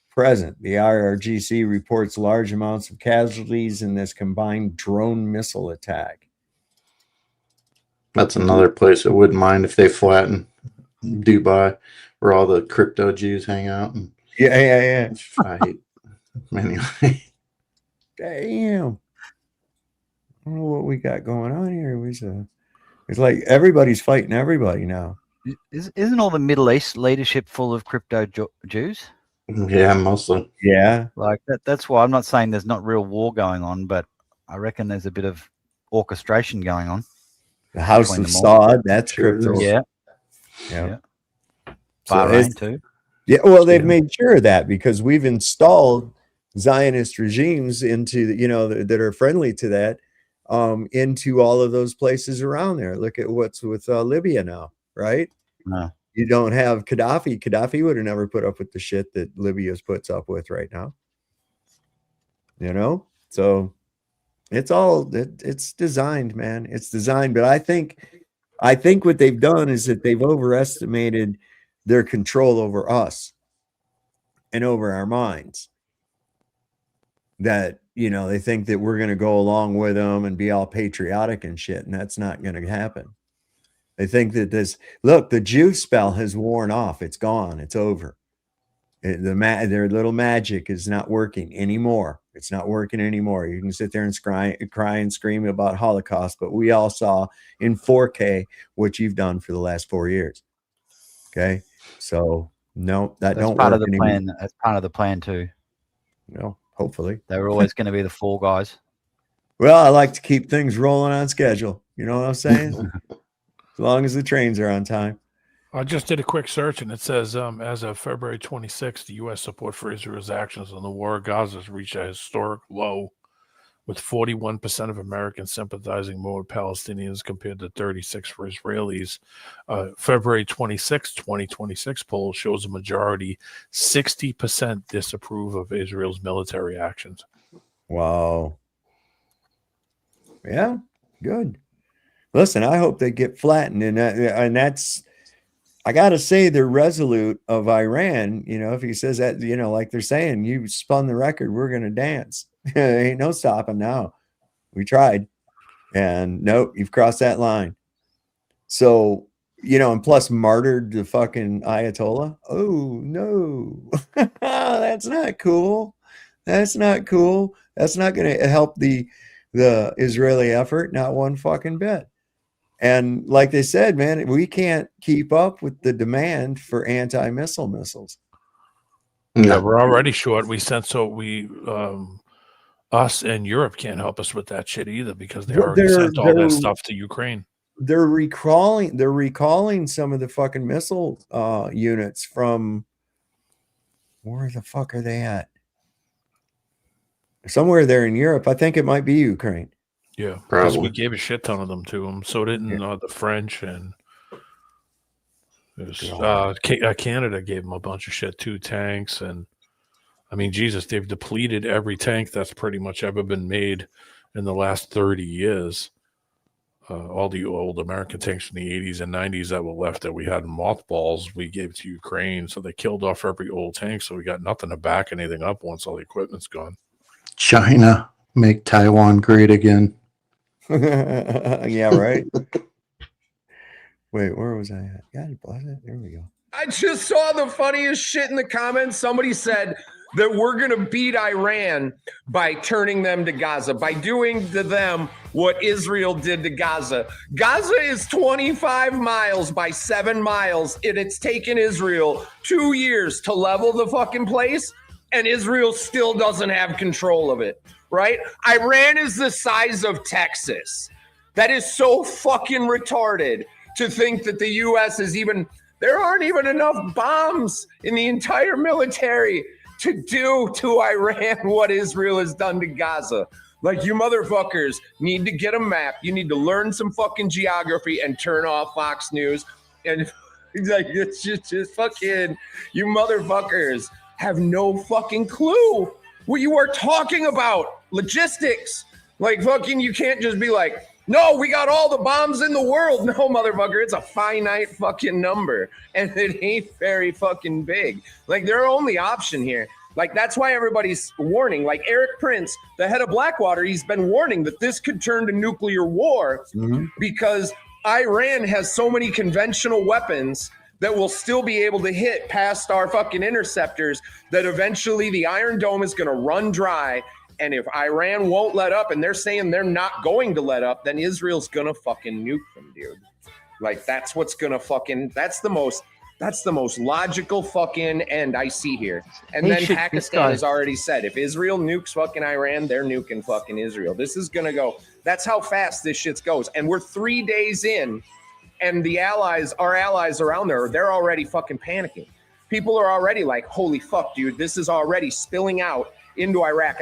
present. The IRGC reports large amounts of casualties in this combined drone missile attack. That's another place I wouldn't mind if they flatten Dubai, where all the crypto Jews hang out. And yeah. Fight. Anyway. Damn. I don't know what we got going on here. It's like everybody's fighting everybody now. Isn't all the Middle East leadership full of crypto Jews? Yeah, mostly. Yeah. Like that's why I'm not saying there's not real war going on, but I reckon there's a bit of orchestration going on. The House of Saud, that's crypto. Yeah. Bahrain too. Yeah, well, they've made sure of that because we've installed Zionist regimes into, that are friendly to that, into all of those places around there. Look at what's with Libya now, right? No. You don't have Gaddafi. Gaddafi would have never put up with the shit that Libya puts up with right now. So it's designed, man. It's designed. But I think what they've done is that they've overestimated their control over us and over our minds. That, they think that we're going to go along with them and be all patriotic and shit. And that's not going to happen. They think that the Jew spell has worn off. It's gone. It's over. Their little magic is not working anymore. It's not working anymore. You can sit there and cry and scream about Holocaust, but we all saw in 4K what you've done for the last 4 years. Okay. So no, that's don't part work of the anymore. plan. That's part of the plan too. Hopefully. They were always going to be the fall guys. Well, I like to keep things rolling on schedule. You know what I'm saying? As long as the trains are on time. I just did a quick search, and it says, as of February 26th, the U.S. support for Israel's actions on the war of Gaza has reached a historic low, with 41% of Americans sympathizing more with Palestinians compared to 36% for Israelis. February 26, 2026 poll shows a majority, 60% disapprove of Israel's military actions. Wow. Yeah, good. Listen, I hope they get flattened, and that's, I got to say, they're resolute of Iran. If he says that, like they're saying, you spun the record, we're going to dance. Ain't no stopping now. We tried. And nope, you've crossed that line. So, and plus martyred the fucking Ayatollah. Oh, no. That's not cool. That's not cool. That's not going to help the Israeli effort, not one fucking bit. And like they said, man, we can't keep up with the demand for anti-missile missiles. Yeah, we're already short. Us and Europe can't help us with that shit either because they already sent all that stuff to Ukraine. They're recalling some of the fucking missile units from, where the fuck are they at? Somewhere there in Europe. I think it might be Ukraine. Yeah, because we gave a shit ton of them to them. So didn't the French, and Canada gave them a bunch of shit too, tanks. And I mean, Jesus, they've depleted every tank that's pretty much ever been made in the last 30 years. All the old American tanks from the 80s and 90s that were left that we had in mothballs, we gave to Ukraine. So they killed off every old tank. So we got nothing to back anything up once all the equipment's gone. China, make Taiwan great again. Yeah, right. Wait, where was I at? God bless it. There we go. I just saw the funniest shit in the comments. Somebody said that we're going to beat Iran by turning them to Gaza, by doing to them what Israel did to Gaza. Gaza is 25 miles by 7 miles, and it's taken Israel 2 years to level the fucking place, and Israel still doesn't have control of it. Right? Iran is the size of Texas. That is so fucking retarded to think that the U.S. there aren't even enough bombs in the entire military to do to Iran what Israel has done to Gaza. Like, you motherfuckers need to get a map. You need to learn some fucking geography and turn off Fox News. And like, it's just fucking, you motherfuckers have no fucking clue what you are talking about. Logistics. Like, fucking, you can't just be like, no, we got all the bombs in the world. No, motherfucker, it's a finite fucking number. And it ain't very fucking big. Like, their only option here. Like, that's why everybody's warning. Like, Eric Prince, the head of Blackwater, he's been warning that this could turn to nuclear war because Iran has so many conventional weapons that will still be able to hit past our fucking interceptors that eventually the Iron Dome is going to run dry. And if Iran won't let up, and they're saying they're not going to let up, then Israel's going to fucking nuke them, dude. Like, that's what's going to fucking, that's the most logical fucking end I see here. And then Pakistan has already said, if Israel nukes fucking Iran, they're nuking fucking Israel. This is going to go, that's how fast this shit goes. And we're 3 days in, and the allies, our allies around there, they're already fucking panicking. People are already like, holy fuck, dude, this is already spilling out into Iraq.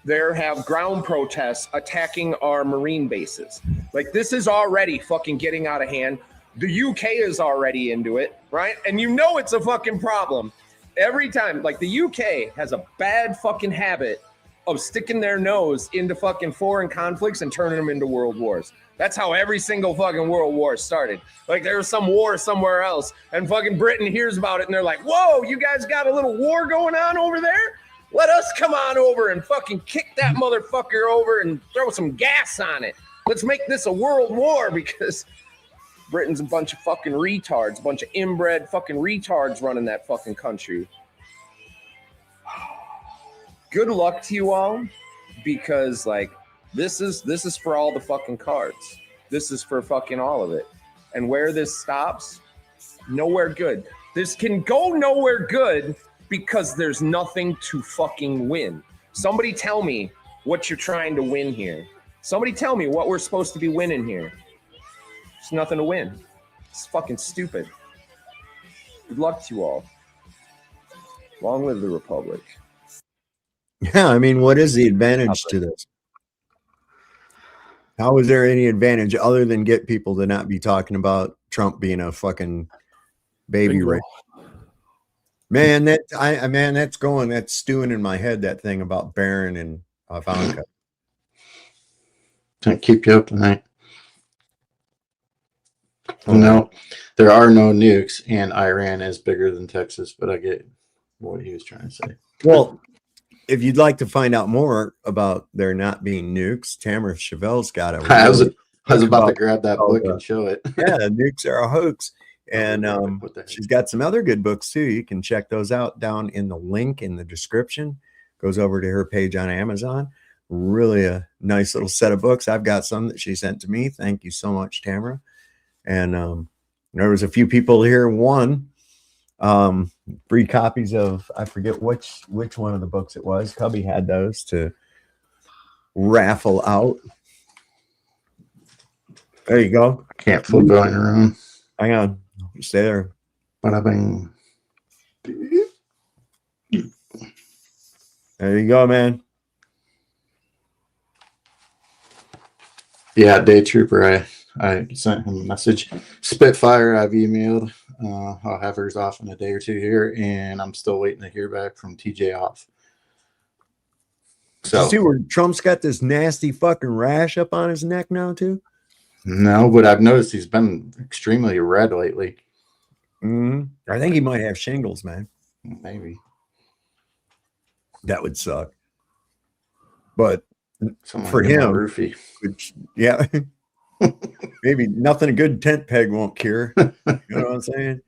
There have ground protests attacking our marine bases. Like, this is already fucking getting out of hand. The UK is already into it, right? And you know it's a fucking problem. Every time, like, the UK has a bad fucking habit of sticking their nose into fucking foreign conflicts and turning them into world wars. That's how every single fucking world war started. Like, there was some war somewhere else, and fucking Britain hears about it, and they're like, whoa, you guys got a little war going on over there? Let us come on over and fucking kick that motherfucker over and throw some gas on it. Let's make this a world war, because Britain's a bunch of fucking retards, a bunch of inbred fucking retards running that fucking country. Good luck to you all, because, like, this is for all the fucking cards. This is for fucking all of it. And where this stops, nowhere good. This can go nowhere good because there's nothing to fucking win. Somebody tell me what you're trying to win here. Somebody tell me what we're supposed to be winning here. There's nothing to win. It's fucking stupid. Good luck to you all. Long live the Republic. Yeah, I mean, what is the advantage to this? How is there any advantage other than get people to not be talking about Trump being a fucking baby rape? Man, that's stewing in my head, that thing about Barron and Ivanka. Can't keep you up tonight. No, there are no nukes, and Iran is bigger than Texas, but I get what he was trying to say. Well, if you'd like to find out more about there not being nukes, Tamara Chevelle's got it. I was about to grab that book and show it. Yeah, nukes are a hoax. And she's got some other good books too. You can check those out down in the link in the description. Goes over to her page on Amazon. Really a nice little set of books. I've got some that she sent to me. Thank you so much, Tamara. And there was a few people here won free copies of, I forget which one of the books it was. Cubby had those to raffle out. There you go. I can't flip going around. Hang on. Stay there. Bada bing. There you go, man. Yeah, Day Trooper, I sent him a message. Spitfire, I've emailed. I'll have hers off in a day or two here, and I'm still waiting to hear back from TJ off. So, see where Trump's got this nasty fucking rash up on his neck now, too? No, but I've noticed he's been extremely red lately. I think he might have shingles, man. Maybe. That would suck. But Someone for him, roofie. Which, yeah, maybe nothing a good tent peg won't cure. You know what I'm saying?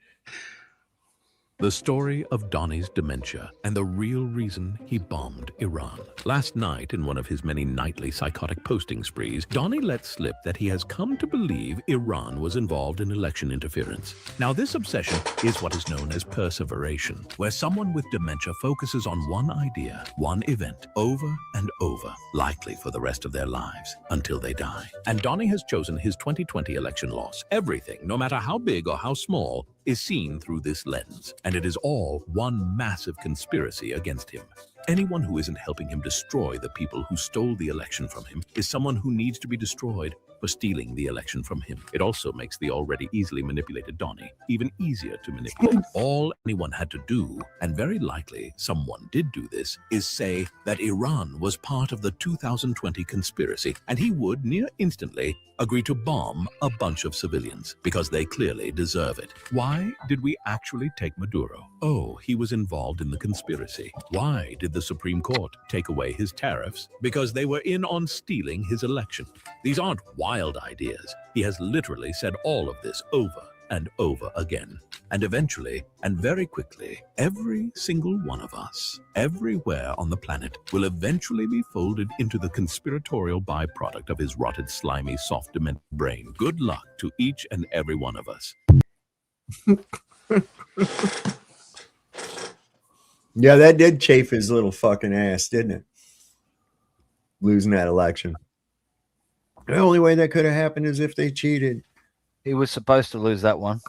The story of Donnie's dementia and the real reason he bombed Iran. Last night, in one of his many nightly psychotic posting sprees, Donnie let slip that he has come to believe Iran was involved in election interference. Now, this obsession is what is known as perseveration, where someone with dementia focuses on one idea, one event, over and over, likely for the rest of their lives, until they die. And Donnie has chosen his 2020 election loss. Everything, no matter how big or how small, is seen through this lens, and it is all one massive conspiracy against him. Anyone who isn't helping him destroy the people who stole the election from him is someone who needs to be destroyed for stealing the election from him. It also makes the already easily manipulated Donnie even easier to manipulate. All anyone had to do, and very likely someone did do this, is say that Iran was part of the 2020 conspiracy, and he would near instantly agree to bomb a bunch of civilians because they clearly deserve it. Why did we actually take Maduro? Oh, he was involved in the conspiracy. Why did the Supreme Court take away his tariffs? Because they were in on stealing his election. These aren't wild ideas. He has literally said all of this over and over again. And eventually, and very quickly, every single one of us, everywhere on the planet, will eventually be folded into the conspiratorial byproduct of his rotted, slimy, soft, demented brain. Good luck to each and every one of us. Yeah, that did chafe his little fucking ass, didn't it? Losing that election. The only way that could have happened is if they cheated. He was supposed to lose that one.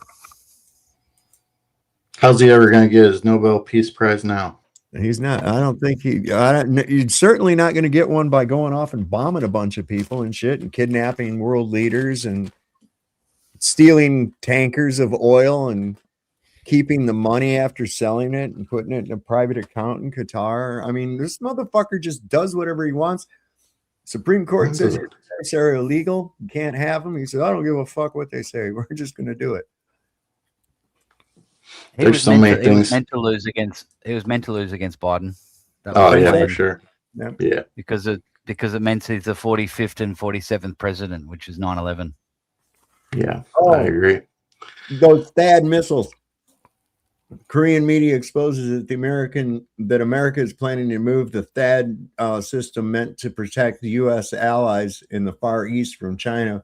How's he ever going to get his Nobel Peace Prize now? He's not. I don't think he's certainly not going to get one by going off and bombing a bunch of people and shit and kidnapping world leaders and stealing tankers of oil and keeping the money after selling it and putting it in a private account in Qatar. I mean, this motherfucker just does whatever he wants. Supreme Court says your tariffs are illegal. You can't have them. He said, I don't give a fuck what they say. We're just going to do it. He was meant to lose against Biden. Oh yeah, for sure. Yeah, because it meant he's the 45th and 47th president, which is 9/11. Yeah, I agree. Those THAAD missiles. Korean media exposes that America is planning to move the THAAD system meant to protect the U.S. allies in the Far East from China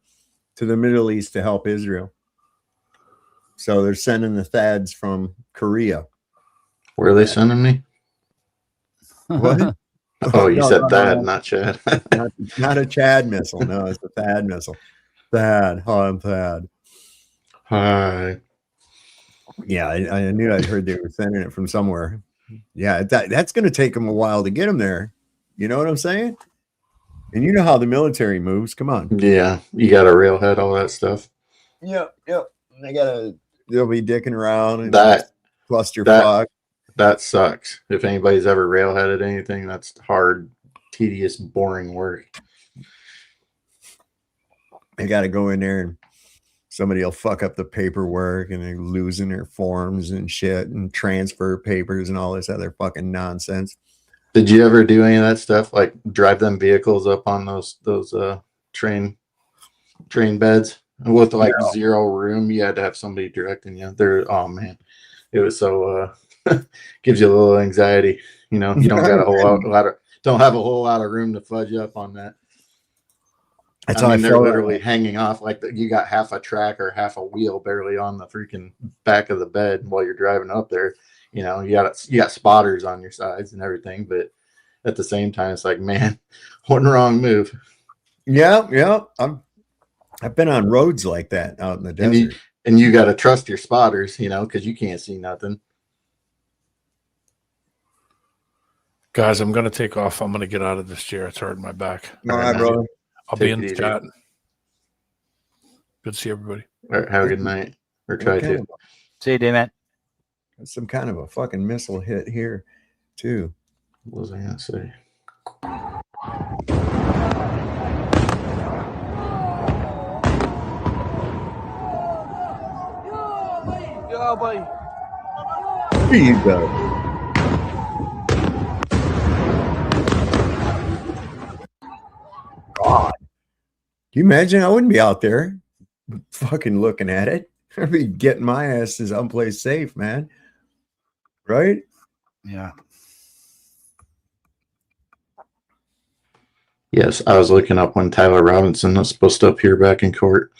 to the Middle East to help Israel. So they're sending the THAADs from Korea. Where are they sending me? What? Oh, you said THAAD, not Chad. not a Chad missile. No, it's a THAAD missile. THAAD. Hi, I'm THAAD. Hi. Yeah, I knew I'd heard they were sending it from somewhere. Yeah, that's going to take them a while to get them there. You know what I'm saying? And you know how the military moves. Come on. Yeah, you got a railhead, all that stuff. Yep. They'll be dicking around and cluster that, fuck. That sucks. If anybody's ever railheaded anything, that's hard, tedious, boring work. They got to go in there and somebody will fuck up the paperwork and they're losing their forms and shit and transfer papers and all this other fucking nonsense. Did you ever do any of that stuff? Like drive them vehicles up on those train beds with like zero room? You had to have somebody directing you. Oh man, it was so gives you a little anxiety. You know, you don't got don't have a whole lot of room to fudge up on that. That's I mean, how I they're felt. literally hanging off like you got half a track or half a wheel barely on the freaking back of the bed while you're driving up there. You know, you got spotters on your sides and everything, but at the same time, it's like, man, one wrong move. Yeah. I've been on roads like that out in the desert. And you got to trust your spotters, you know, because you can't see nothing. Guys, I'm going to take off. I'm going to get out of this chair. It's hurting my back. All right, brother. I'll be in the chat. Good to see everybody. All right, have a good night. Or try to. See you, man. Some kind of a fucking missile hit here, too. What was I going to say? There you go. God. Can you imagine? I wouldn't be out there fucking looking at it. I'd be getting my ass to someplace safe, man. Right? Yeah. Yes, I was looking up when Tyler Robinson was supposed to appear back in court.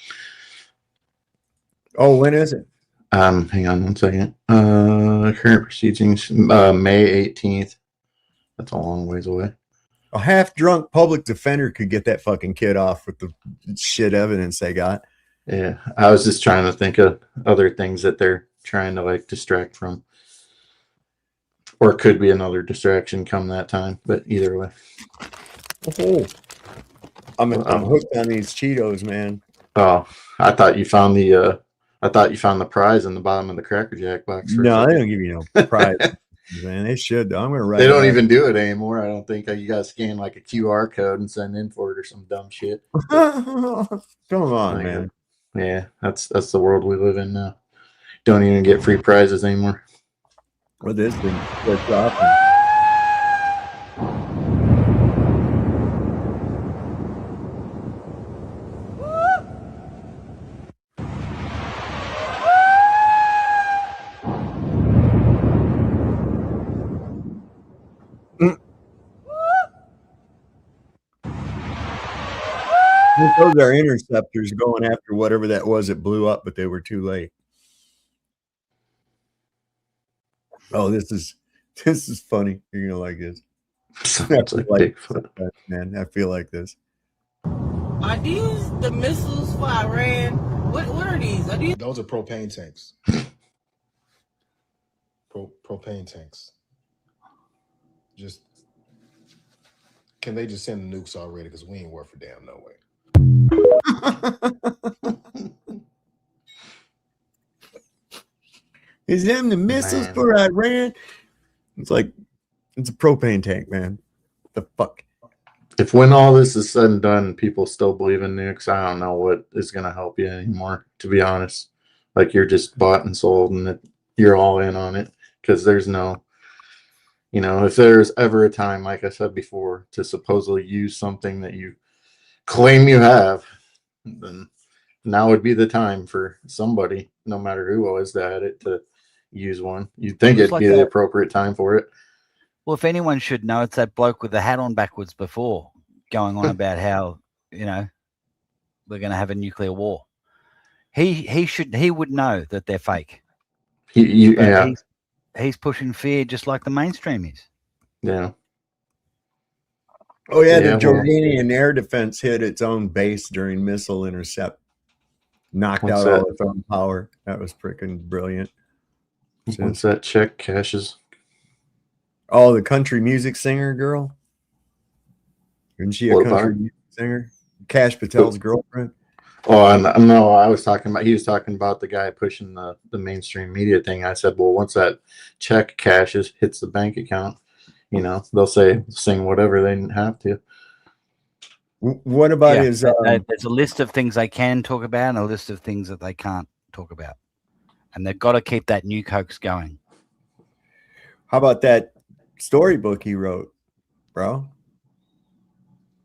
Oh, when is it? Hang on one second. Current proceedings, May 18th. That's a long ways away. A half-drunk public defender could get that fucking kid off with the shit evidence they got. Yeah, I was just trying to think of other things that they're trying to like distract from. or it could be another distraction come that time. But either way, I'm hooked on these Cheetos, man. oh, I thought you found the prize in the bottom of the Cracker Jack box. No, they don't give you no prize, man. They should though. I'm gonna write. They don't even do it anymore. I don't think you gotta scan like a QR code and send in for it or some dumb shit. Come on, man. Yeah, that's the world we live in now. Don't even get free prizes anymore. What is thing? What's dropping? Those are interceptors going after whatever that was that blew up, but they were too late. Oh, this is funny. You're gonna like this. Man, I feel like this. Are these the missiles for Iran? What are these? Are these? Those are propane tanks. Propane tanks. Just can they just send the nukes already? Because we ain't worth a damn no way. Is them the missiles for Iran? It's like it's a propane tank, man. The fuck. If when all this is said and done, people still believe in nukes, I don't know what is going to help you anymore, to be honest. Like you're just bought and sold and you're all in on it because there's no, if there's ever a time, like I said before, to supposedly use something that you claim you have, then now would be the time for somebody, no matter who was at it, to use one. You'd think it'd be the appropriate time for it. Well, if anyone should know, it's that bloke with the hat on backwards before going on about how, we're going to have a nuclear war. He would know that they're fake. He's pushing fear just like the mainstream is. Yeah. Oh yeah, the Jordanian air defense hit its own base during missile intercept. Knocked out all its own power. That was freaking brilliant. Once that check cashes. Oh, the country music singer girl. Isn't she a country music singer? Cash Patel's girlfriend. Oh, no, he was talking about the guy pushing the mainstream media thing. I said, well, once that check cashes, hits the bank account, they'll sing whatever they didn't have to. What about his? There's a list of things they can talk about and a list of things that they can't talk about, and they've got to keep that nuke hoax going. How about that storybook he wrote, bro?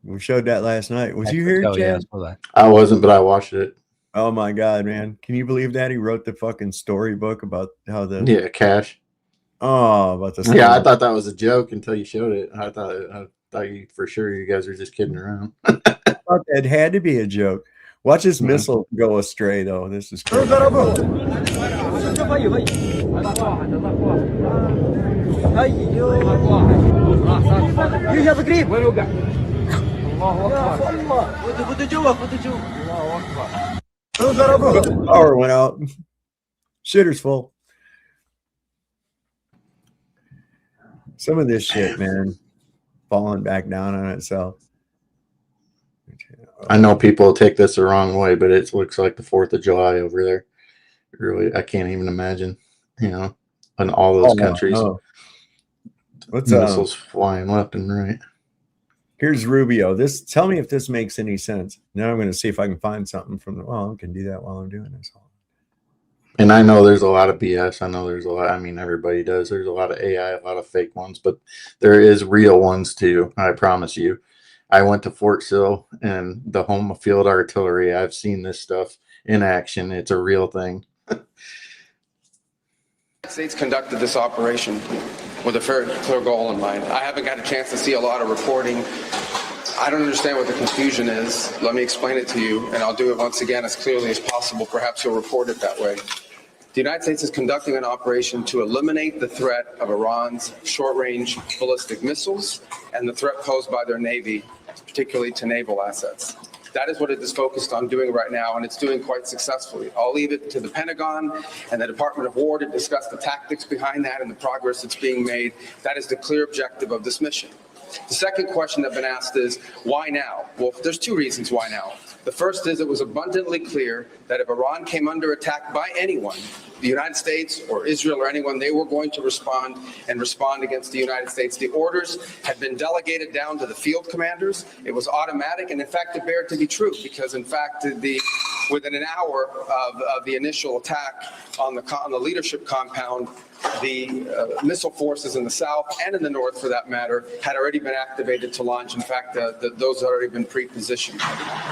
We showed that last night. Was you here, Chad? Yeah, I wasn't, but I watched it. Oh my god, man! Can you believe that he wrote the fucking storybook about how the cash? Oh, about the yeah. I thought that was a joke until you showed it. I thought you for sure you guys were just kidding around. I thought that had to be a joke. Watch this missile go astray, though. This is crazy. Power went out. Shitter's full. Some of this shit, man, falling back down on itself. I know people take this the wrong way, but it looks like the 4th of July over there. Really, I can't even imagine, in all those countries. No. What's missiles flying left and right. Here's Rubio. Tell me if this makes any sense. Now I'm going to see if I can find something from I can do that while I'm doing this. And I know there's a lot of BS. I know there's a lot. I mean, everybody does. There's a lot of AI, a lot of fake ones, but there is real ones too. I promise you. I went to Fort Sill and the home of field artillery. I've seen this stuff in action. It's a real thing. The United States conducted this operation with a very clear goal in mind. I haven't got a chance to see a lot of reporting. I don't understand what the confusion is. Let me explain it to you, and I'll do it once again as clearly as possible. Perhaps you'll report it that way. The United States is conducting an operation to eliminate the threat of Iran's short-range ballistic missiles and the threat posed by their Navy, particularly to naval assets. That is what it is focused on doing right now, and it's doing quite successfully. I'll leave it to the Pentagon and the Department of War to discuss the tactics behind that and the progress that's being made. That is the clear objective of this mission. The second question that's been asked is, why now? Well, there's two reasons why now. The first is it was abundantly clear that if Iran came under attack by anyone, the United States or Israel or anyone, they were going to respond and respond against the United States. The orders had been delegated down to the field commanders. It was automatic, and in fact, it bared to be true because, in fact, within an hour of the initial attack on the leadership compound, the missile forces in the south and in the north, for that matter, had already been activated to launch. In fact, those had already been pre-positioned.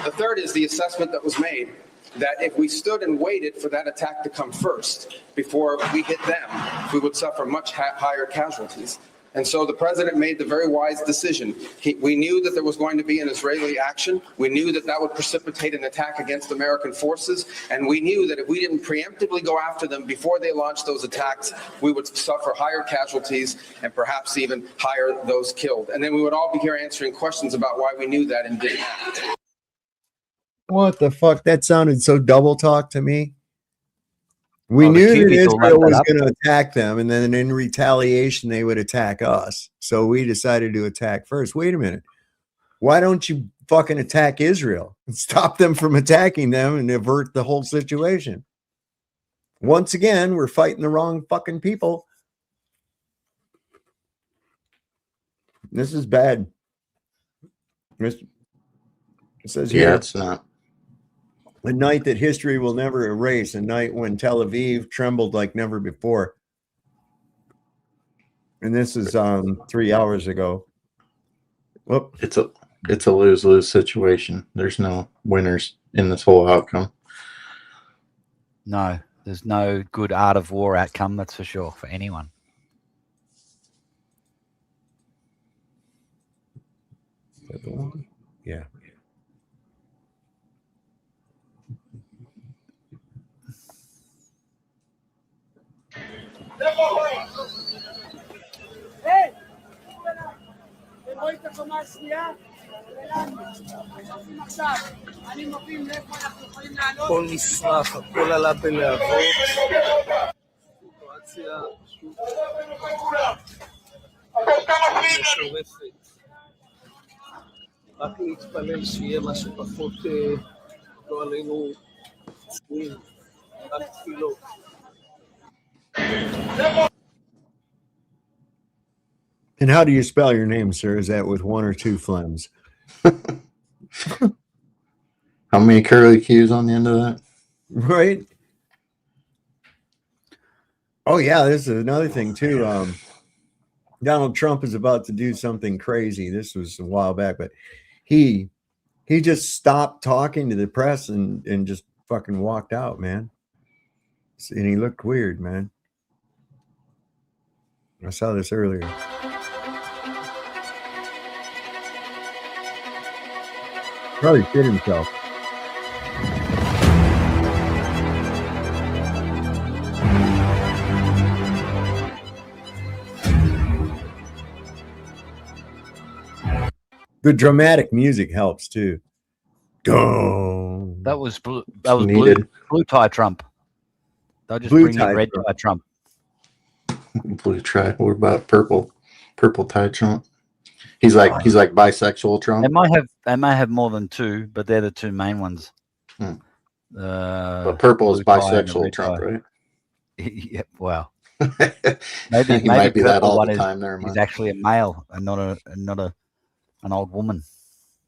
The third is the assessment that was made that if we stood and waited for that attack to come first before we hit them, we would suffer much higher casualties. And so the president made the very wise decision. We knew that there was going to be an Israeli action. We knew that that would precipitate an attack against American forces. And we knew that if we didn't preemptively go after them before they launched those attacks, we would suffer higher casualties and perhaps even higher those killed. And then we would all be here answering questions about why we knew that and didn't act. What the fuck? That sounded so double talk to me. We knew that Israel was going to attack them, and then in retaliation, they would attack us. So we decided to attack first. Wait a minute. Why don't you fucking attack Israel and stop them from attacking them and avert the whole situation? Once again, we're fighting the wrong fucking people. This is bad. It says here, it's not. A night that history will never erase, a night when Tel Aviv trembled like never before. And this is 3 hours ago. Whoop. It's a lose-lose situation. There's no winners in this whole outcome. No, there's no good art of war outcome, that's for sure, for anyone. Is that the one? Yeah. הכל נשרף, הכל עלה בלהבות. סיטואציה מטורפת. רק להתפלל שיהיה משהו פחות, לא עלינו צבועים, רק תפילות. And how do you spell your name, sir? Is that with one or two phlegms? How many curly Q's on the end of that? Right. Oh, yeah, this is another thing, too. Donald Trump is about to do something crazy. This was a while back, but he just stopped talking to the press and just fucking walked out, man. And he looked weird, man. I saw this earlier. Probably shit himself. The dramatic music helps too. Go. That was blue tie Trump. They'll just bring in red tie Trump. Blue tie. What about purple tie Trump? He's like bisexual Trump. They may have more than two, but they're the two main ones. But purple is bisexual Trump, right? Yeah, well, maybe might be that all one the time. There, is actually a male and not an old woman.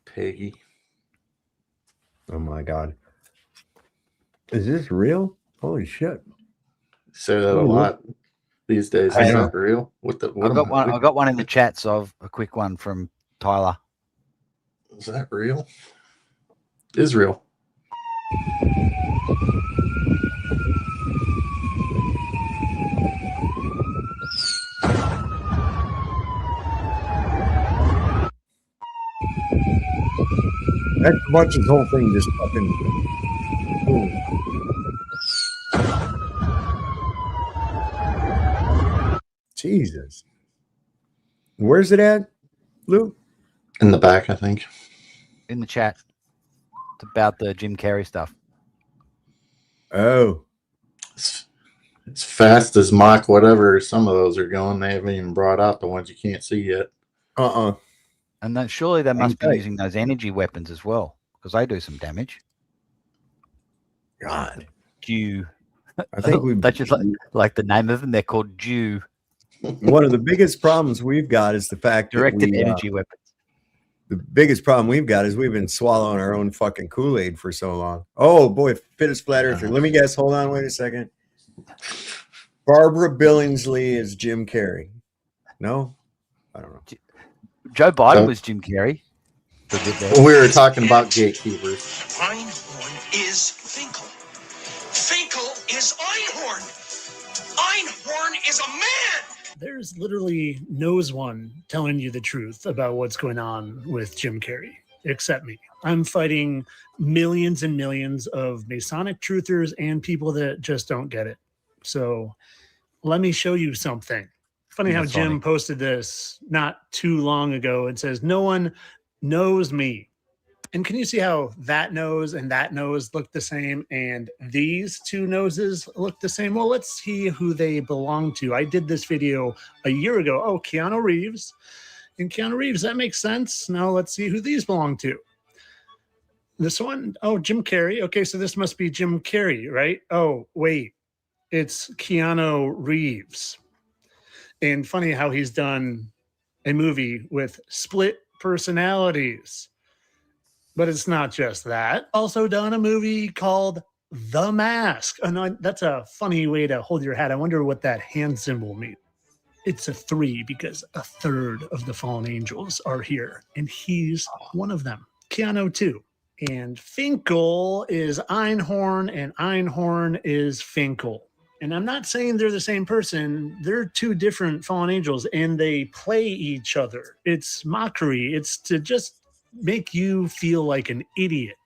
Peggy. Oh my God. Is this real? Holy shit. Say that a lot these days. Is that real? I got one in the chat, so I've a quick one from Tyler. Is that real? Israel. That watch this whole thing just fucking. Jesus. Where's it at, Lou? In the back, I think. In the chat. about the Jim Carrey stuff. Oh, It's fast as Mach whatever some of those are going. They haven't even brought out the ones you can't see yet. And then surely they must be Okay. using those energy weapons as well, because they do some damage. God. Jew. I think we That's just like the name of them. They're called Jew. One of the biggest problems we've got is the fact Directed that we, energy weapons. the biggest problem we've got is we've been swallowing our own fucking Kool-Aid for so long. Oh boy, fit is flat earther. Let me guess. Hold on, wait a second. Barbara Billingsley is Jim Carrey. No, I don't know. Joe Biden was Jim Carrey. Well, we were talking about gatekeepers. Einhorn is Finkel. Finkel is Einhorn. Einhorn is a man. There's literally no one telling you the truth about what's going on with Jim Carrey, except me. I'm fighting millions and millions of Masonic truthers and people that just don't get it. So let me show you something. Funny how Jim posted this not too long ago. It says, no one knows me. And can you see how that nose and that nose look the same and these two noses look the same? Well, let's see who they belong to. I did this video a year ago. Oh, Keanu Reeves. And Keanu Reeves, that makes sense. Now let's see who these belong to. This one, oh, Jim Carrey. Okay, so this must be Jim Carrey, right? Oh, wait, it's Keanu Reeves. And funny how he's done a movie with split personalities. But it's not just that. Also done a movie called The Mask. Oh, no, that's a funny way to hold your hat. I wonder what that hand symbol means. It's a 3 because a third of the fallen angels are here. And he's one of them. Keanu too. And Finkel is Einhorn and Einhorn is Finkel. And I'm not saying they're the same person. They're two different fallen angels and they play each other. It's mockery. It's to just make you feel like an idiot.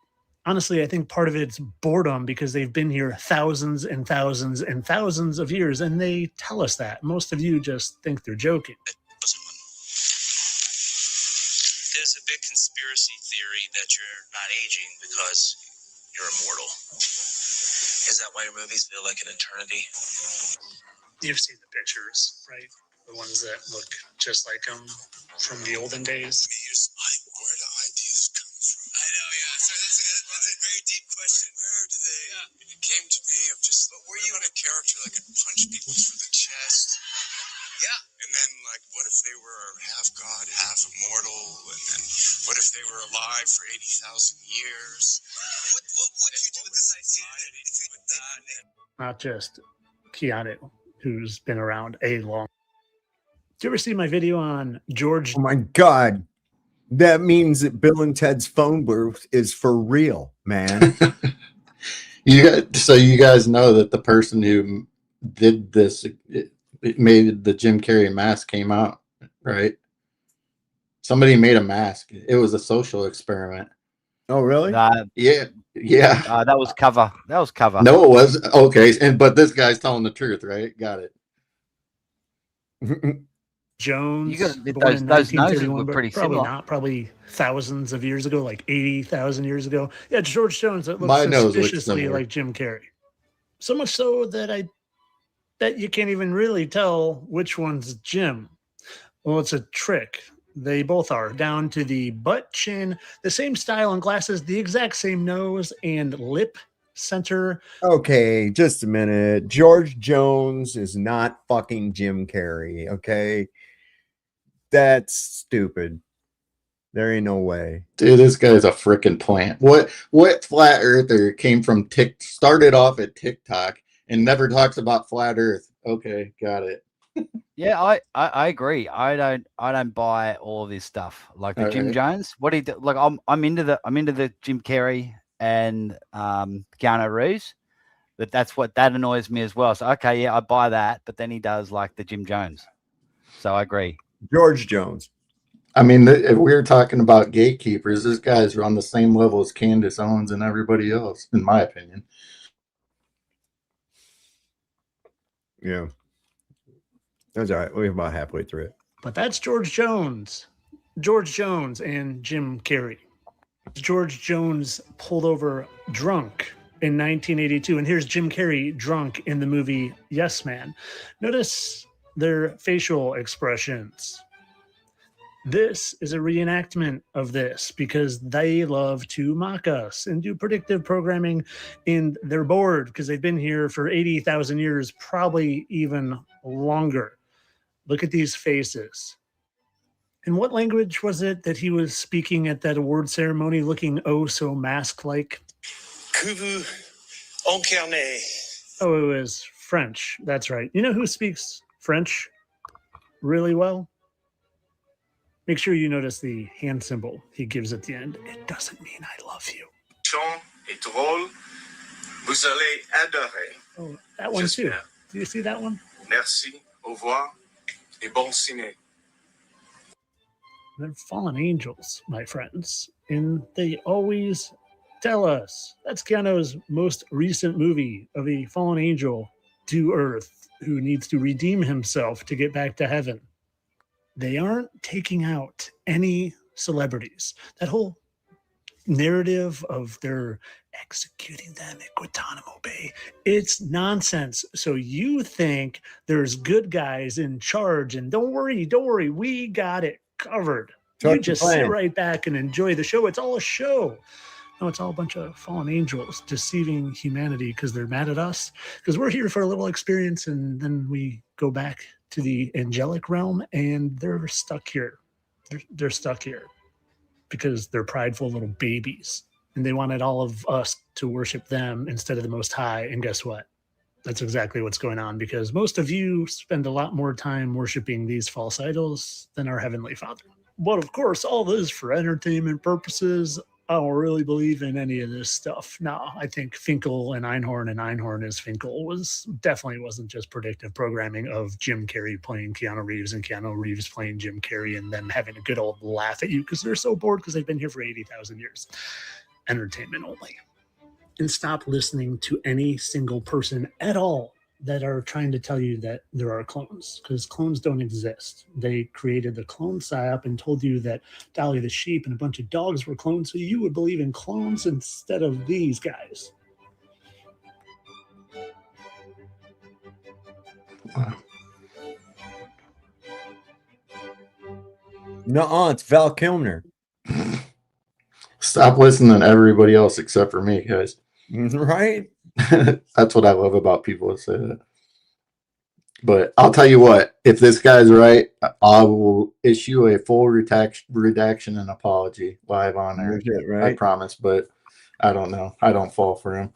Honestly, I think part of it's boredom because they've been here thousands and thousands and thousands of years, and they tell us that. Most of you just think they're joking. There's a big conspiracy theory that you're not aging because you're immortal. Is that why your movies feel like an eternity? You've seen the pictures, right? The ones that look just like them from the olden days. Where do ideas come from? I know, yeah. So that's a very deep question. Where do they? Yeah. It came to me of just, were you in a character that could punch people through the chest? Yeah. And then, like, what if they were half god, half immortal? And then, what if they were alive for 80,000 years? What would you do with this idea? If you did that? Not just Keanu, who's been around a long. Did you ever see my video on George? Oh my God. That means that Bill and Ted's phone booth is for real, man. So you guys know that the person who did this, it made the Jim Carrey mask came out, right? Somebody made a mask. It was a social experiment. Oh, really? Yeah. That was cover. That was cover. No, it was okay. But this guy's telling the truth, right? Got it. Jones. You got those noses were pretty probably similar. not. Probably thousands of years ago, like 80,000 years ago. Yeah, George Jones. That My looks nose looks suspiciously similar. like Jim Carrey. So much so that I bet you can't even really tell which one's Jim. Well, it's a trick. They both are down to the butt, chin, the same style and glasses, the exact same nose and lip center. Okay, just a minute. George Jones is not fucking Jim Carrey, okay? That's stupid. There ain't no way. Dude, this guy's a freaking plant. What flat earther came from started off at TikTok and never talks about flat earth? Okay, got it. Yeah, I agree. I don't buy all of this stuff. Like the Jim Alright. Jones. What he like I'm into the Jim Carrey and Keanu Reeves. But that annoys me as well. So okay, yeah, I buy that, but then he does like the Jim Jones. So I agree. George Jones. I mean, if we were talking about gatekeepers, this guy's on the same level as Candace Owens and everybody else, in my opinion. Yeah. That's all right. We're about halfway through it. But that's George Jones. George Jones and Jim Carrey. George Jones pulled over drunk in 1982, and here's Jim Carrey drunk in the movie Yes Man. Notice their facial expressions. This is a reenactment of this because they love to mock us and do predictive programming, and they're bored because they've been here for 80,000 years, probably even longer. Look at these faces. In what language was it that he was speaking at that award ceremony looking oh so mask-like? Que vous incarnez. Oh, it was French. That's right. You know who speaks French really well? Make sure you notice the hand symbol he gives at the end. It doesn't mean I love you. Chant et drôle. Vous allez adorer. Oh, that one too. Do you see that one? Merci, au revoir, et bon ciné. They're fallen angels, my friends, and they always tell us. That's Keanu's most recent movie of a fallen angel to Earth who needs to redeem himself to get back to heaven. They aren't taking out any celebrities. That whole narrative of they're executing them at Guantanamo Bay, it's nonsense. So you think there's good guys in charge, and don't worry, we got it covered. You just sit right back and enjoy the show. It's all a show. No, it's all a bunch of fallen angels deceiving humanity because they're mad at us. Because we're here for a little experience, and then we go back to the angelic realm, and they're stuck here. They're stuck here because they're prideful little babies, and they wanted all of us to worship them instead of the Most High. And guess what? That's exactly what's going on, because most of you spend a lot more time worshiping these false idols than our Heavenly Father. But of course, all this for entertainment purposes. I don't really believe in any of this stuff. No, I think Finkel and Einhorn as Finkel definitely wasn't just predictive programming of Jim Carrey playing Keanu Reeves and Keanu Reeves playing Jim Carrey and then having a good old laugh at you because they're so bored because they've been here for 80,000 years. Entertainment only. And stop listening to any single person at all that are trying to tell you that there are clones, because clones don't exist. They created the clone psyop and told you that Dolly the sheep and a bunch of dogs were clones, so you would believe in clones instead of these guys. No, it's Val Kilmer. Stop listening to everybody else except for me, guys. Right? That's what I love about people that say that. But I'll tell you what, if this guy's right, I will issue a full redaction and apology live on air. Right? I promise, but I don't know. I don't fall for him.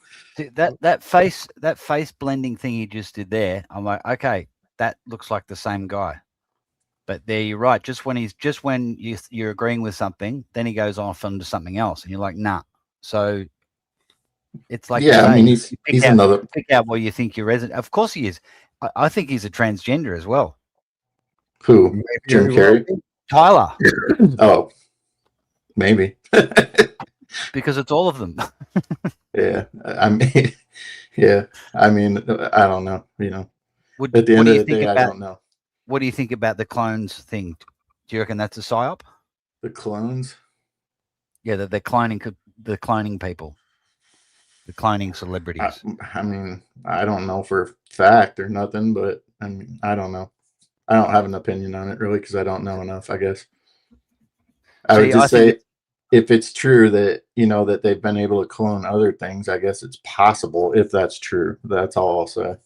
That face blending thing he just did there, I'm like, okay, that looks like the same guy. But there you're right. Just when you're agreeing with something, then he goes off onto something else, and you're like, nah. So it's like, yeah, I mean, he's another. Pick out what you think you're resident. Of course he is. I think he's a transgender as well. Who? Jim Carrey? Tyler. Oh, maybe. Because it's all of them. Yeah, I mean, I don't know. You know, at the what end do of you the think day, about- I don't know. What do you think about the clones thing? Do you reckon that's a psyop? The clones? Yeah, they're cloning people. The cloning celebrities. I mean, I don't know for a fact or nothing, but I mean, I don't know. I don't have an opinion on it really because I don't know enough, I guess. I would just say if it's true that, you know, that they've been able to clone other things, I guess it's possible if that's true. That's all I'll say.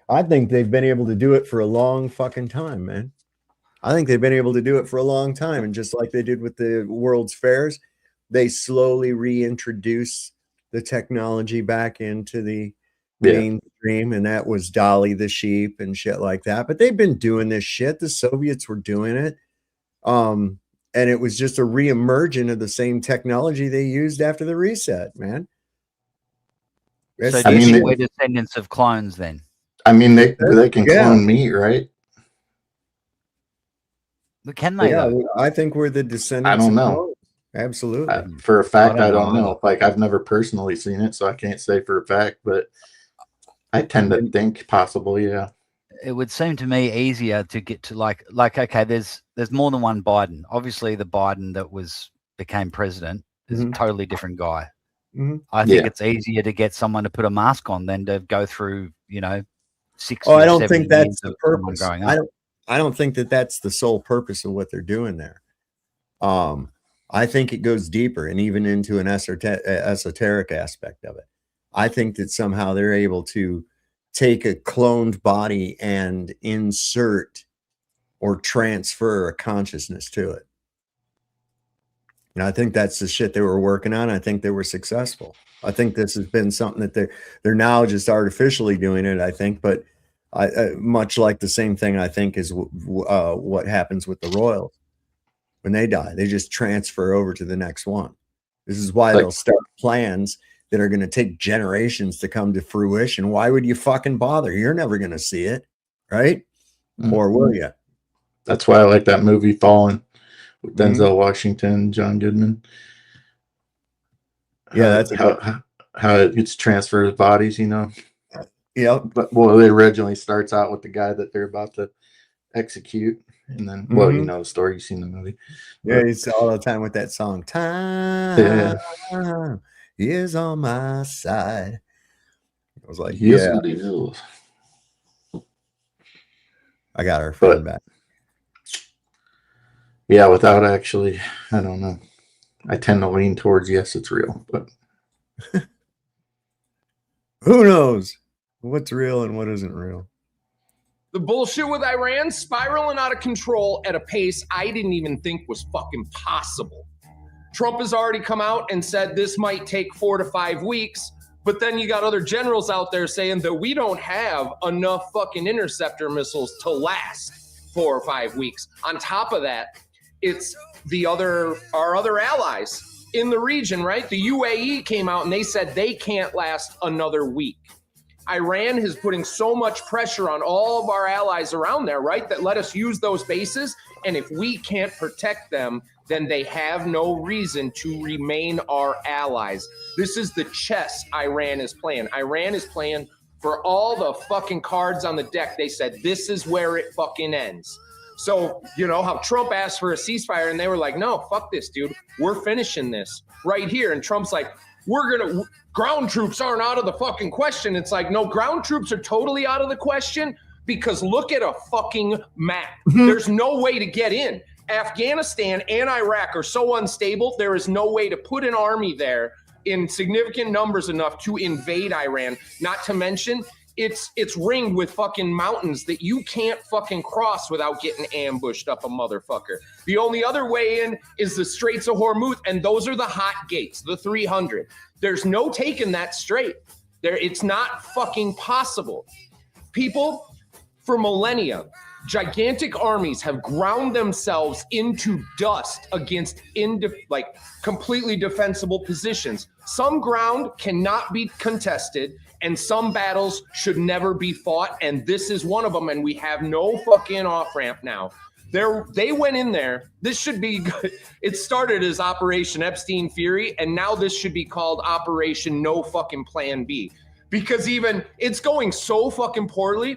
I think they've been able to do it for a long fucking time, man. I think they've been able to do it for a long time. And just like they did with the World's Fairs, they slowly reintroduce the technology back into the mainstream. And that was Dolly the sheep and shit like that. But they've been doing this shit. The Soviets were doing it. And it was just a reemergence of the same technology they used after the reset, man. So do you think we're descendants of clones then? I mean, they can clone meat, right? But can they? Yeah, though? I think we're the descendants. I don't of know. clones. Absolutely. For a fact, I don't know. Like, I've never personally seen it, so I can't say for a fact, but I tend to think possible, yeah. It would seem to me easier to get to like okay, there's more than one Biden. Obviously, the Biden that became president is a totally different guy. Mhm. I think it's easier to get someone to put a mask on than to go through, 60 Oh, I or don't 70 think that's years the of someone purpose. growing I up. don't think that that's the sole purpose of what they're doing there. I think it goes deeper and even into an esoteric aspect of it. I think that somehow they're able to take a cloned body and insert or transfer a consciousness to it. And I think that's the shit they were working on. I think they were successful. I think this has been something that they're now just artificially doing it, I think, but much like the same thing I think is what happens with the royals. When they die, they just transfer over to the next one. This is why they'll start plans that are going to take generations to come to fruition. Why would you fucking bother? You're never going to see it, right? Or will you? That's why I like that movie Fallen with Denzel Washington, John Goodman. Yeah, that's how it gets transferred of bodies, Yeah. But it originally starts out with the guy that they're about to execute. And then, you know the story, you've seen the movie. Yeah, he's all the time with that song. Time is on my side. I was like, Yes, yeah. it is. I got our friend back. Yeah, without actually, I don't know. I tend to lean towards yes, it's real, but who knows what's real and what isn't real? The bullshit with Iran spiraling out of control at a pace I didn't even think was fucking possible. Trump has already come out and said this might take 4 to 5 weeks, but then you got other generals out there saying that we don't have enough fucking interceptor missiles to last 4 or 5 weeks. On top of that, it's our other allies in the region, right? The UAE came out and they said they can't last another week. Iran is putting so much pressure on all of our allies around there, right? That let us use those bases. And if we can't protect them, then they have no reason to remain our allies. This is the chess Iran is playing. Iran is playing for all the fucking cards on the deck. They said, this is where it fucking ends. So, you know how Trump asked for a ceasefire and they were like, no, fuck this, dude. We're finishing this right here. And Trump's like, ground troops aren't out of the fucking question. It's like, no, ground troops are totally out of the question because look at a fucking map. There's no way to get in. Afghanistan and Iraq are so unstable, there is no way to put an army there in significant numbers enough to invade Iran. Not to mention, it's ringed with fucking mountains that you can't fucking cross without getting ambushed up a motherfucker. The only other way in is the Straits of Hormuz, and those are the hot gates, the 300. There's no taking that straight. It's not fucking possible. People, for millennia, gigantic armies have ground themselves into dust against completely defensible positions. Some ground cannot be contested, and some battles should never be fought, and this is one of them, and we have no fucking off-ramp now. They went in there. This should be good. It started as Operation Epstein Fury, and now this should be called Operation No Fucking Plan B, because even it's going so fucking poorly.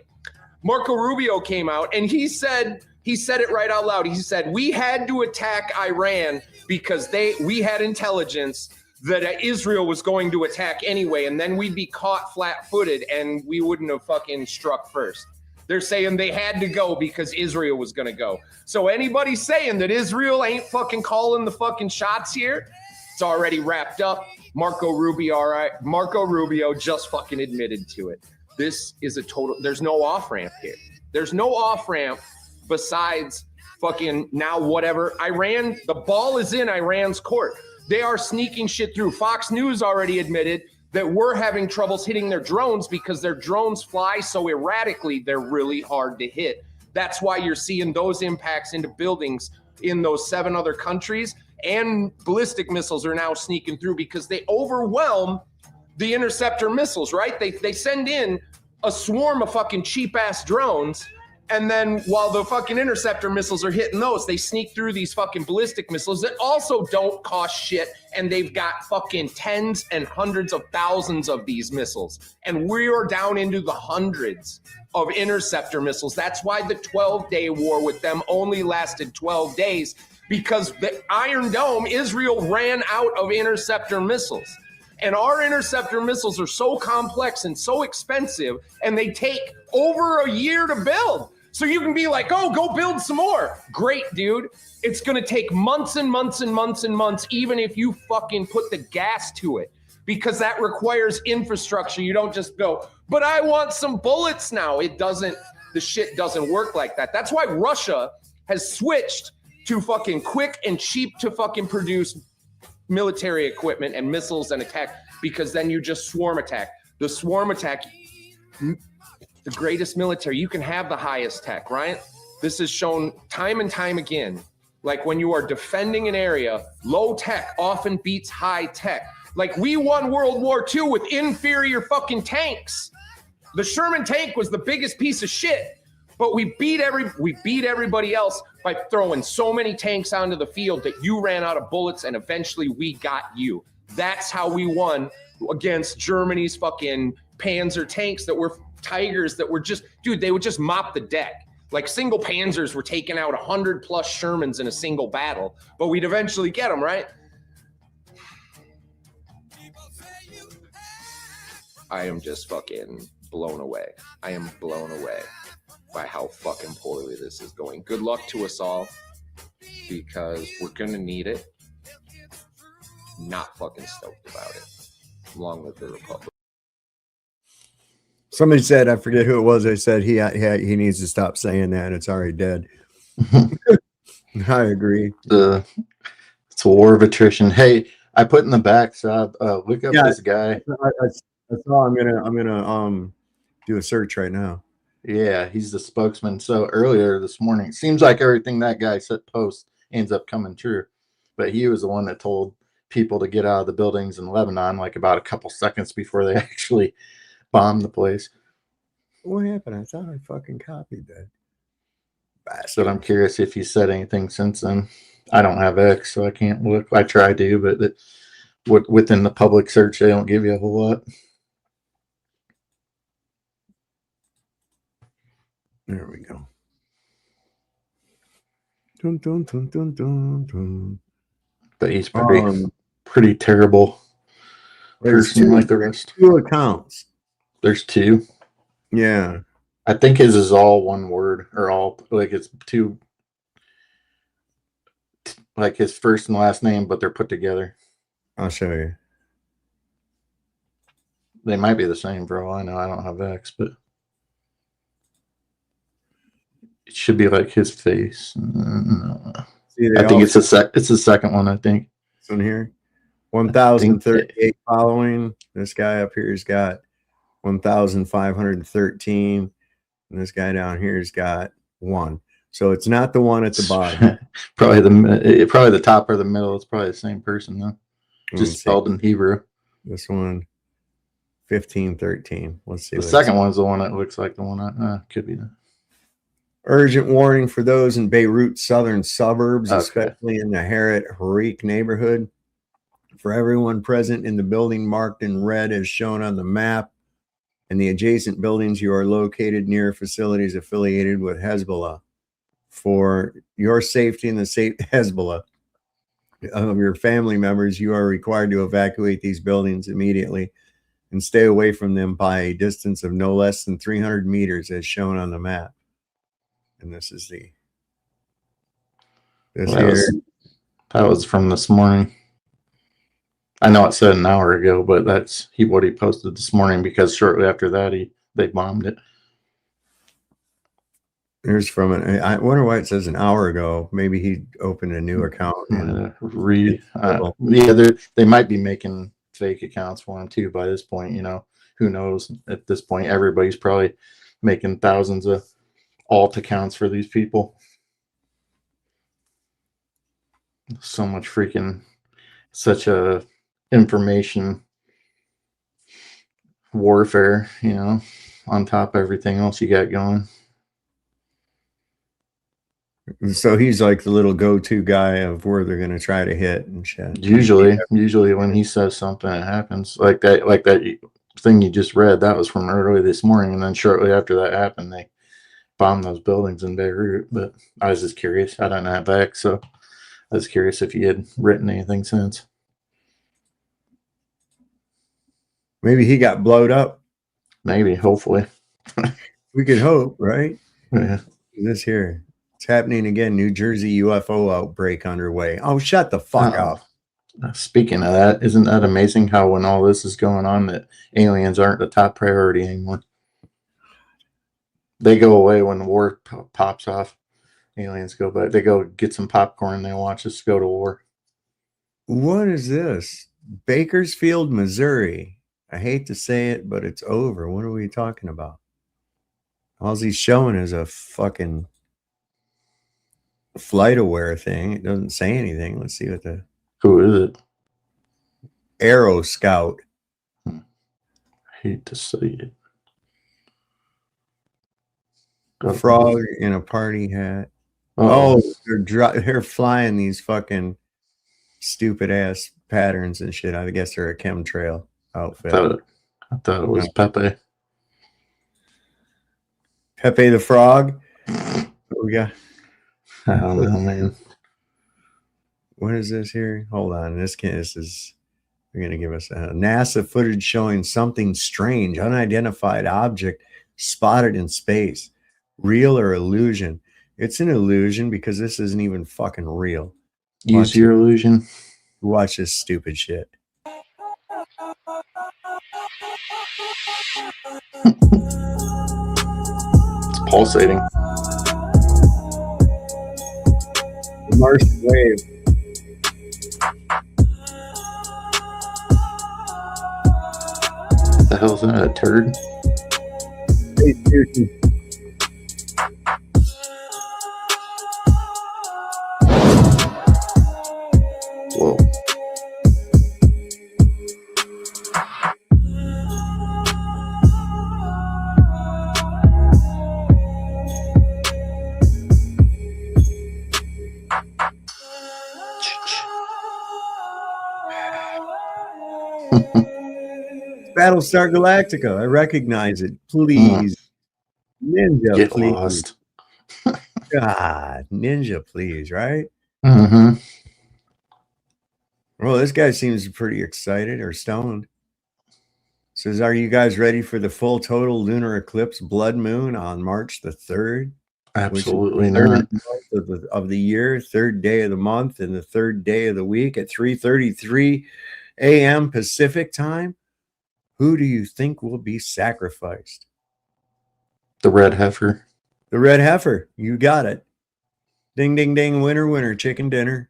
Marco Rubio came out and he said it right out loud. He said, we had to attack Iran because we had intelligence that Israel was going to attack anyway, and then we'd be caught flat-footed and we wouldn't have fucking struck first. They're saying they had to go because Israel was going to go. So anybody saying that Israel ain't fucking calling the fucking shots here, it's already wrapped up. Marco Rubio just fucking admitted to it. This is there's no off-ramp here. There's no off-ramp besides fucking now whatever. Iran, the ball is in Iran's court. They are sneaking shit through. Fox News already admitted that we're having troubles hitting their drones because their drones fly so erratically, they're really hard to hit. That's why you're seeing those impacts into buildings in those 7 other countries, and ballistic missiles are now sneaking through because they overwhelm the interceptor missiles, right? They send in a swarm of fucking cheap ass drones And then while the fucking interceptor missiles are hitting those, they sneak through these fucking ballistic missiles that also don't cost shit. And they've got fucking tens and hundreds of thousands of these missiles. And we are down into the hundreds of interceptor missiles. That's why the 12-day war with them only lasted 12 days, because the Iron Dome, Israel ran out of interceptor missiles. And our interceptor missiles are so complex and so expensive, and they take over a year to build. So you can be like, oh, go build some more. Great, dude. It's going to take months and months and months and months, even if you fucking put the gas to it, because that requires infrastructure. You don't just go, but I want some bullets now. It doesn't, the shit doesn't work like that. That's why Russia has switched to fucking quick and cheap to fucking produce military equipment and missiles and attack, because then you just swarm attack. The swarm attack, the greatest military, you can have the highest tech, right? This is shown time and time again. Like when you are defending an area, low tech often beats high tech. Like we won World War II with inferior fucking tanks. The Sherman tank was the biggest piece of shit, but we beat everybody else by throwing so many tanks onto the field that you ran out of bullets, and eventually we got you. That's how we won against Germany's fucking Panzer tanks that were Tigers that were just, dude, they would just mop the deck. Like single Panzers were taking out 100 plus Shermans in a single battle, but we'd eventually get them, right? I am just fucking blown away. I am blown away by how fucking poorly this is going. Good luck to us all, because we're gonna need it. Not fucking stoked about it. Along with the Republic. Somebody said, I forget who it was. They said he needs to stop saying that. It's already dead. I agree. It's a war of attrition. Hey, I put in the back, so look up this guy. I saw. I'm gonna do a search right now. Yeah, he's the spokesman. So earlier this morning, it seems like everything that guy said post ends up coming true, but he was the one that told people to get out of the buildings in Lebanon, like about a couple seconds before they actually bombed the place. What happened? I thought I fucking copied that. But I'm curious if he said anything since then. I don't have X, so I can't look. I try to, but within the public search, they don't give you a whole lot. There we go. Dun, dun, dun, dun, dun, dun. But he's pretty terrible person like the rest. 2 accounts. There's 2. Yeah. I think his is all one word, or all, like it's 2, like his first and last name, but they're put together. I'll show you. They might be the same, bro. I know I don't have X, but it should be like his face. See, I think it's the second one, I think. It's in here. 1,038 following. This guy up here's got 1,513. And this guy down here's got 1. So it's not the one at the bottom. probably the top or the middle. It's probably the same person though. Just spelled in Hebrew. This one, 1513. Let's see. The second one's the one that looks like the one. Could be that. Urgent warning for those in Beirut's southern suburbs, especially in the Haret Harik neighborhood. For everyone present in the building marked in red as shown on the map, and the adjacent buildings, you are located near facilities affiliated with Hezbollah. For your safety and the safety Hezbollah of your family members, you are required to evacuate these buildings immediately and stay away from them by a distance of no less than 300 meters as shown on the map. And this is that was from this morning. I know it said an hour ago, but that's what he posted this morning, because shortly after that they bombed it. Here's from it. I wonder why it says an hour ago. Maybe he opened a new account. They might be making fake accounts for him too by this point. You know, who knows? At this point, everybody's probably making thousands of alt accounts for these people. So much such a information warfare, you know, on top of everything else you got going. So he's like the little go-to guy of where they're going to try to hit and shit. Usually when he says something, it happens. Like that thing you just read, that was from early this morning, and then shortly after that happened, they bombed those buildings in Beirut. But I was just curious. I don't know that back, so I was curious if he had written anything since. Maybe he got blowed up. Maybe, hopefully. We could hope, right? Yeah. This here. It's happening again. New Jersey UFO outbreak underway. Oh, shut the fuck up. Speaking of that, isn't that amazing how when all this is going on that aliens aren't the top priority anymore? They go away when the war pops off. Aliens go back. They go get some popcorn. They watch us go to war. What is this? Bakersfield, Missouri. I hate to say it, but it's over. What are we talking about? All he's showing is a fucking flight aware thing. It doesn't say anything. Let's see what the... Who is it? Aero Scout. I hate to say it. A frog in a party hat. Oh, they're flying these fucking stupid ass patterns and shit. I guess they're a chemtrail outfit. I thought it was Pepe. Pepe the Frog. What we got? I don't know, man. What is this here? Hold on. This is they're gonna give us a NASA footage showing something strange, unidentified object spotted in space. Real or illusion? It's an illusion because this isn't even fucking real. Use your illusion. Watch this stupid shit. It's pulsating. The Martian wave. The hell's that? A turd? Whoa. Battlestar Galactica. I recognize it. Please. Ninja, Get please. lost. God, Ninja, please, right? Mm-hmm. Well, this guy seems pretty excited or stoned. Says, are you guys ready for the full total lunar eclipse blood moon on March the 3rd? Absolutely not. not. Of the year, third day of the month, and the third day of the week at 3:33 a.m. Pacific time. Who do you think will be sacrificed? The red heifer. The red heifer. You got it. Ding, ding, ding. Winner, winner. Chicken dinner.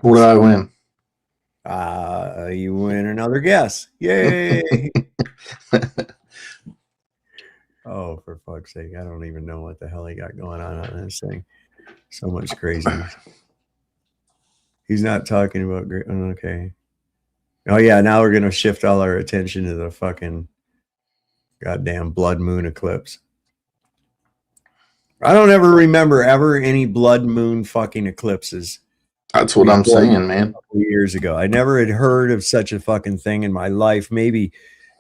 What did I win? You win another guess. Yay. Oh, for fuck's sake. I don't even know what the hell he got going on this thing. So much crazy. He's not talking about great. Okay. Oh, yeah. Now we're going to shift all our attention to the fucking goddamn blood moon eclipse. I don't ever remember any blood moon fucking eclipses. That's what I'm saying, man. Years ago, I never had heard of such a fucking thing in my life. Maybe,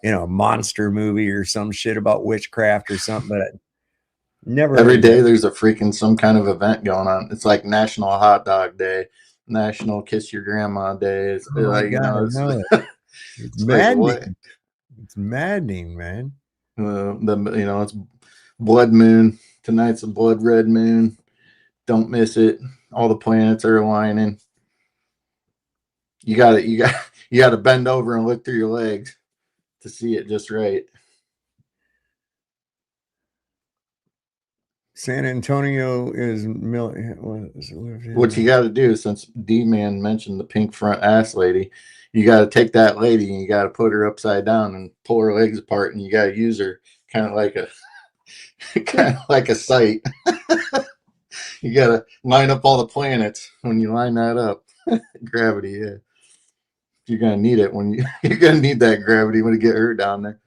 a monster movie or some shit about witchcraft or something, but I never. Every day there's a freaking some kind of event going on. It's like National Hot Dog Day, National Kiss Your Grandma Day. It's like, it's maddening. Like, it's maddening, man. It's blood moon. Tonight's a blood red moon. Don't miss it. All the planets are aligning. You got to bend over and look through your legs to see it just right. San Antonio is what you got to do, since D-Man mentioned the pink front ass lady, you got to take that lady and you got to put her upside down and pull her legs apart, and you got to use her kind of like a sight. You got to line up all the planets when you line that up. Gravity, yeah. You're going to need it you're going to need that gravity when you get her down there.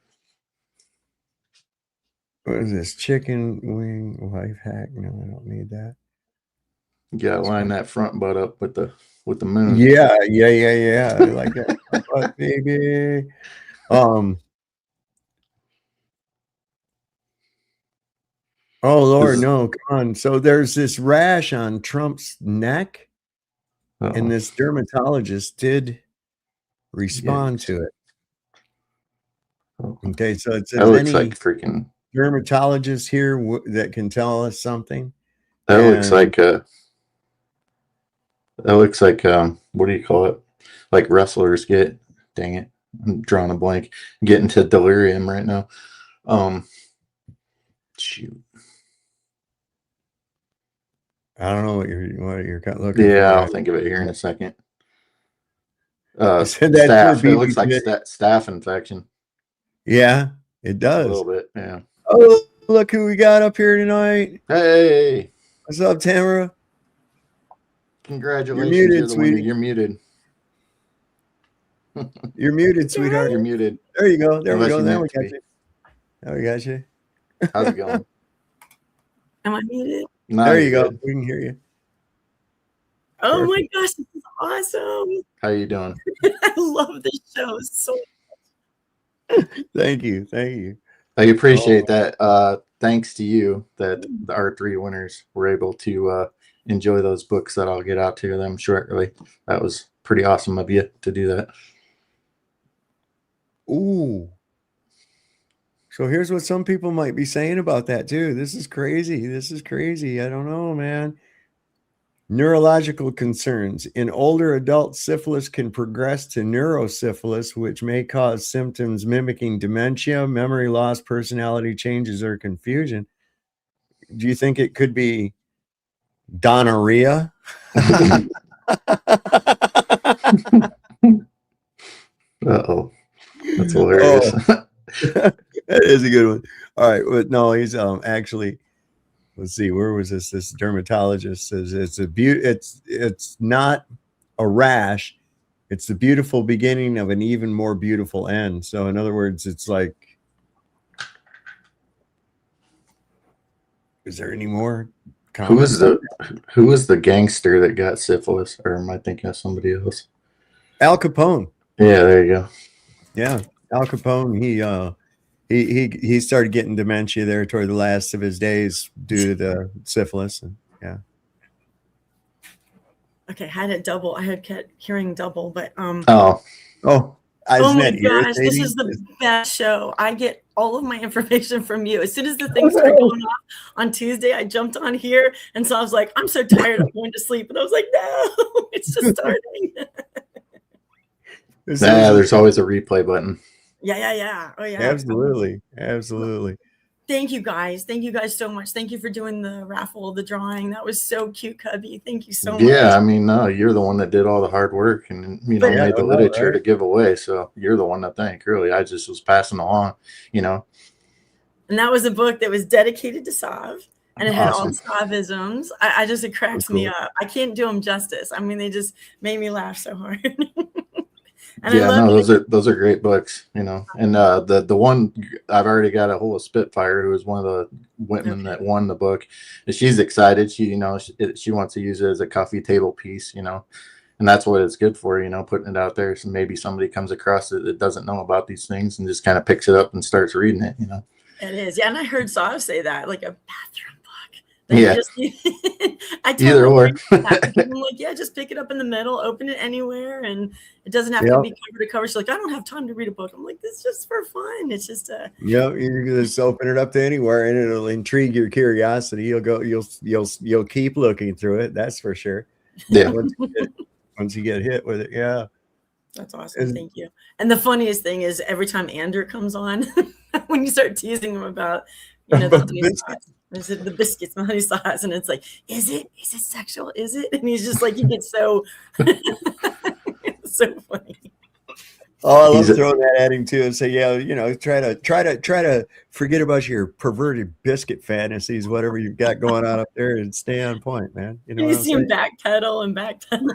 What is this? Chicken wing life hack? No, I don't need that. You gotta line that front butt up with the moon. Yeah. I like that, but baby. Oh Lord, no, come on. So there's this rash on Trump's neck, and this dermatologist did respond to it. Okay, so it says That looks any like freaking dermatologist here that can tell us something. That looks like what do you call it? Like wrestlers get. Dang it, I'm drawing a blank. Getting to delirium right now. Shoot. I don't know what you're looking for. Yeah, I'll think of it here in a second. Said that Staph. It looks like staph infection. Yeah, it does. A little bit, yeah. Oh, look who we got up here tonight. Hey. What's up, Tamara? Congratulations. You're muted, You're the winner. sweetie. You're muted. You're muted, sweetheart. You're muted. There you go. There we Unless go. you Now we meant to got be. you. Now we got you. How's it going? Am I muted? No, There you're you go. good. We can hear you. Oh my Perfect. gosh, this is awesome. How you doing? I love this show so Thank you. Thank you. I appreciate that. Thanks to you that our 3 winners were able to enjoy those books that I'll get out to them shortly. That was pretty awesome of you to do that. Ooh. So here's what some people might be saying about that too. This is crazy. This is crazy. I don't know, man. Neurological concerns. In older adults, syphilis can progress to neurosyphilis, which may cause symptoms mimicking dementia, memory loss, personality changes, or confusion. Do you think it could be gonorrhea? Uh-oh. That's hilarious. That is a good one. All right. But no, he's actually, let's see, where was this? This dermatologist says it's not a rash. It's the beautiful beginning of an even more beautiful end. So in other words, it's like, is there any more Who was comments? the gangster that got syphilis? Or am I thinking of somebody else? Al Capone. Yeah, there you go. Yeah, Al Capone. He started getting dementia there toward the last of his days due to the syphilis. And yeah. okay. I had it double. I had kept hearing double, but Oh, oh my isn't that gosh, this irritating? is the best show. I get all of my information from you. As soon as the things started going off on Tuesday, I jumped on here, and so I was like, I'm so tired, I'm going to sleep. And I was like, no, it's just starting. There's always a replay button. Yeah. Oh yeah. Absolutely. Thank you guys so much. Thank you for doing the raffle, the drawing. That was so cute, Cubby. Thank you so much. Yeah, I mean, no, you're the one that did all the hard work and made the literature to give away. So you're the one to thank, really. I just was passing along, And that was a book that was dedicated to Sav, and it had all the Savisms. It cracks me up. I can't do them justice. I mean, they just made me laugh so hard. And yeah, no, those are great books, And the one I've already got a hold of Spitfire, who was one of the women that won the book. And she's excited. She wants to use it as a coffee table piece, and that's what it's good for, putting it out there. So maybe somebody comes across it that doesn't know about these things and just kind of picks it up and starts reading it, It is. Yeah, and I heard Sav say that, like a bathroom book. Yeah. I told Either or. I'm like, yeah, just pick it up in the middle, open it anywhere, and it doesn't have to be cover to cover. She's like, I don't have time to read a book. I'm like, this is just for fun. It's just you're gonna just open it up to anywhere, and it'll intrigue your curiosity. You'll keep looking through it. That's for sure. Yeah. Once you get hit with it, yeah. That's awesome. Thank you. And the funniest thing is every time Andrew comes on, when you start teasing him about, the honey sauce, is it the biscuits and honey sauce, and it's like, is it sexual? Is it? And he's just like, he gets so so funny. Oh, I love throwing that at him too, and say, try to forget about your perverted biscuit fantasies, whatever you've got going on up there, and stay on point, man. You see him backpedal.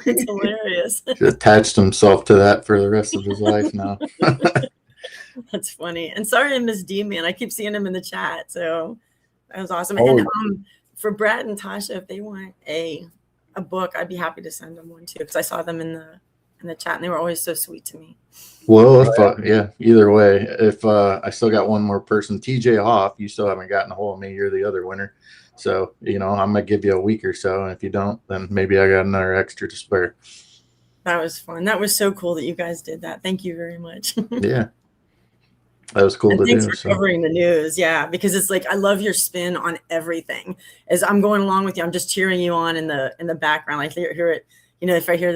It's hilarious. He attached himself to that for the rest of his life now. That's funny. And sorry I missed D-Man. I keep seeing him in the chat, so that was awesome. Oh. And for Brad and Tasha, if they want a a book, I'd be happy to send them one too, because I saw them in the chat and they were always so sweet to me. Well, if yeah, either way, if I still got one more person, TJ Hoff, you still haven't gotten a hold of me. You're the other winner. So, you know, I'm going to give you a week or so. And if you don't, then maybe I got another extra to spare. That was fun. That was so cool that you guys did that. Thank you very much. Yeah. That was cool and to thanks do. for covering the news. Yeah, because it's like I love your spin on everything. As I'm going along with you, I'm just cheering you on in the background. Like hear it, you know, if I hear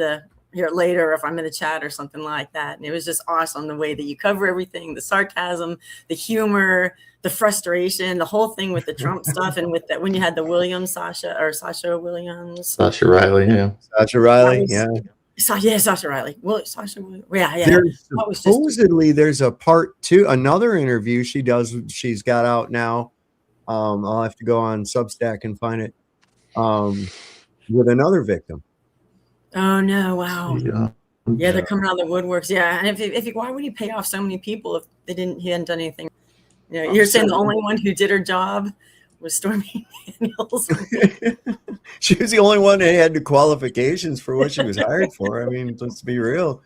it later, or if I'm in the chat or something like that. And it was just awesome the way that you cover everything, the sarcasm, the humor, the frustration, the whole thing with the Trump stuff, and with that when you had the Sasha Williams. Sasha Riley, yeah. Sasha Riley, yeah. Sasha Riley. Well, Sasha, yeah. There's supposedly there's a part 2, another interview she's got out now. I'll have to go on Substack and find it. With another victim. Oh no! Wow. Yeah, they're coming out of the woodworks. Yeah, and if why would he pay off so many people if he hadn't done anything? You know, you're saying the only one who did her job was Stormy Daniels. She was the only one that had the qualifications for what she was hired for. I mean, let's be real.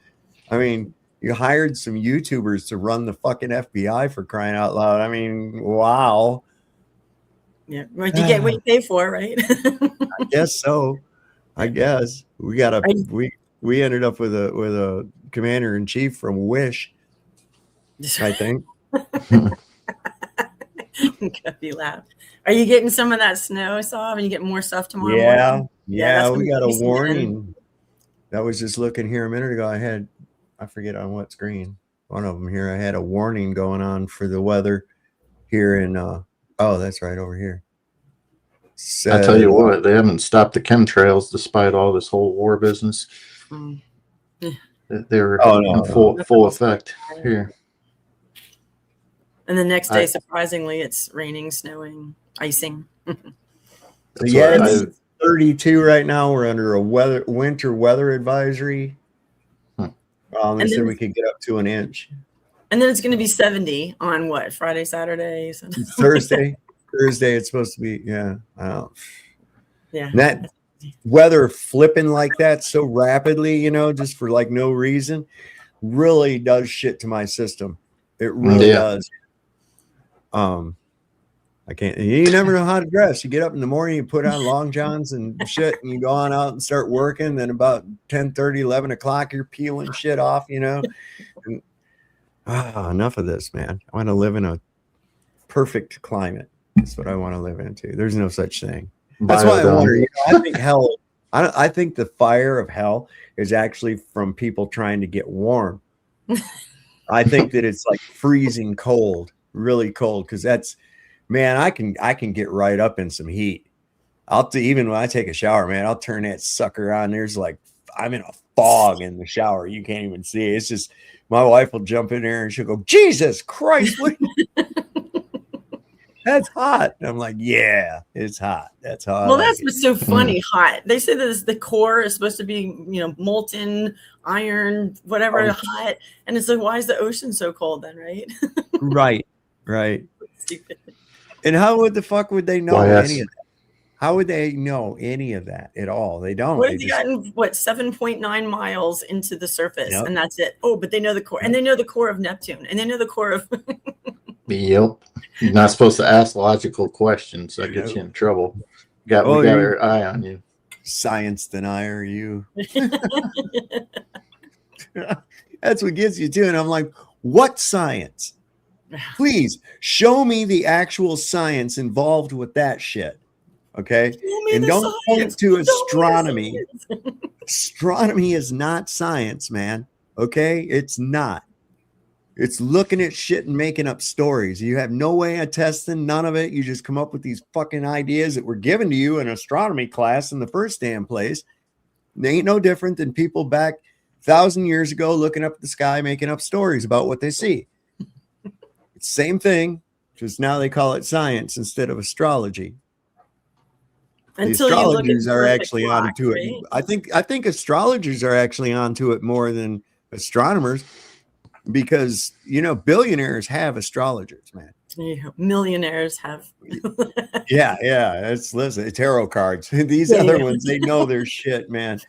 I mean, you hired some YouTubers to run the fucking FBI, for crying out loud. I mean, wow. Yeah, well, you get what you pay for, right? I guess so. I guess we ended up with a commander in chief from Wish, I think. Could be loud. Are you getting some of that snow, Saab, and you get more stuff tomorrow morning? Yeah, we got a warning. I was just looking here a minute ago. I forget on what screen. One of them here. I had a warning going on for the weather here in. Oh, that's right over here. So, I tell you what, they haven't stopped the chemtrails despite all this whole war business. They're in full effect here. And the next day, surprisingly, it's raining, snowing, icing. Yeah, it's 32 right now. We're under a winter weather advisory. They said we could get up to an inch. And then it's going to be 70 on what? Friday, Saturday, Thursday. Thursday, it's supposed to be. Yeah. Yeah. And that weather flipping like that so rapidly, you know, just for like no reason, really does shit to my system. It really does. I can't. You never know how to dress. You get up in the morning, you put on long johns and shit, and you go on out and start working. Then about 10:30, 11 o'clock, you're peeling shit off, you know. And, enough of this, man. I want to live in a perfect climate. That's what I want to live into. There's no such thing. That's why I wonder. You know, I think hell. I think the fire of hell is actually from people trying to get warm. I think that it's like freezing cold, really cold, because that's, man, I can get right up in some heat. Even when I take a shower, man, I'll turn that sucker on. There's like, I'm in a fog in the shower. You can't even see it. It's just, my wife will jump in there and she'll go, Jesus Christ, that's hot. And I'm like, yeah, it's hot. That's hot. Well, that's what's so funny. Hot. They say that the core is supposed to be, you know, molten iron, whatever, hot. And it's like, why is the ocean so cold then, right? Right. Stupid. And how the fuck would they know any of that? How would they know any of that at all? They don't. What have they gotten? 7.9 miles into the surface, and that's it. Oh, but they know the core, and they know the core of Neptune, and they know the core of. Yep. You're not supposed to ask logical questions. That gets you in trouble. We got our eye on you. Science denier, you. That's what gets you too. And I'm like, what science? Please show me the actual science involved with that shit. Okay. And don't point to astronomy. Astronomy is not science, man. Okay. It's not. It's looking at shit and making up stories. You have no way of testing none of it. You just come up with these fucking ideas that were given to you in astronomy class in the first damn place. They ain't no different than people back 1,000 years ago looking up at the sky, making up stories about what they see. It's the same thing, just now they call it science instead of astrology. Until the astrologers are actually clock, onto it. I think astrologers are actually onto it more than astronomers. because billionaires have astrologers, man. Millionaires have. Yeah. Listen, tarot cards. These other ones, they know their shit, man.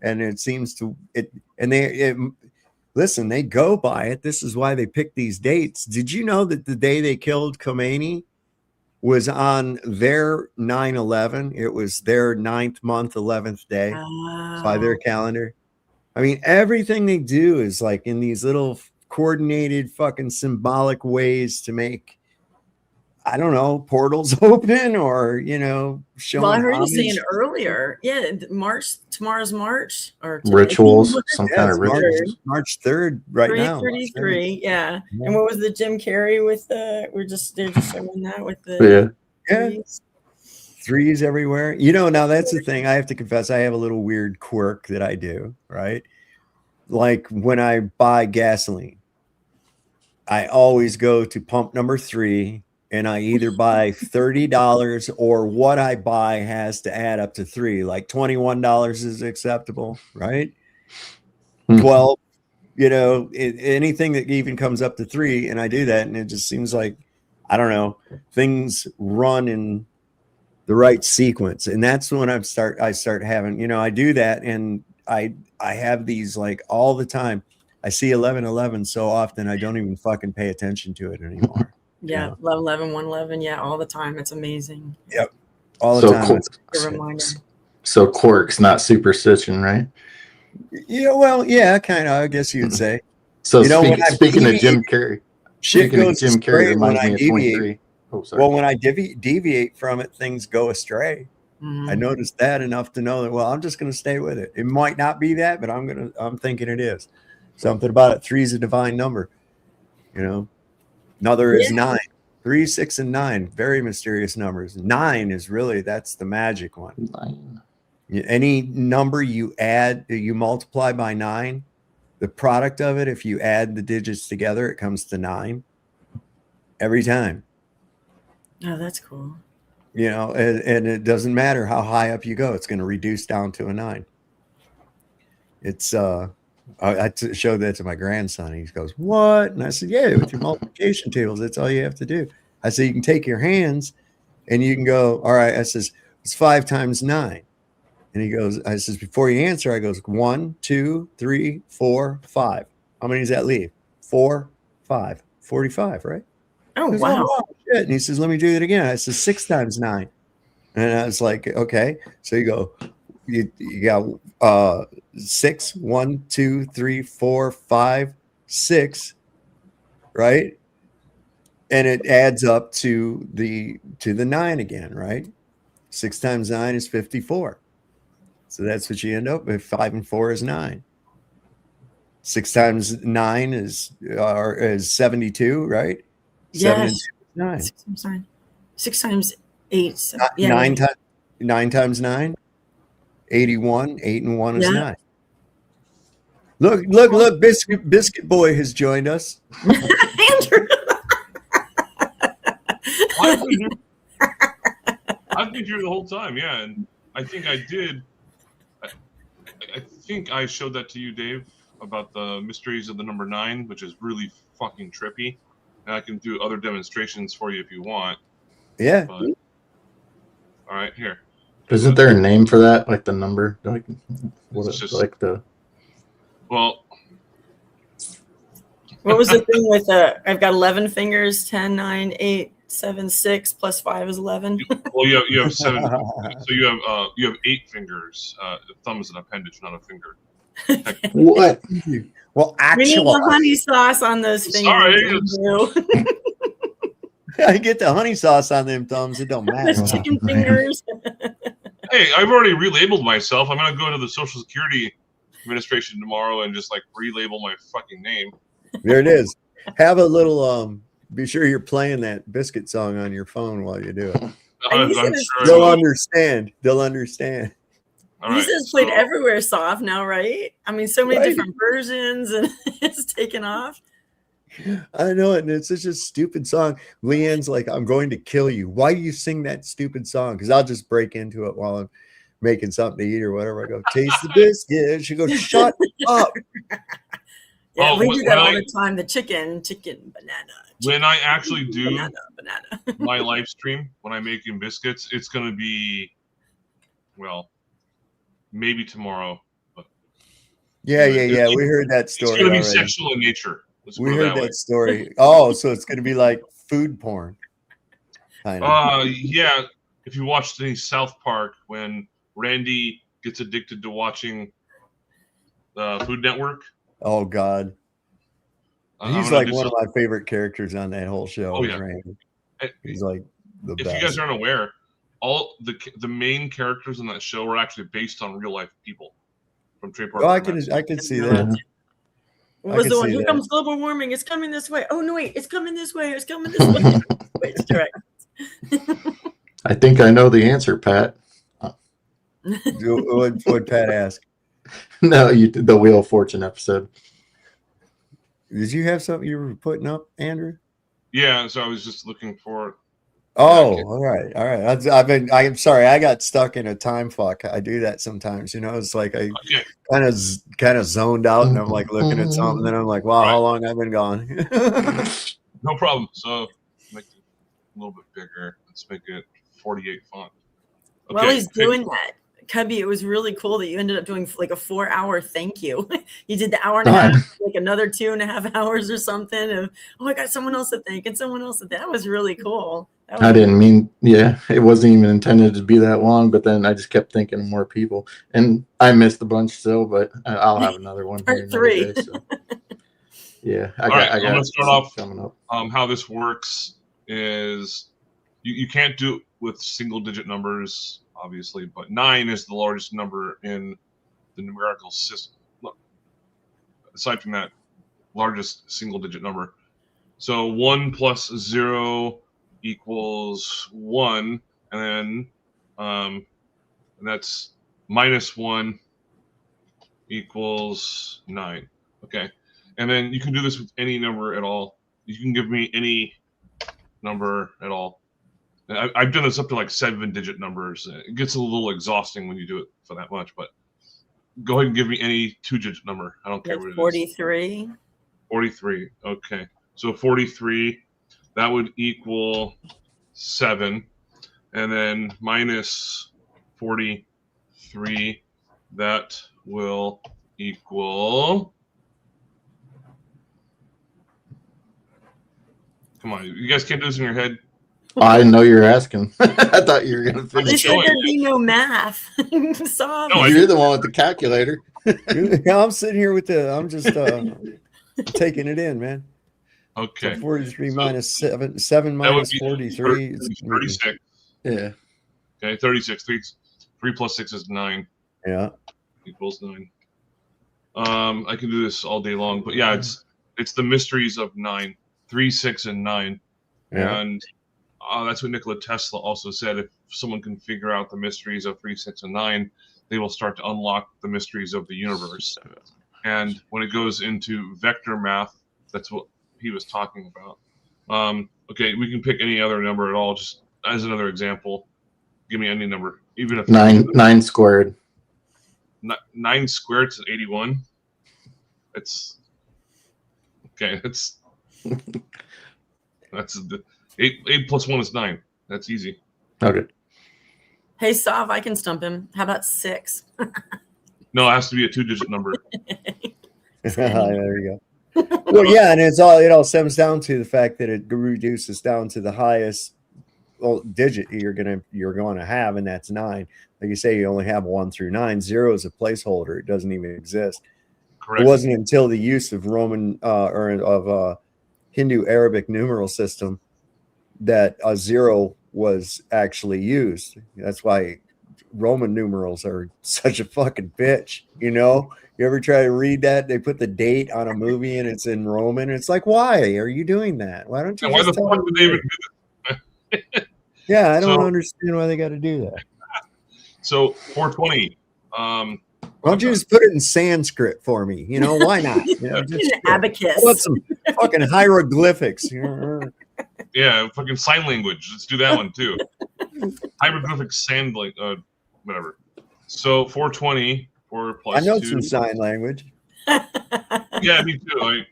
And it seems to it, and listen, they go by it. This is why they pick these dates. Did you know that the day they killed Khomeini was on their 9/11? It was their 9th month, 11th day by their calendar. I mean, everything they do is like in these little coordinated fucking symbolic ways to make, I don't know, portals open or, showing. Well, I heard you homage. saying earlier. Yeah, tomorrow's March or today. Rituals, some kind of rituals. March 3rd right now. 333, yeah. And what was the Jim Carrey with the? They're just showing that with the threes everywhere. Now that's the thing. I have to confess, I have a little weird quirk that I do, right? Like when I buy gasoline, I always go to pump number 3. And I either buy $30 or what I buy has to add up to 3. Like $21 is acceptable, right? 12, anything that even comes up to 3, and I do that, and it just seems like, I don't know, things run in the right sequence, and that's when I start having, I do that, and I have these like all the time. I see 1111 so often I don't even fucking pay attention to it anymore. Yeah, 11, 111. Yeah, all the time. It's amazing. Yep, all the time. It's a reminder. So quirks, not superstition, right? Yeah, well, yeah, kind of. I guess you'd say. So speaking of Jim Carrey, shit goes Jim Carrey reminds when me I of deviate. 23. Oh, sorry. Well, when I deviate from it, things go astray. I noticed that enough to know that. Well, I'm just going to stay with it. It might not be that, but I'm thinking it is. Something about it. 3 is a divine number. Another is 9. 3, 6, and 9. Very mysterious numbers. 9 is really, that's the magic one. 9. Any number you add, you multiply by 9, the product of it, if you add the digits together, it comes to 9 every time. Oh, that's cool. And it doesn't matter how high up you go, it's going to reduce down to a 9. It's I showed that to my grandson. He goes, "What?" And I said, "Yeah, with your multiplication tables, that's all you have to do." I said, "You can take your hands and you can go, all right." I says, "It's 5 times 9." And he goes, I says, before you answer, I goes, 1, 2, 3, 4, 5. How many does that leave? 4, 5, 45, right? Oh, goes, wow. "Oh, shit." And he says, "Let me do it again." I says, 6 times 9. And I was like, okay. So you go, you got 6, 1, 2, 3, 4, 5, 6, right? And it adds up to the 9 again, right? 6 times 9 is 54. So that's what you end up with. 5 and 4 is 9. 6 times 9 is 72, right? Yes. 9. 6 times 9. 6 times 8. So, 9 times 9, 81. 8 and 1 is 9. Look! Biscuit Boy has joined us. Andrew. I've been here the whole time, yeah, and I think I did. I think I showed that to you, Dave, about the mysteries of the number 9, which is really fucking trippy. And I can do other demonstrations for you if you want. Yeah. But, all right, here. Isn't there a name for that? Like the number? Like what It's is just- like the Well, What was the thing with I've got 11 fingers, 10, 9, 8, 7, 6, plus 5 is 11. well, you have 7. So you have 8 fingers. The thumb is an appendage, not a finger. what? Well, We need actually, the honey sauce on those fingers. Sorry. Andrew. I get the honey sauce on them thumbs. It don't matter. Those chicken fingers. Hey, I've already relabeled myself. I'm gonna go to the Social Security Administration tomorrow and just like relabel my fucking name. There it is. Have a little be sure you're playing that Biscuit song on your phone while you do it. I'm sure I They'll will. understand. They'll understand. All This right, is played so- everywhere, soft now, right? I mean, so many Right. different versions, and it's taken off. I know it, and it's such a stupid song. Leanne's like, "I'm going to kill you. Why do you sing that stupid song?" Because I'll just break into it while I'm making something to eat or whatever. I go, "Taste the biscuit." She goes, "Shut up." Yeah, Oh, we when- do that when all I- the time. The chicken, banana. When I actually do Banana. my live stream, when I'm making biscuits, it's going to be, well, maybe tomorrow. But Yeah. We heard that it's story going to be already. sexual in nature. Let's We put it heard that way. that story. Oh, so it's going to be like food porn. Kind of. Yeah. If you watched any South Park, when Randy gets addicted to watching Food Network. Oh God. I'm He's gonna like do one some- of my favorite characters on that whole show. Oh, is yeah. Randy. I- He's like the If best. you guys aren't aware, all the main characters in that show are actually based on real life people from Trey Parker. Oh, I can see that. What I was can the one? see Here that. comes global warming. It's coming this way. Oh no, wait! It's coming this way. It's coming this way. Wait, it's direct. I think I know the answer, Pat. What Pat ask? No, the Wheel of Fortune episode. Did you have something you were putting up, Andrew? Yeah, so I was just looking for. Oh, all right. I'm sorry. I got stuck in a time fuck. I do that sometimes. It's like I kind of zoned out, and I'm like looking at something, and I'm like, wow, how long I've been gone? No problem. So make it a little bit bigger. Let's make it 48 font. While he's doing that, Cubby, it was really cool that you ended up doing like a 4-hour thank you. You did the hour and a half, like another 2.5 hours or something. Of I got someone else to thank and someone else to thank. That was really cool. I didn't mean, it wasn't even intended to be that long, but then I just kept thinking of more people, and I missed a bunch still, but I'll have another one. Part here another 3. day, so. Yeah, I'm going to start off coming up. How this works is you can't do it with single digit numbers, obviously, but 9 is the largest number in the numerical system. Aside from that, largest single digit number. So 1 plus 0 equals 1, and then that's minus 1 equals 9. Okay. And then you can do this with any number at all. You can give me any number at all. I've done this up to like 7-digit numbers. It gets a little exhausting when you do it for that much, but go ahead and give me any 2-digit number. I don't care what it is. 43. 43. Okay. So 43, that would equal 7. And then minus 43, that will equal. Come on, you guys can't do this in your head. I didn't know you were asking. I thought you were going to They finish. said there'd be no math. Stop. No, you're the one with the calculator. I'm sitting here I'm just taking it in, man. Okay. So 43 minus 7 minus 43 is 36. Yeah. Okay, 36. 3 plus 6 is 9. Yeah. Equals 9. I can do this all day long, but yeah, it's the mysteries of 9. 3, 6, and 9. Yeah. And that's what Nikola Tesla also said. If someone can figure out the mysteries of 3, 6, and 9, they will start to unlock the mysteries of the universe. And when it goes into vector math, that's what he was talking about. Okay, we can pick any other number at all. Just as another example, give me any number, even if 9 squared. 9 squared is 81. It's okay. That's the 8 plus 1 is 9. That's easy. Okay. Hey, Sav, I can stump him. How about 6? No, it has to be a 2-digit number. There you go. Well, yeah, and it all stems down to the fact that it reduces down to the highest digit you're gonna have, and that's 9. Like you say, you only have 1 through 9. 0 is a placeholder; it doesn't even exist. Correct. It wasn't until the use of Roman Hindu Arabic numeral system that a 0 was actually used. That's why Roman numerals are such a fucking bitch. You ever try to read that? They put the date on a movie and it's in Roman. It's like, why are you doing that? Why don't you? Why the fuck did they even do this? Yeah, I don't understand why they got to do that. So 420. Why don't you just put it in Sanskrit for me? Why not? Just abacus. I want some fucking hieroglyphics. Yeah, fucking sign language. Let's do that one too. Hieroglyphic sand, like whatever. So 420, 4 plus I know 2. some sign language. Yeah, me too.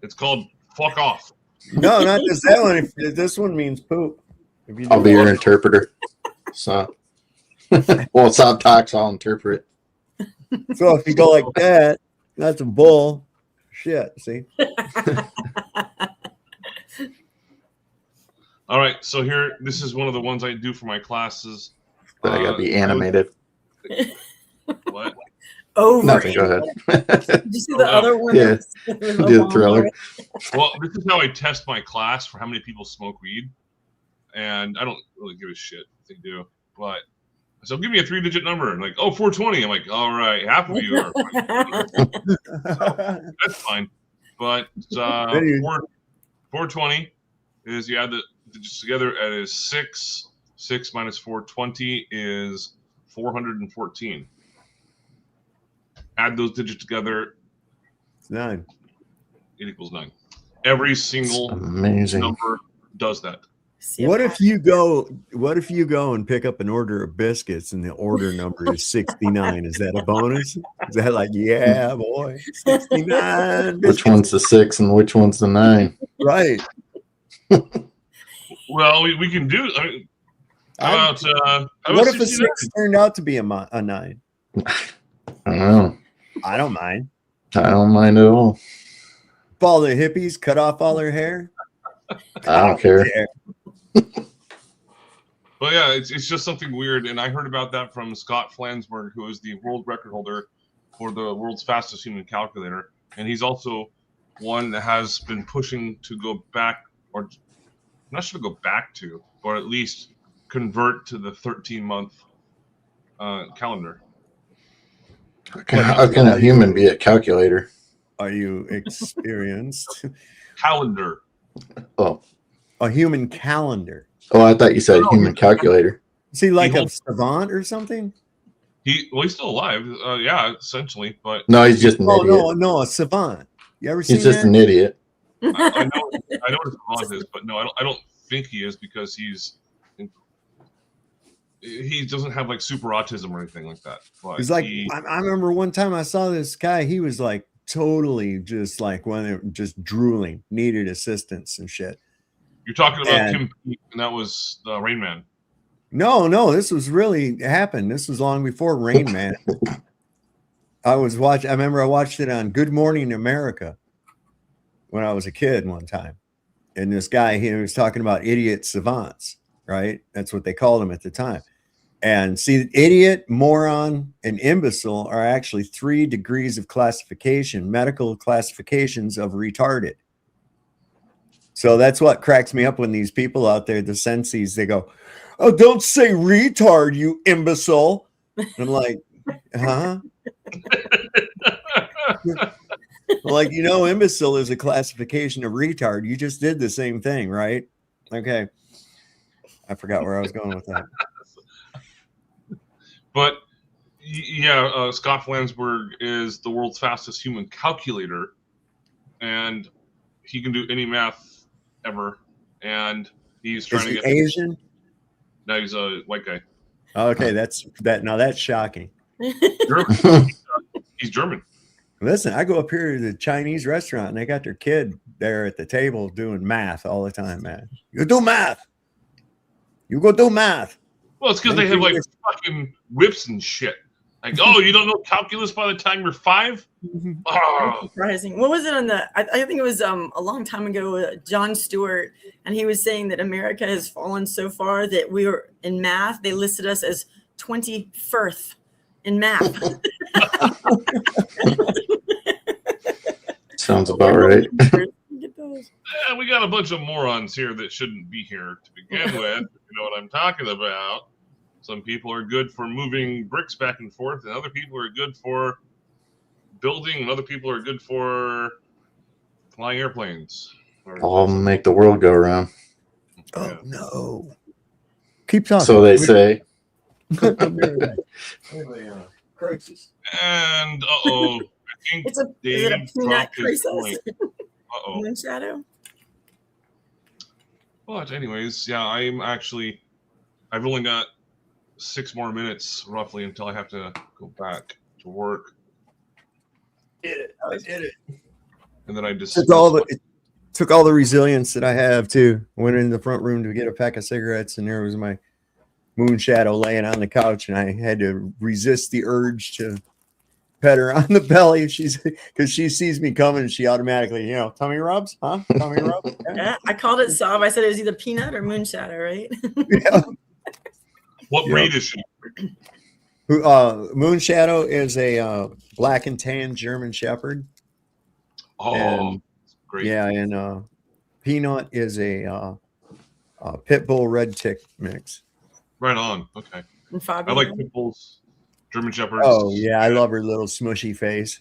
It's called fuck off. No, not just that one. If this one means poop. If you I'll do be your that. interpreter. So, well, it's not talks. I'll interpret. So if you go like that, that's a bull. Shit. See. All right, so here, this is one of the ones I do for my classes. But I gotta be animated. What? Over. Nothing. Go ahead. Did you see the other one? Yeah. Do the thriller. Well, this is how I test my class for how many people smoke weed, and I don't really give a shit if they do. But so give me a 3-digit number, and like, 420. I'm like, all right, half of you are. So, that's fine. But 420 is you add the digits together. It is 6. 6 minus 420 is 414. Add those digits together. It's 9. It equals 9. Every single number does that. What if you go and pick up an order of biscuits and the order number is 69? Is that a bonus? Is that like, yeah, boy, 69 biscuits? Which one's the 6 and which one's the 9? Right. Well, we can do. How about what if a 69? 6 turned out to be a 9? I don't know. I don't mind. I don't mind at all. If all the hippies cut off all their hair, I don't care. Well, yeah, it's just something weird, and I heard about that from Scott Flansburgh, who is the world record holder for the world's fastest human calculator, and he's also one that has been pushing to go back, or not sure to go back to, or at least convert to the 13-month calendar. How can a human be a calculator? Are you experienced? Calendar. Oh, a human calendar. Oh, I thought you said human calculator. Is he like a savant or something? He's still alive. Yeah, essentially, but No, he's just an idiot. No, a savant. You ever seen He's just that? an idiot. I know what his savant is, but no, I don't think he is, because he doesn't have like super autism or anything like that. But He's like, I remember one time I saw this guy. He was like totally just like just drooling, needed assistance and shit. You're talking about Kim Peek, and that was Rain Man. No, this was really happened. This was long before Rain Man. I remember I watched it on Good Morning America when I was a kid one time. And this guy, he was talking about idiot savants, right? That's what they called him at the time. And see, idiot, moron, and imbecile are actually 3 degrees of classification, medical classifications of retarded. So that's what cracks me up when these people out there, the sensies, they go, "Oh, don't say retard, you imbecile." And I'm like, huh? Like, imbecile is a classification of retard. You just did the same thing, right? Okay. I forgot where I was going with that. But yeah, Scott Flansburgh is the world's fastest human calculator, and he can do any math ever. And he's trying to get Asian. No, he's a white guy. Okay, that's shocking. German. He's German. Listen, I go up here to the Chinese restaurant and they got their kid there at the table doing math all the time, man. You do math. You go do math. Well, it's because they have like fucking whips and shit. Like, oh, you don't know calculus by the time you're 5? Oh. Surprising. What was it on the? I think it was a long time ago. Jon Stewart, and he was saying that America has fallen so far that we were in math. They listed us as 21st in math. Sounds about right. Yeah, we got a bunch of morons here that shouldn't be here to begin with. You know what I'm talking about. Some people are good for moving bricks back and forth, and other people are good for building, and other people are good for flying airplanes. All make the world go around. Oh, no. Keep talking. So they say. Crisis. And, uh-oh. I think Is it a peanut crisis? Uh-oh. Moon shadow? But anyways, yeah, I've only got 6 more minutes roughly until I have to go back to work. I did it. and then I just It took all the resilience that I have too. Went in the front room to get a pack of cigarettes, and there was my moon shadow laying on the couch, and I had to resist the urge to pet her on the belly. Because she sees me coming, and she automatically, tummy rubs, huh? Tummy rubs. Yeah, I called it Sav. I said it was either peanut or moon shadow, right? What breed is she? Moon shadow is a black and tan German Shepherd. Oh, and, great. Yeah, and Peanut is a pit bull red tick mix. Right on. Okay. And Fabio? I like pit bulls, German shepherds. Oh yeah, I love her little smushy face.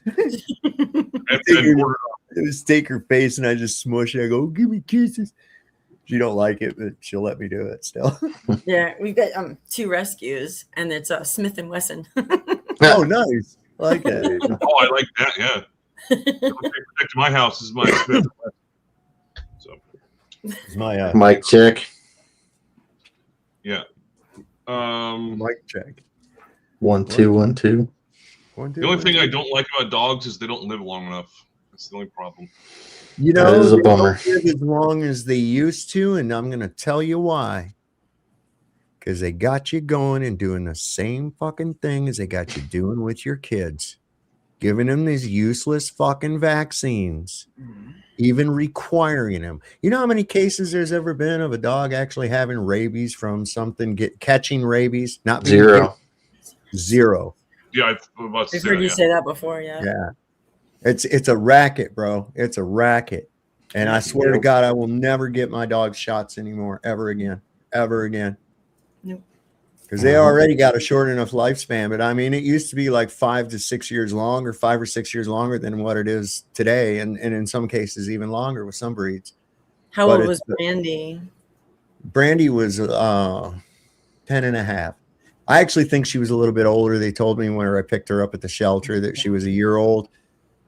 Just take her face and I just smush it. I go, give me kisses. She don't like it, but she'll let me do it still. Yeah, we've got 2 rescues, and it's Smith and Wesson. Oh, nice. I like that. Oh, I like that. Yeah. Protect my house is my Smith. So. It's my mic check. Yeah. Mic check. 1 2 1 2. The only thing I don't like about dogs is they don't live long enough. That's the only problem. That is a they bummer. don't live as long as they used to, and I'm going to tell you why. Because they got you going and doing the same fucking thing as they got you doing with your kids. Giving them these useless fucking vaccines. Even requiring them. You know how many cases there's ever been of a dog actually having rabies from something, catching rabies? Not being 0. 0. Yeah, I've heard you say that before. Yeah. Yeah. It's a racket, bro. It's a racket. And I swear to God, I will never get my dog shots anymore, ever again. Ever again. Nope. Because they already got a short enough lifespan. But I mean, it used to be like 5 to 6 years longer, 5 or 6 years longer than what it is today. And in some cases, even longer with some breeds. How old was Brandy? Brandy was 10 and a half. I actually think she was a little bit older. They told me when I picked her up at the shelter that she was a year old.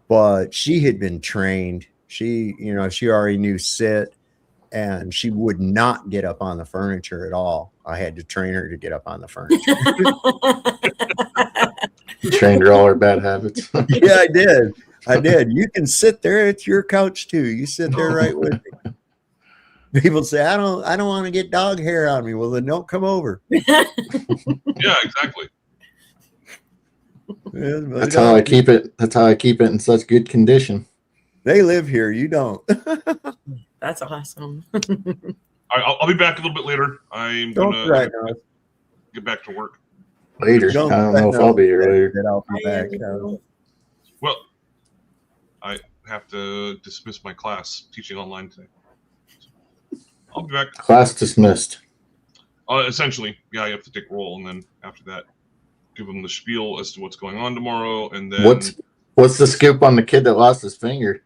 But she had been trained. She already knew sit, and she would not get up on the furniture at all. I had to train her to get up on the furniture. Trained her all her bad habits. Yeah, I did. You can sit there. It's your couch too. You sit there right with me. People say, I don't want to get dog hair on me. Well, then don't come over. Yeah, exactly. Yeah, That's how I keep it. That's how I keep it in such good condition. They live here. You don't. That's awesome. All right, I'll be back a little bit later. I'm gonna get back to work. Later. I don't know if I'll be here later. I'll be back. Well, I have to dismiss my class teaching online today. I'll be back. Class dismissed. Essentially, yeah, you have to take roll, and then after that, give them the spiel as to what's going on tomorrow, and then what's the scoop on the kid that lost his finger?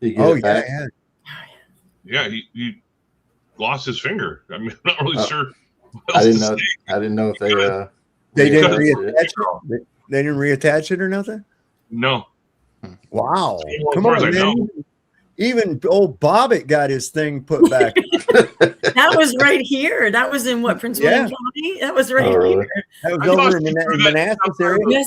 Yeah, he lost his finger. I mean, I'm not really sure. I didn't know if they didn't reattach it. They didn't reattach it or nothing. No. Wow. Well, Come on, man. Even old Bobbitt got his thing put back. That was right here. That was in what, Prince William County? That was right here. That was over in Manassas area. Yes,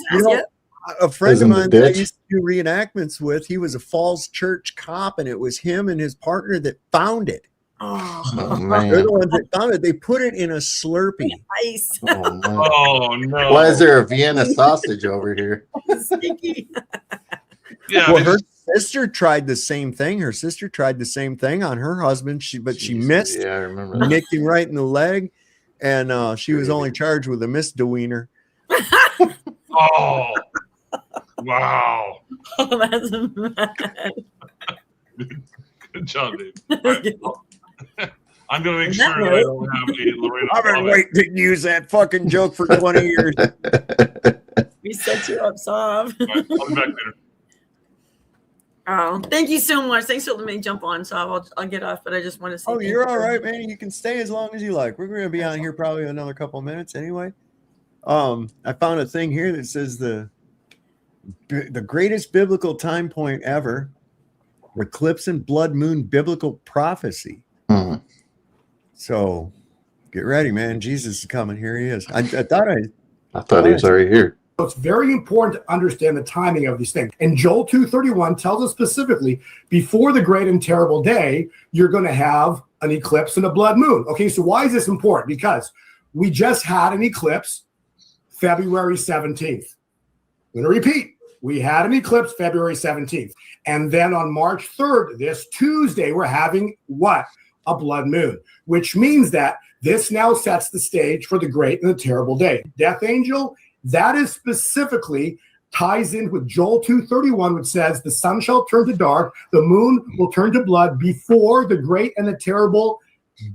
a friend of mine that I used to do reenactments with, he was a Falls Church cop, and it was him and his partner that found it. Oh, man. They're the ones that found it. They put it in a Slurpee. Nice. Oh, no. Why is there a Vienna sausage over here? Sticky. Yeah. Well, her sister tried the same thing. Her sister tried the same thing on her husband. She missed. Yeah, I remember that. Nicked him right in the leg, and she was only charged with a misdemeanor. Oh, wow. Oh, that's mad. Good job, Dave. Right. I'm going to make sure that I don't have a Lorena. I've been waiting to use that fucking joke for 20 years. We set you up, Sav. Right, I'll be back later. Oh, thank you so much. Thanks for letting me jump on, Sav. I'll get off, but I just want to say. Oh, you're all right, man. You can stay as long as you like. We're going to be on here probably another couple of minutes anyway. I found a thing here that says the greatest biblical time point ever, eclipse and blood moon biblical prophecy. So get ready, man. Jesus is coming. Here he is. I thought he was already here. So it's very important to understand the timing of these things. And Joel 2:31 tells us specifically, before the great and terrible day, you're going to have an eclipse and a blood moon. Okay, so why is this important? Because we just had an eclipse February 17th. I'm going to repeat. We had an eclipse February 17th. And then on March 3rd, this Tuesday, we're having what? A blood moon, which means that this now sets the stage for the great and the terrible day. Death angel, that is specifically ties in with Joel 2:31, which says the sun shall turn to dark, the moon will turn to blood before the great and the terrible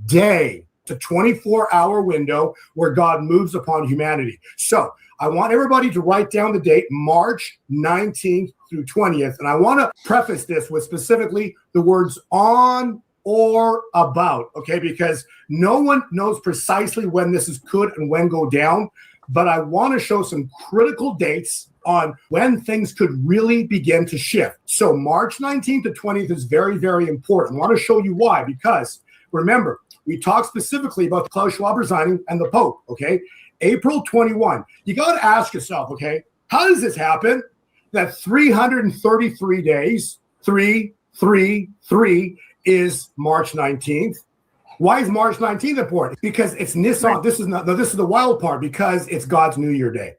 day. It's a 24-hour window where God moves upon humanity. So I want everybody to write down the date, March 19th through 20th. And I want to preface this with specifically the words on or about, okay? Because no one knows precisely when this could and when go down. But I want to show some critical dates on when things could really begin to shift. So March 19th to 20th is very, very important. I want to show you why, because remember, we talked specifically about Klaus Schwab resigning and the Pope, okay? April 21. You got to ask yourself, okay, how does this happen? That 333 days, 333 is March 19th. Why is March 19th important? Because it's Nissan. This is the wild part, because it's God's New Year day.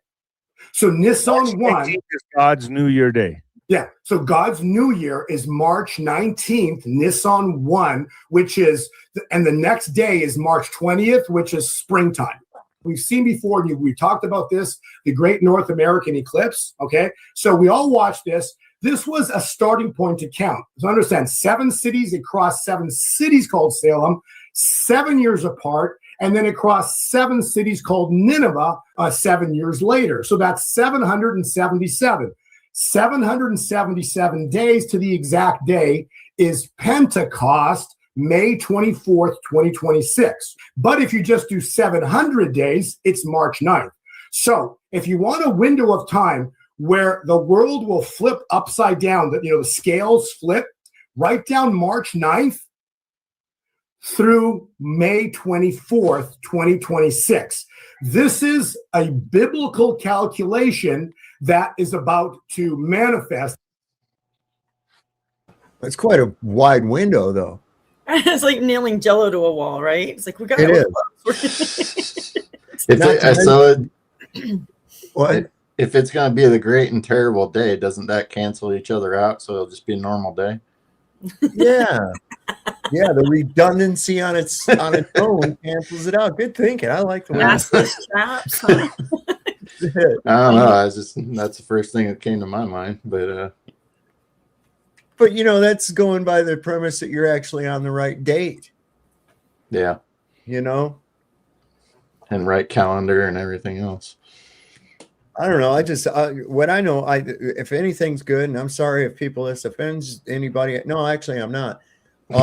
So Nissan 1 is God's New Year day. Yeah. So God's New Year is March 19th, Nissan 1, which is, and the next day is March 20th, which is springtime. We've seen before, we talked about this, the Great North American Eclipse. Okay. So we all watched this. This was a starting point to count. So understand, 7 cities across 7 cities called Salem, 7 years apart, and then across 7 cities called Nineveh 7 years later. So that's 777. 777 days to the exact day is Pentecost, May 24th, 2026. But if you just do 700 days, it's March 9th. So if you want a window of time where the world will flip upside down, the scales flip, write down March 9th through May 24th, 2026. This is a biblical calculation that is about to manifest. It's quite a wide window, though. It's like nailing Jello to a wall, right? It's like we got it. If it's going to be the great and terrible day, doesn't that cancel each other out? So it'll just be a normal day. Yeah. Yeah, the redundancy on its own cancels it out. Good thinking. I like the way. I don't know. That's the first thing that came to my mind. But that's going by the premise that you're actually on the right date. Yeah. And right calendar and everything else. I don't know. What I know, if anything's good, and I'm sorry if this offends anybody. No, actually, I'm not. I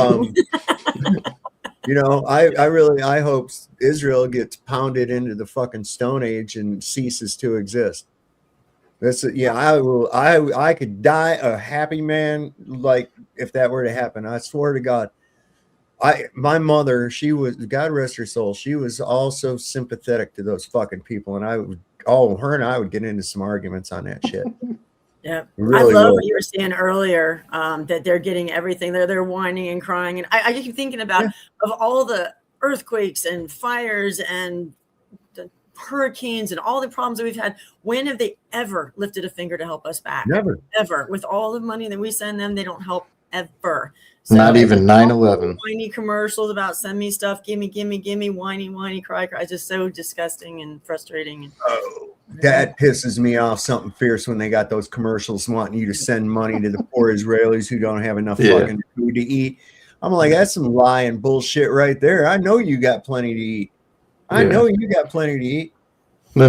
hope Israel gets pounded into the fucking Stone Age and ceases to exist. I could die a happy man, like if that were to happen. I swear to God. My mother, she was, God rest her soul, she was also sympathetic to those fucking people, and her and I would get into some arguments on that shit. Yeah, really I love what you were saying earlier, that they're getting everything. They're whining and crying, and I keep thinking about of all the earthquakes and fires and the hurricanes and all the problems that we've had. When have they ever lifted a finger to help us back? Never, ever. With all the money that we send them, they don't help ever. So not even 9/11. Whiny commercials about send me stuff, gimme, whiny, cry. It's just so disgusting and frustrating. That pisses me off something fierce when they got those commercials wanting you to send money to the poor Israelis who don't have enough fucking food to eat. I'm like, that's some lying bullshit right there. I know you got plenty to eat. Then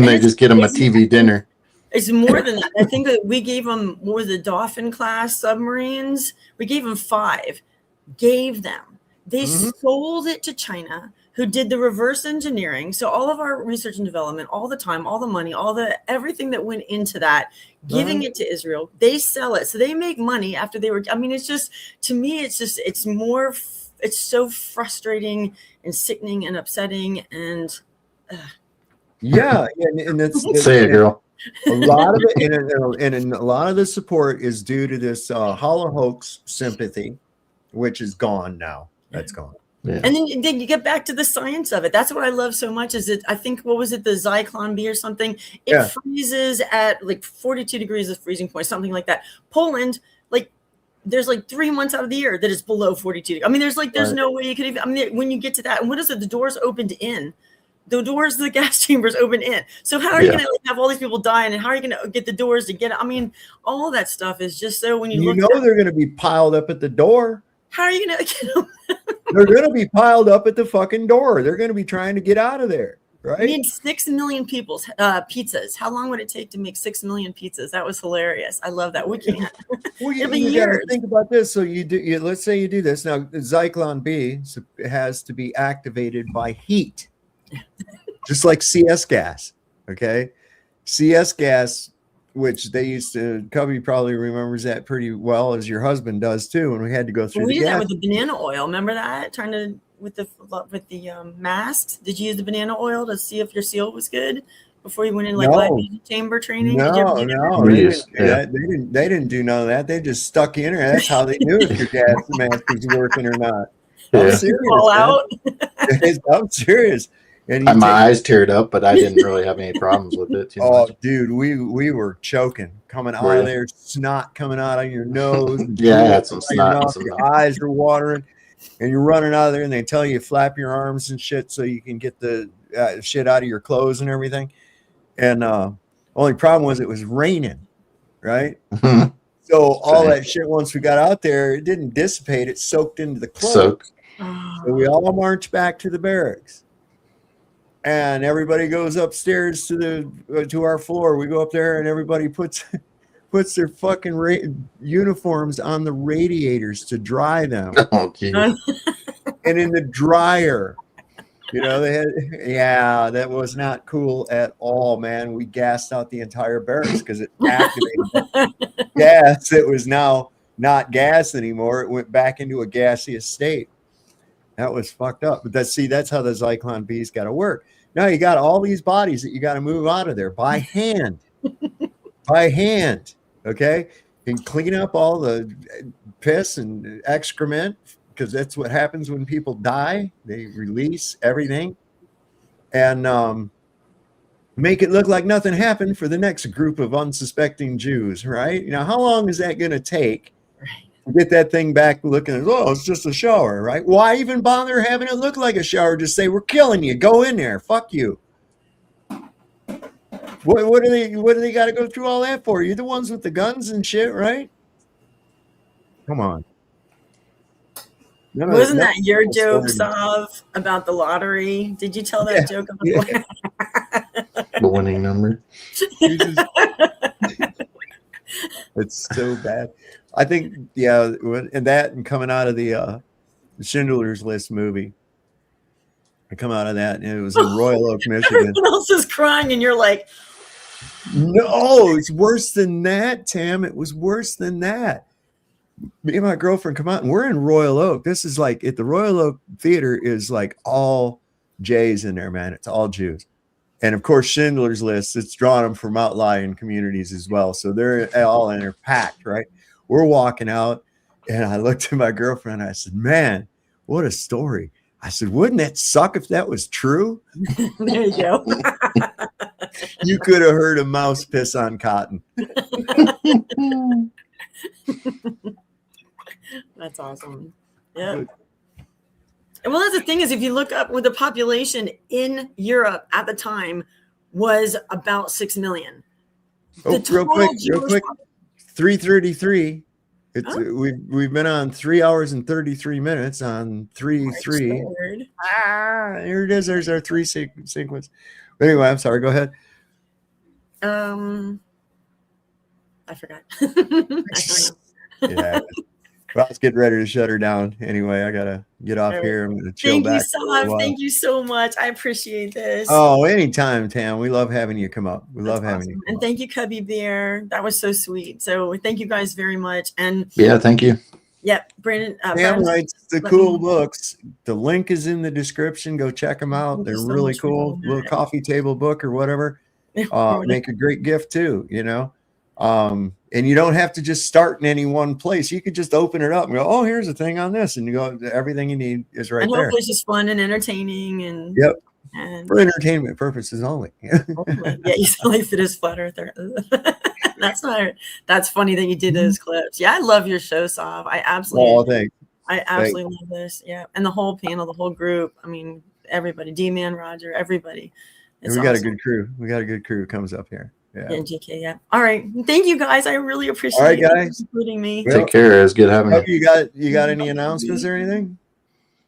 they just get them a TV dinner. It's more than that. I think that we gave them more of the Dolphin class submarines. We gave them 5. Gave them. They sold it to China, who did the reverse engineering. So all of our research and development, all the time, all the money, everything that went into that, giving it to Israel, they sell it. So they make money after they were. I mean, it's just, to me, it's so frustrating and sickening and upsetting and. And that's say it, girl. A lot of it, and a lot of the support is due to this hollow hoax sympathy, which is gone now. That's gone. Yeah. And then you get back to the science of it. That's what I love so much. Is it? I think what was it? The Zyklon B or something. It freezes at like 42 degrees of freezing point, something like that. Poland, like there's like 3 months out of the year that it's below 42. I mean, there's no way you could even. I mean, when you get to that, and what is it? The doors opened in. The doors to the gas chambers open in. So how are you going to have all these people dying, and how are you going to get the doors to get it? I mean, all that stuff is just so when you look. They're going to be piled up at the door. How are you going to get them? They're going to be piled up at the fucking door. They're going to be trying to get out of there, right? We need 6 million pizzas. How long would it take to make 6 million pizzas? That was hilarious. I love that. We can't. Well, you got to think about this. So let's say you do this. Now, Zyklon B has to be activated by heat. Just like CS gas, okay? CS gas, which they used to, Cubby probably remembers that pretty well, as your husband does too, when we had to go through we the did gas. that with the banana oil. Remember that? Trying to with the masks. Did you use the banana oil to see if your seal was good before you went in live chamber training? No, they didn't do none of that. They just stuck in there. That's how they knew if your gas mask was working or not. I'm serious. Fall out. I'm serious. And my eyes teared up, but I didn't really have any problems with it. Dude, we were choking, coming out of there, snot coming out of your nose. Yeah, I had some snot. Your eyes are watering, and you're running out of there, and they tell you flap your arms and shit so you can get the shit out of your clothes and everything. And only problem was it was raining, right? So all that shit, once we got out there, it didn't dissipate. It soaked into the clothes. So we all marched back to the barracks. And everybody goes upstairs to our floor. We go up there, and everybody puts their fucking uniforms on the radiators to dry them. Oh, geez. And in the dryer, they had. That was not cool at all, man. We gassed out the entire barracks because it activated gas. It was now not gas anymore. It went back into a gaseous state. That was fucked up. But that's how the Zyklon B's got to work. Now you got all these bodies that you got to move out of there by hand. Okay? And clean up all the piss and excrement, because that's what happens when people die. They release everything and make it look like nothing happened for the next group of unsuspecting Jews, right? How long is that going to take? Get that thing back looking, it's just a shower, right? Why even bother having it look like a shower? Just say, we're killing you. Go in there. Fuck you. What do they got to go through all that for? You're the ones with the guns and shit, right? Come on. Wasn't that your joke, Sav, about the lottery? Did you tell that joke about the winning number? It's so bad. I think, and that, and coming out of the Schindler's List movie, I come out of that, and it was in Royal Oak, Michigan. Everyone else is crying, and you're like, no, it's worse than that, Tam. It was worse than that. Me and my girlfriend come out, and we're in Royal Oak. This is like, at the Royal Oak Theater is like all Jays in there, man. It's all Jews. And of course, Schindler's List, it's drawn them from outlying communities as well. So they're all in there packed, right? We're walking out, and I looked at my girlfriend, and I said, man, what a story. I said, wouldn't that suck if that was true? There you go. You could have heard a mouse piss on cotton. That's awesome. Yeah. Well, that's the thing is, if you look up, with the population in Europe at the time was about 6 million. Real quick. 3:33. We've been on 3 hours and 33 minutes on 3:3. Here it is. There's our 3 sequence. But anyway, I'm sorry. Go ahead. I forgot. Yeah. Well, I was getting ready to shut her down. Anyway, I gotta get off here. I'm gonna chill back. Thank you so much. I appreciate this. Oh, anytime, Tam. We love having you come up. We love having you. And thank you, Cubby Bear. That was so sweet. So thank you guys very much. And yeah, thank you. Yep, Brandon. Tam writes the cool books. The link is in the description. Go check them out. They're really cool. Little coffee table book or whatever. make a great gift too, you know. And you don't have to just start in any one place. You could just open it up and go, oh, here's a thing on this, and you go, everything you need is right and there. hopefully it's just fun and entertaining and Yep. and For entertainment purposes only. yeah, you sound like it is flat earther. That's funny that you did those clips. Yeah, I love your show, Sav. I absolutely thanks. I absolutely love this. Yeah. And the whole panel, the whole group. I mean, everybody, D-Man, Roger, everybody. We got a good crew. We got a good crew who comes up here. Yeah. Yeah, GK, yeah. All right. Thank you guys. I really appreciate All right, you guys. including me. Take care. It was good having you. You got any announcements or anything?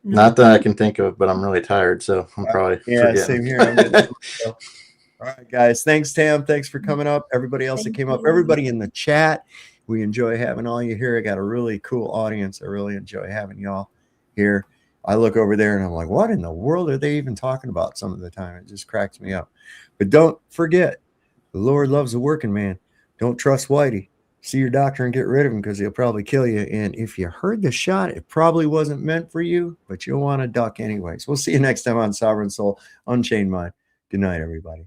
Not that I can think of, but I'm really tired, so I'm probably forgetting. Same here. I'm getting all right, guys. Thanks, Tam. Thanks for coming up. Everybody else that came up, everybody in the chat. We enjoy having all you here. I got a really cool audience. I really enjoy having y'all here. I look over there and I'm like, what in the world are they even talking about some of the time? It just cracks me up. But don't forget, the Lord loves a working man. Don't trust Whitey. See your doctor and get rid of him because he'll probably kill you. And if you heard the shot, it probably wasn't meant for you, but you'll want to duck anyways. We'll see you next time on Sovereign Soul Unchained Mind. Good night, everybody.